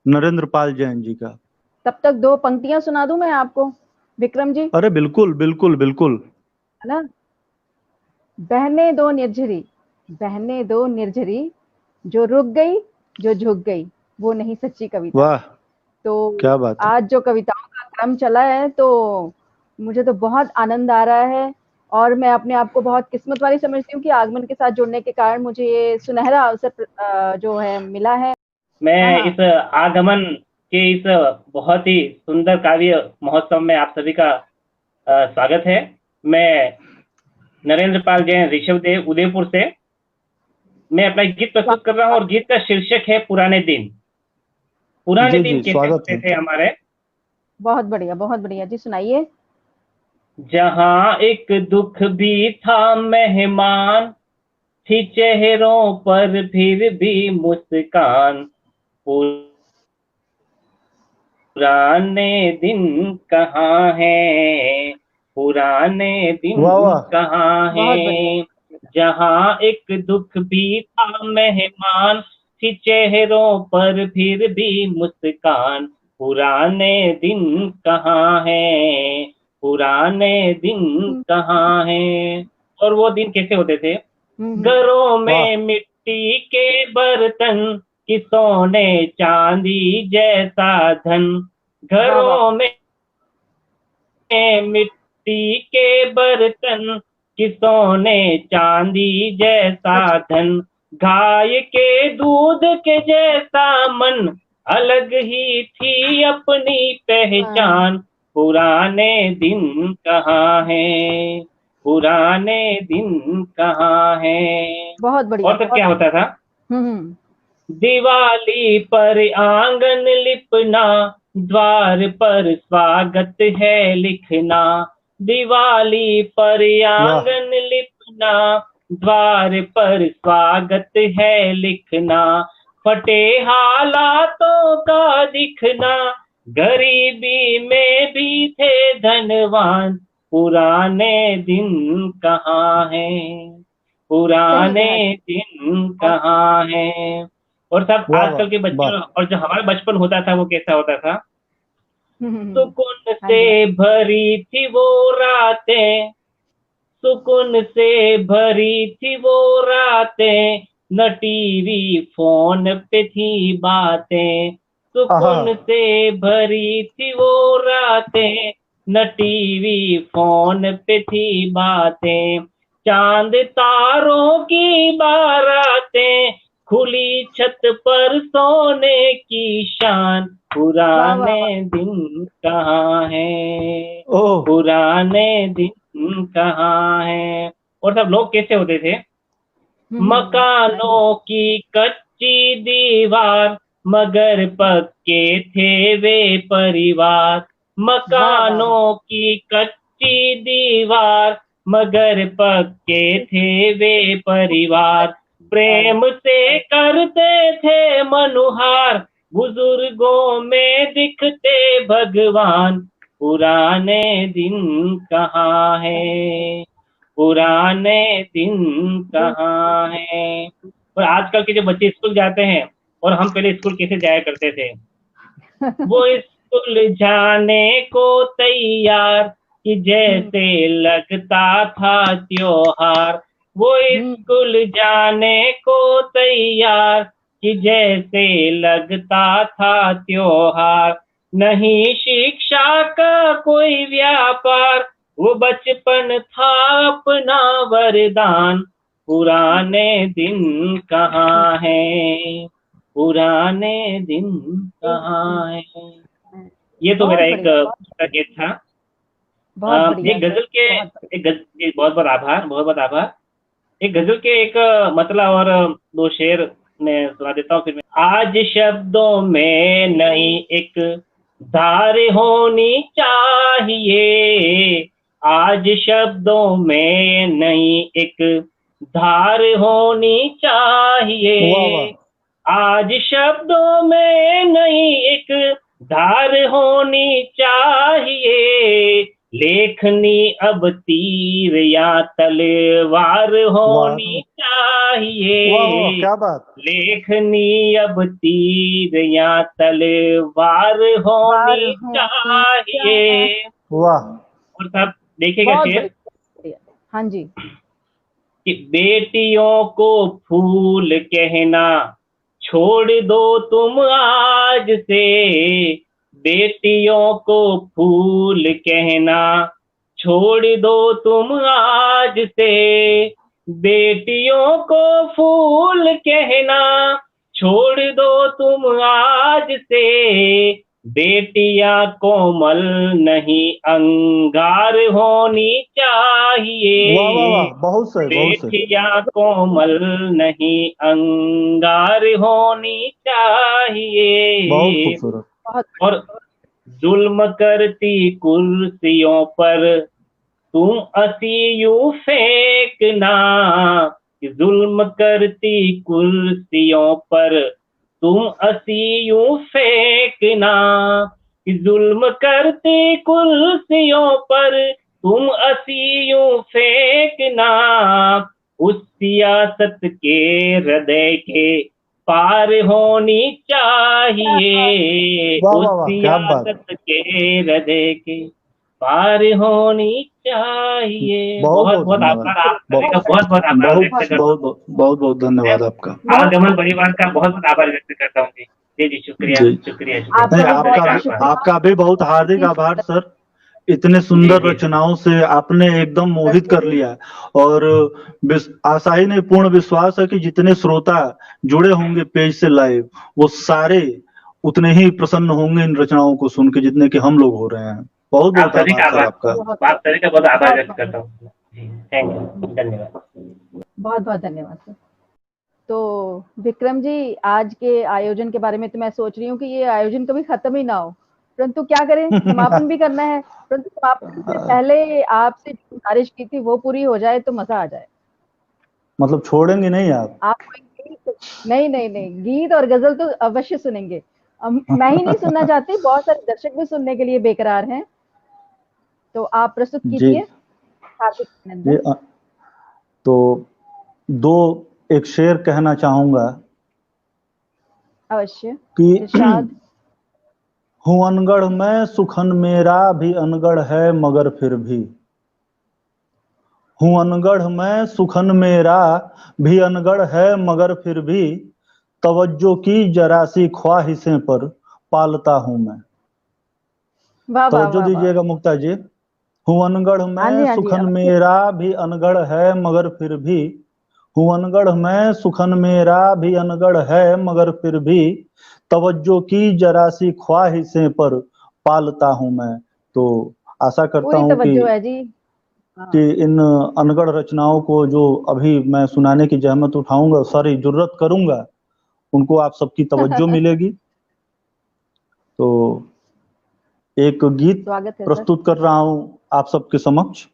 नरेंद्र पाल जैन जी का। तब तक 2 पंक्तियां सुना दूं मैं आपको विक्रम जी? अरे बिल्कुल बिल्कुल बिल्कुल, है ना। बहने दो निर्झरी, बहने दो निर्झरी, जो रुक गई जो झुक गई वो नहीं सच्ची कविता। वाह, तो क्या बात है। आज जो कविताओं का क्रम चला है तो मुझे तो बहुत आनंद आ रहा है और मैं अपने आप को बहुत किस्मत वाली समझती हूँ कि आगमन के साथ जुड़ने के कारण मुझे ये सुनहरा अवसर जो है मिला है। मैं इस आगमन के इस बहुत ही सुंदर काव्य महोत्सव में आप सभी का स्वागत है। मैं नरेंद्र पाल जैन ऋषभ देव उदयपुर से मैं अपना गीत प्रस्तुत कर रहा हूँ और गीत का शीर्षक है पुराने दिन। पुराने दिन कैसे होते थे हमारे। बहुत बढ़िया जी, सुनाइए। जहाँ एक दुख भी था मेहमान, थी चेहरों पर फिर भी मुस्कान, पुराने दिन कहाँ हैं, पुराने दिन कहाँ हैं। जहाँ एक दुख भी था मेहमान, थी चेहरों पर फिर भी मुस्कान, पुराने दिन कहाँ हैं, पुराने दिन कहाँ हैं। और वो दिन कैसे होते थे? घरों में मिट्टी के बर्तन, कि सोने चांदी जैसा धन, घरों में मिट्टी के बर्तन कि सोने चांदी जैसा धन, गाय के दूध के जैसा मन, अलग ही थी अपनी पहचान। पुराने दिन कहाँ है, पुराने दिन कहाँ है। बहुत बढ़िया। और तब क्या होता था, दिवाली पर आंगन लिपना, द्वार पर स्वागत है लिखना। दिवाली पर आंगन लिपना, द्वार पर स्वागत है लिखना। फटे हालातों का दिखना, गरीबी में भी थे धनवान। पुराने दिन कहाँ हैं, पुराने दिन कहाँ हैं। और सब आजकल के बच्चों, और जो हमारा बचपन होता था वो कैसा होता था, सुकून से भरी थी वो रातें, सुकून से भरी थी वो रातें, न टीवी फोन पे थी बातें। सुकून से भरी थी वो रातें, न टीवी फोन पे थी बातें। चांद तारों की बारातें, खुली छत पर सोने की शान। पुराने दिन कहाँ है, पुराने दिन कहाँ है। और सब लोग कैसे होते थे, मकानों की कच्ची दीवार, मगर पक्के थे वे परिवार। मकानों की कच्ची दीवार, मगर पक्के थे वे परिवार। प्रेम से करते थे मनुहार, बुजुर्गों में दिखते भगवान। पुराने दिन कहाँ है, पुराने दिन कहाँ है। और आजकल के जो बच्चे स्कूल जाते हैं, और हम पहले स्कूल कैसे जाया करते थे, वो स्कूल जाने को तैयार कि जैसे लगता था त्योहार। वो स्कूल जाने को तैयार कि जैसे लगता था त्योहार। नहीं शिक्षा का कोई व्यापार, वो बचपन था अपना वरदान। पुराने दिन कहाँ है, पुराने दिन कहाँ है। ये तो मेरा एक गीत था। एक गजल के बहुत बहुत आभार, बहुत बहुत आभार। एक गजल के एक मतलब और दो शेर मैं सुना देता हूँ फिर मैं। आज शब्दों में नई एक धार होनी चाहिए, आज शब्दों में नई एक धार होनी चाहिए। आज शब्दों में नई एक धार होनी चाहिए। लेखनी अब तीर या तलवार होनी चाहिए। क्या बात। लेखनी अब तीर या तलवार होनी चाहिए। वाह। और सब देखिएगा शेर। हाँ जी। कि बेटियों को फूल कहना छोड़ दो तुम आज से, बेटियों को फूल कहना छोड़ दो तुम आज से। बेटियों को फूल कहना छोड़ दो तुम आज से। बेटियां कोमल नहीं अंगार होनी चाहिए। वाह वाह वाह, बहुत सही, बहुत सही। बेटियां कोमल नहीं अंगार होनी चाहिए। बहुत खूबसूरत। और जुल्म करती कुर्सियों पर तुम असीयू फेंकना, जुल्म करती कुर्सियों पर तुम असीयू फेंकना। जुल्म करती कुर्सियों पर तुम असीयू फेंकना। उस सियासत के हृदय के पार होनी चाहिए। उस सियासत के हृदय के पार होनी चाहिए। बहुत बहुत बहुत धन्यवाद। आभार, आप सभी का बहुत बहुत आभार व्यक्त करता हूँ। बहुत धन्यवाद आपका। आगमन परिवार का बहुत बहुत आभार व्यक्त करता हूँ जी। जी शुक्रिया जी। शुक्रिया नहीं, आपका भी बहुत हार्दिक आभार सर। इतने सुंदर रचनाओं से आपने एकदम मोहित कर लिया और आशा ही नहीं, पूर्ण विश्वास है कि जितने श्रोता जुड़े होंगे पेज से लाइव, वो सारे उतने ही प्रसन्न होंगे इन रचनाओं को सुन के जितने कि हम लोग हो रहे हैं। बहुत बहुत सभी का आभार सर आभार, आपका। आप सभी का बहुत आभार व्यक्त करता हूँ। थैंक यू, धन्यवाद। बहुत बहुत धन्यवाद सर। तो विक्रम जी, आज के आयोजन के बारे में तो मैं सोच रही हूँ कि ये आयोजन कभी खत्म ही ना हो, परंतु क्या करें, समापन भी करना है। परंतु समापन से पहले आपसे जो गुजारिश की थी वो पूरी हो जाए तो मजा आ जाए। मतलब छोड़ेंगे नहीं आप? नहीं नहीं नहीं, गीत और गजल तो अवश्य सुनेंगे। मैं ही नहीं सुनना चाहती, बहुत सारे दर्शक भी सुनने के लिए बेकरार हैं। तो आप प्रस्तुत कीजिए। हार्दिक अभिनंदन। तो एक शेर कहना चाहूंगा अवश्य कि इरशाद। हूँ अनगढ़ में सुखन मेरा भी अनगढ़ है मगर फिर भी। हूँ अनगढ़ में सुखन मेरा भी अनगढ़ है मगर फिर भी, तवज्जो की जरा सी ख्वाहिशें पर पालता हूँ मैं। तवज्जो दीजिएगा मुक्ता जी। हूँ अनगढ़ में सुखन मेरा भी अनगढ़ है मगर फिर भी, हूँ अनगढ़ में सुखन मेरा भी अनगढ़ है मगर फिर भी, तवज्जो की जरा सी ख्वाहिशें पर पालता हूँ मैं। तो आशा करता हूँ कि इन अनगढ़ रचनाओं को जो अभी मैं सुनाने की जहमत उठाऊंगा, सारी जुर्रत करूंगा, उनको आप सबकी तवज्जो मिलेगी। तो एक गीत प्रस्तुत कर रहा हूं आप सबके समक्ष।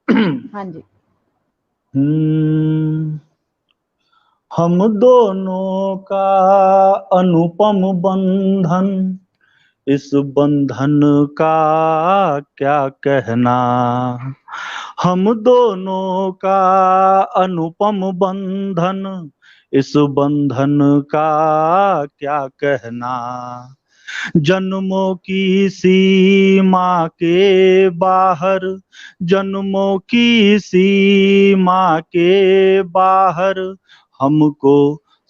हाँ जी। हम दोनों का अनुपम बंधन, इस बंधन का क्या कहना। हम दोनों का अनुपम बंधन, इस बंधन का क्या कहना। जन्मों की सीमा के बाहर, जन्मों की सीमा के बाहर, हमको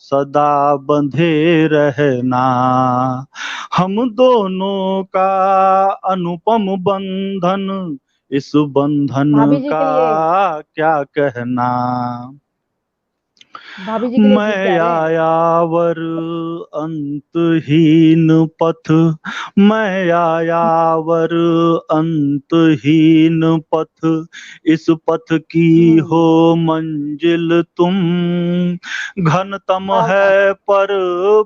सदा बंधे रहना। हम दोनों का अनुपम बंधन, इस बंधन का क्या कहना। मैं यायावर अंतहीन पथ, मैं यायावर अंतहीन पथ, इस पथ की हो मंजिल तुम। घनतम है पर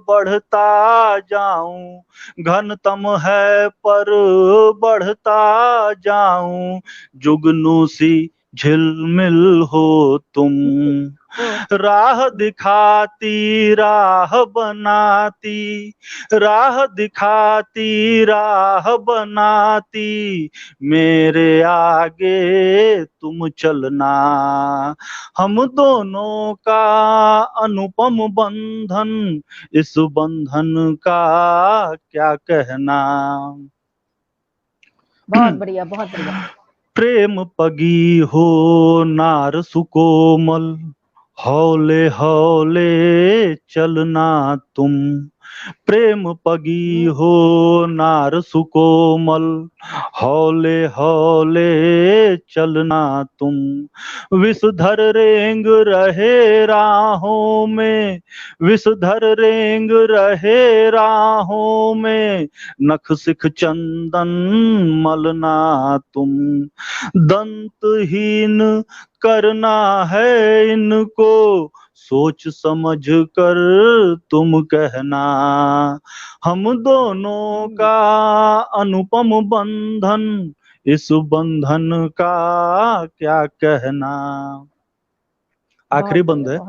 बढ़ता जाऊं, घनतम है पर बढ़ता जाऊं, जुगनू सी झिलमिल हो तुम। राह दिखाती राह बनाती, राह दिखाती राह बनाती, मेरे आगे तुम चलना। हम दोनों का अनुपम बंधन, इस बंधन का क्या कहना। बहुत बढ़िया, बहुत बढ़िया। प्रेम पगी हो नार सुकोमल, हौले हौले चलना तुम। प्रेम पगी हो नार सुकोमल, हौले हौले चलना तुम। विषधर रेंग रहे राहों में, विषधर रेंग रहे राहों में, नख सिख चंदन मलना तुम। दंतहीन करना है इनको, सोच समझ कर तुम कहना। हम दोनों का अनुपम बंधन, इस बंधन का क्या कहना। आखिरी बंद है।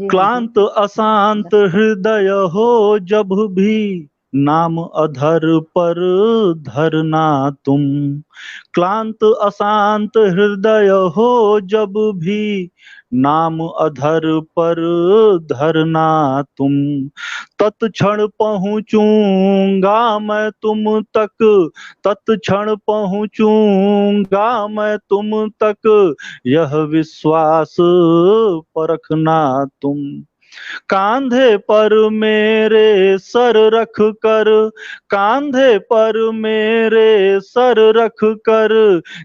क्लांत अशांत हृदय हो जब भी, नाम अधर पर धरना तुम। क्लांत अशांत हृदय हो जब भी, नाम अधर पर धरना तुम। तत्क्षण पहुंचूंगा मैं तुम तक, तत्क्षण पहुंचूंगा मैं तुम तक, यह विश्वास परखना तुम। कांधे पर मेरे सर रख कर, कांधे पर मेरे सर रख कर,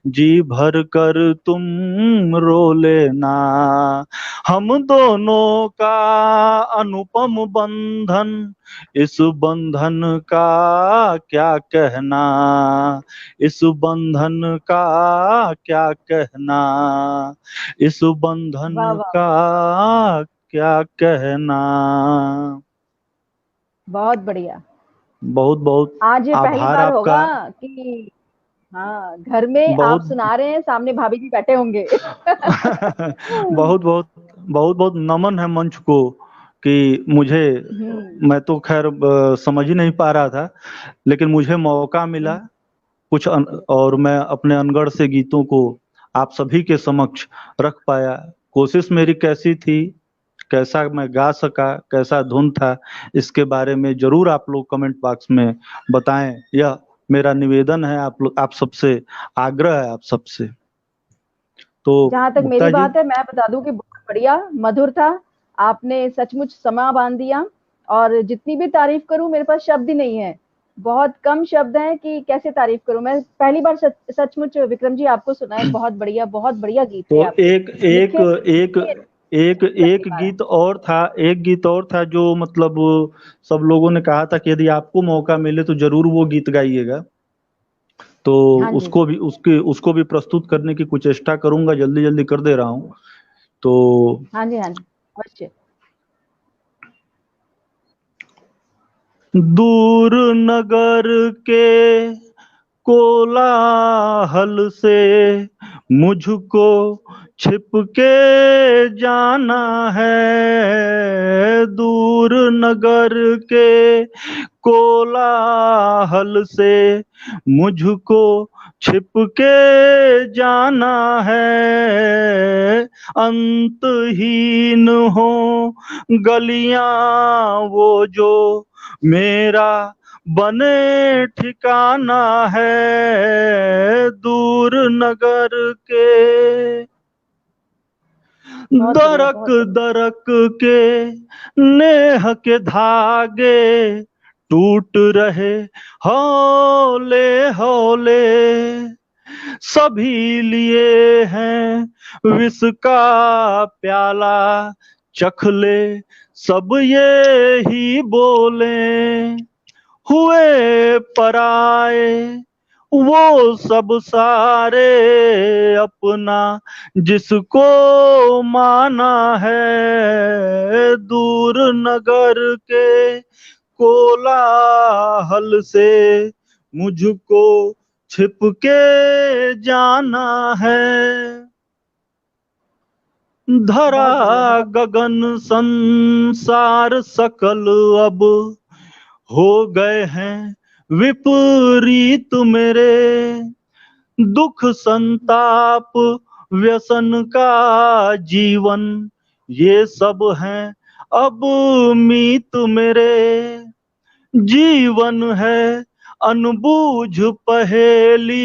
जी भर कर तुम रो लेना। हम दोनों का अनुपम बंधन, इस बंधन का क्या कहना, इस बंधन का क्या कहना, इस बंधन वाह वाह, का क्या कहना। बहुत बढ़िया। बहुत बहुत आज ये पहली आभार बार आपका। होगा कि हाँ, घर में आप बहुत सुना रहे हैं, सामने भाभी जी बैठे होंगे। बहुत बहुत बहुत बहुत नमन है मंच को कि मुझे, मैं तो खैर समझ ही नहीं पा रहा था, लेकिन मुझे मौका मिला कुछ और मैं अपने अनगढ़ से गीतों को आप सभी के समक्ष रख पाया। कोशिश मेरी कैसी थी, कैसा मैं गा सका, कैसा धुन था, इसके बारे में जरूर आप लोग कमेंट बॉक्स में बताएं। यह मेरा निवेदन है आप लोग, आप सबसे आग्रह है आप सबसे। तो जहां तक मेरी गुप्ता जी, बात है, मैं बता दूं कि बहुत बढ़िया मधुर था। आपने सचमुच समा बांध दिया, और जितनी भी तारीफ करूं मेरे पास शब्द ही नहीं है। बहुत कम शब्द हैं कि कैसे तारीफ करूं। मैं पहली बार सचमुच विक्रम जी आपको सुना है। बहुत बढ़िया गीत थे तो आपके एक एक लिखे। एक एक एक गीत और था, एक गीत और था जो मतलब सब लोगों ने कहा था कि यदि आपको मौका मिले तो जरूर वो गीत गाइएगा। तो हाँ जी, उसको भी उसको भी प्रस्तुत करने की कुछ चेष्टा करूंगा, जल्दी जल्दी कर दे रहा हूँ। तो हाँ जी, हाँ जी, अवश्य। दूर नगर के कोलाहल से मुझको छिप के जाना है। दूर नगर के कोलाहल से मुझको छिप के जाना है। अंतहीन हो गलियां वो जो मेरा बने ठिकाना है। दूर नगर के दरक दरक के नेह के धागे टूट रहे हौले हौले। सभी लिए हैं विष का प्याला, चख ले सब ये ही बोले। हुए पराए वो सब सारे, अपना जिसको माना है। दूर नगर के कोलाहल से मुझको छिप के जाना है। धरा गगन संसार सकल अब हो गए हैं विपरीत मेरे। दुख संताप व्यसन का जीवन, ये सब हैं अब मीत मेरे। जीवन है अनबूझ पहेली,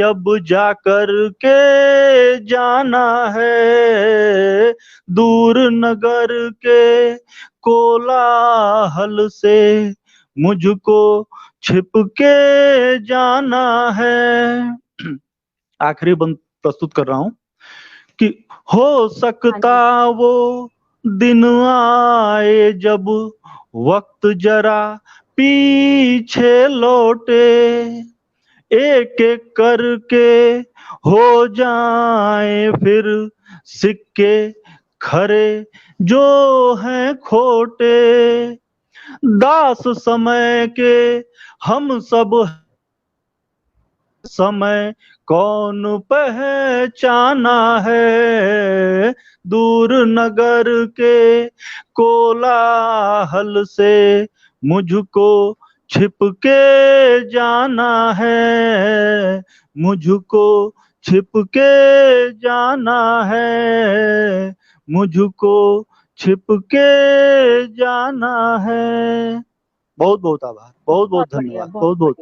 अब जाकर के जाना है। दूर नगर के कोलाहल से मुझको छिप के जाना है। आखिरी बंद प्रस्तुत कर रहा हूं कि हो सकता वो दिन आए जब वक्त जरा पीछे लौटे। एक एक करके हो जाए फिर सिक्के खरे जो हैं खोटे। दास समय के हम सब, समय कौन पहचाना है। दूर नगर के कोलाहल से मुझको छिपके जाना है, मुझको छिपके जाना है, मुझको छिपके जाना है। बहुत बहुत आभार, बहुत बहुत धन्यवाद, बहुत बहुत।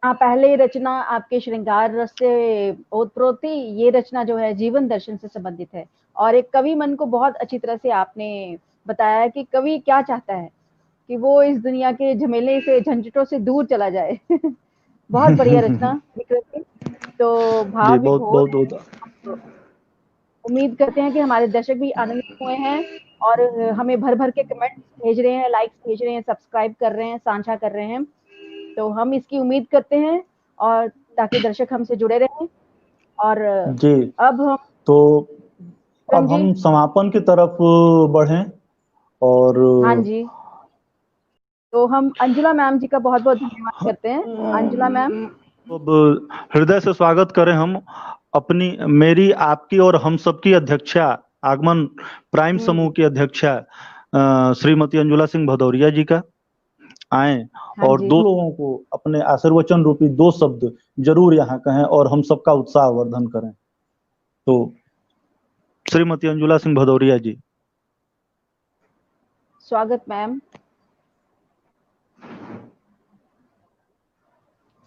हाँ, पहले रचना आपके श्रृंगार रस से ओतप्रोत थी। ये रचना जो है जीवन दर्शन से संबंधित है और एक कवि मन को बहुत अच्छी तरह से आपने बताया कि कवि क्या चाहता है कि वो इस दुनिया के झमेले से, झंझटों से दूर चला जाए। बहुत बढ़िया रचना विक्रम जी। तो भाव भी बहुत उम्मीद करते हैं कि हमारे दर्शक भी आनंदित हुए हैं और हमें भर भर के कमेंट भेज रहे हैं, लाइक्स भेज रहे हैं, सब्सक्राइब कर रहे हैं, साझा कर रहे हैं। तो हम इसकी उम्मीद करते हैं और ताकि दर्शक हमसे जुड़े रहें। और जी, अब हम अब हम समापन की तरफ बढ़ें और हाँ जी, तो हम अंजुला मैम जी का बहुत बहुत धन्यवाद करते हैं। अंजुला मैम, अब हृदय से स्वागत करें हम अपनी, मेरी, आपकी और हम सबकी अध्यक्षा, आगमन प्राइम समूह की अध्यक्षा श्रीमती अंजुला सिंह भदौरिया जी का। आए और दो लोगों को अपने आशीर्वचन रूपी 2 शब्द जरूर यहाँ कहें और हम सबका उत्साह वर्धन करें। तो श्रीमती अंजुला सिंह भदौरिया जी, स्वागत मैम,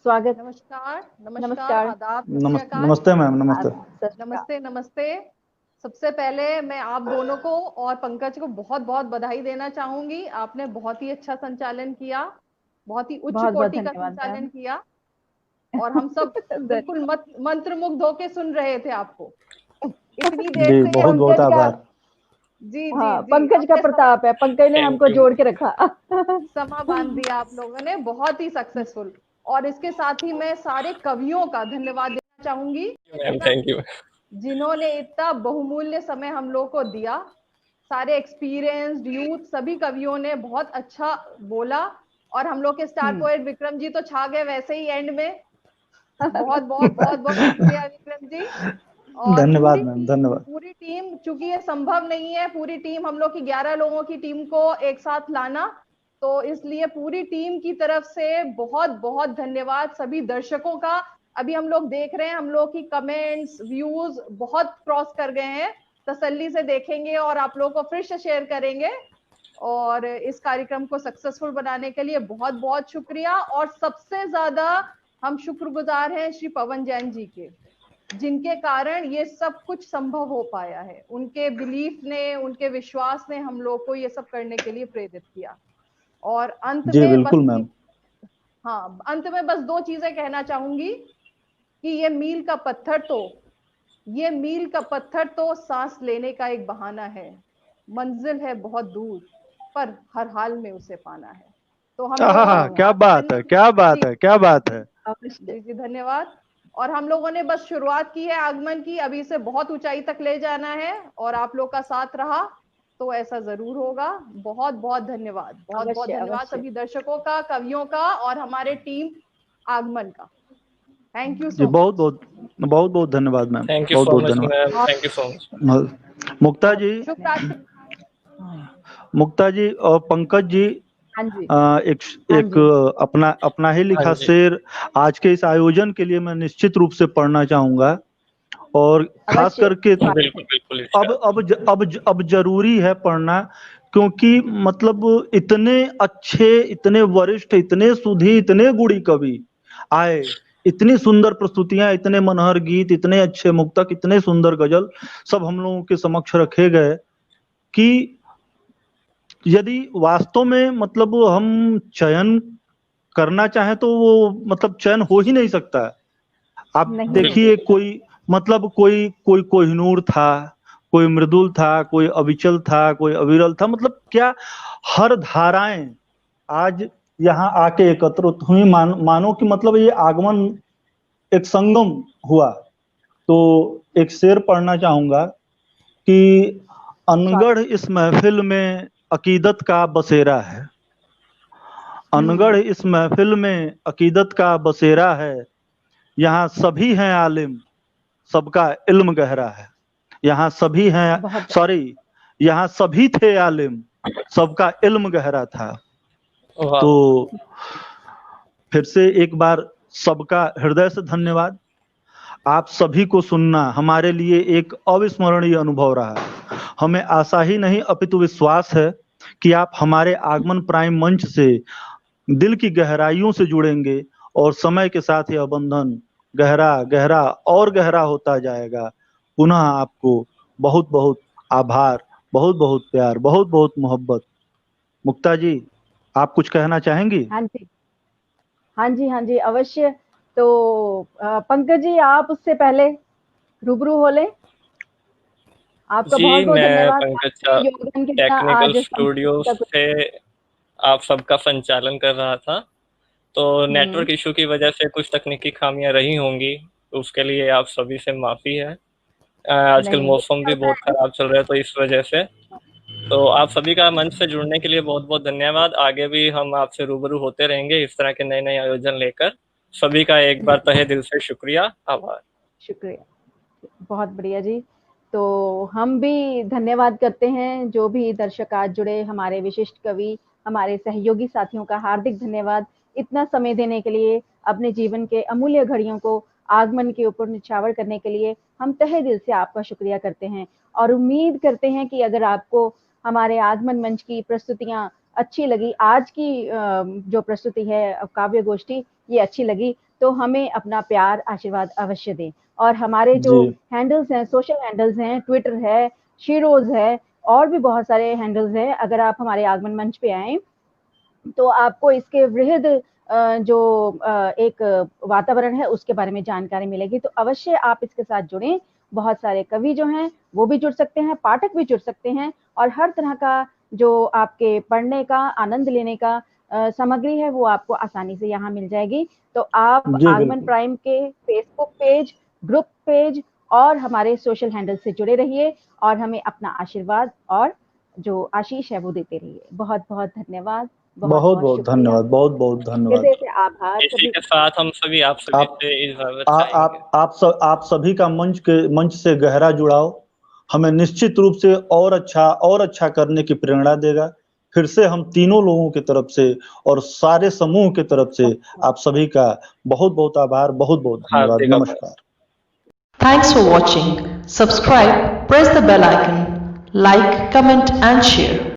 स्वागत। नमस्कार, आदाब, नमस्ते मैम, नमस्ते। नमस्ते। सबसे पहले मैं आप दोनों को और पंकज को बहुत बहुत बधाई देना चाहूंगी। आपने बहुत ही अच्छा संचालन किया, बहुत ही उच्च कोटि का संचालन किया और हम सब बिल्कुल मंत्रमुग्ध होके सुन रहे थे आपको इतनी देर से। बहुत बहुत आभार। जी, पंकज का प्रताप है, पंकज ने हमको जोड़ के रखा। समा बांध दिया आप लोगों ने, बहुत ही सक्सेसफुल। और इसके साथ ही मैं सारे कवियों का धन्यवाद देना चाहूंगी, थैंक यू, जिन्होंने इतना बहुमूल्य समय हम लोग को दिया। सारे एक्सपीरियंस्ड यूथ सभी कवियों ने बहुत अच्छा बोला और हम लोग के स्टार पोएट विक्रम जी तो छा गए वैसे ही एंड में। बहुत बहुत बहुत बहुत शुक्रिया विक्रम जी। और धन्यवाद मैम, धन्यवाद। पूरी टीम, चूंकि ये संभव नहीं है पूरी टीम, हम लोग की 11 लोगों की टीम को एक साथ लाना, तो इसलिए पूरी टीम की तरफ से बहुत बहुत धन्यवाद सभी दर्शकों का। अभी हम लोग देख रहे हैं, हम लोग की कमेंट्स, व्यूज बहुत क्रॉस कर गए हैं। तसल्ली से देखेंगे और आप लोगों को फिर से शेयर करेंगे। और इस कार्यक्रम को सक्सेसफुल बनाने के लिए बहुत बहुत शुक्रिया। और सबसे ज्यादा हम शुक्रगुजार हैं श्री पवन जैन जी के, जिनके कारण ये सब कुछ संभव हो पाया है। उनके बिलीफ ने, उनके विश्वास ने हम लोग को ये सब करने के लिए प्रेरित किया। और अंत में बस 2 चीजें कहना चाहूंगी कि ये मील का पत्थर तो सांस लेने का एक बहाना है, मंजिल है बहुत दूर पर हर हाल में उसे पाना है। तो हम क्या बात है, क्या बात है, क्या बात है। जी धन्यवाद। और हम लोगों ने बस शुरुआत की है आगमन की, अभी इसे बहुत ऊंचाई तक ले जाना है और आप लोग का साथ रहा तो ऐसा जरूर होगा। बहुत बहुत धन्यवाद, बहुत बहुत धन्यवाद सभी दर्शकों का, कवियों का और हमारे टीम आगमन का। Thank you so much. बहुत बहुत धन्यवाद मैम, बहुत बहुत धन्यवाद। Thank you so much. Mukta ji और पंकज जी, एक अपना ही लिखा शेर आज के इस आयोजन के लिए मैं निश्चित रूप से पढ़ना चाहूंगा और खास करके अब जरूरी है पढ़ना, क्योंकि मतलब इतने अच्छे, इतने वरिष्ठ, इतने सुधी, इतने गुणी कवि आए, इतनी सुंदर प्रस्तुतियां, इतने मनोहर गीत, इतने अच्छे मुक्तक, इतने सुंदर गजल सब हम लोगों के समक्ष रखे गए कि यदि वास्तव में मतलब हम चयन करना चाहें तो वो मतलब चयन हो ही नहीं सकता। आप देखिए, कोई मतलब कोई कोहिनूर था, कोई मृदुल था, कोई अविचल था, कोई अविरल था, मतलब क्या हर धाराएं आज यहाँ आके एकत्रित हुई। मानो कि मतलब ये आगमन एक संगम हुआ। तो एक शेर पढ़ना चाहूंगा कि अनगढ़ इस महफिल में अकीदत का बसेरा है, अनगढ़ इस महफिल में अकीदत का बसेरा है, यहाँ सभी हैं आलिम सबका इल्म गहरा है, यहाँ सभी हैं, यहाँ सभी थे आलिम सबका इल्म गहरा था। तो फिर से एक बार सबका हृदय से धन्यवाद। आप सभी को सुनना हमारे लिए एक अविस्मरणीय अनुभव रहा। हमें आशा ही नहीं अपितु विश्वास है कि आप हमारे आगमन प्राइम मंच से दिल की गहराइयों से जुड़ेंगे और समय के साथ यह बंधन गहरा गहरा और गहरा होता जाएगा। पुनः आपको बहुत बहुत आभार, बहुत बहुत प्यार, बहुत बहुत मोहब्बत। मुक्ता जी, आप कुछ कहना चाहेंगी? हाँ जी अवश्य। तो पंकज जी, आप उससे पहले रूबरू हो ले। आपका बहुत बहुत धन्यवाद। पंकज टेक्निकल स्टूडियो से आप सबका संचालन कर रहा था, तो नेटवर्क इशू की वजह से कुछ तकनीकी खामियां रही होंगी, तो उसके लिए आप सभी से माफी है। आजकल मौसम भी बहुत खराब चल रहा है, तो इस वजह से तो आप सभी का मंच से जुड़ने के लिए बहुत बहुत धन्यवाद। आगे भी हम आपसे रूबरू होते रहेंगे इस तरह के नए नए आयोजन लेकर। सभी का एक बार तहे दिल से शुक्रिया, आभार। शुक्रिया, बहुत बढ़िया जी। तो हम भी धन्यवाद करते हैं जो भी दर्शक आज जुड़े, हमारे विशिष्ट कवि, हमारे सहयोगी साथियों का हार्दिक धन्यवाद इतना समय देने के लिए, अपने जीवन के अमूल्य घड़ियों को आगमन के ऊपर निछावर करने के लिए हम तहे दिल से आपका शुक्रिया करते हैं और उम्मीद करते हैं कि अगर आपको हमारे आगमन मंच की प्रस्तुतियां अच्छी लगी, आज की जो प्रस्तुति है काव्य गोष्ठी ये अच्छी लगी, तो हमें अपना प्यार आशीर्वाद अवश्य दें। और हमारे जो हैंडल्स हैं, सोशल हैंडल्स हैं, ट्विटर है, शीरोज है, और भी बहुत सारे हैंडल्स हैं। अगर आप हमारे आगमन मंच पे आए तो आपको इसके वृहद जो एक वातावरण है उसके बारे में जानकारी मिलेगी। तो अवश्य आप इसके साथ जुड़ें। बहुत सारे कवि जो हैं वो भी जुड़ सकते हैं, पाठक भी जुड़ सकते हैं, और हर तरह का जो आपके पढ़ने का, आनंद लेने का सामग्री है वो आपको आसानी से यहाँ मिल जाएगी। तो आप आगमन प्राइम के फेसबुक पेज, ग्रुप पेज और हमारे सोशल हैंडल से जुड़े रहिए और हमें अपना आशीर्वाद और जो आशीष है वो देते रहिए। बहुत बहुत धन्यवाद। बहुत बहुत धन्यवाद, बहुत बहुत धन्यवाद। आभार। इसी के साथ हम सभी आप सभी से इजाजत आप सभी का मंच से गहरा जुड़ाव हमें निश्चित रूप से और अच्छा करने की प्रेरणा देगा। फिर से हम तीनों लोगों की तरफ से और सारे समूह की तरफ से आप सभी का बहुत बहुत आभार, बहुत बहुत धन्यवाद। नमस्कार। Thanks for watching. Subscribe, press the bell icon, like, comment and share.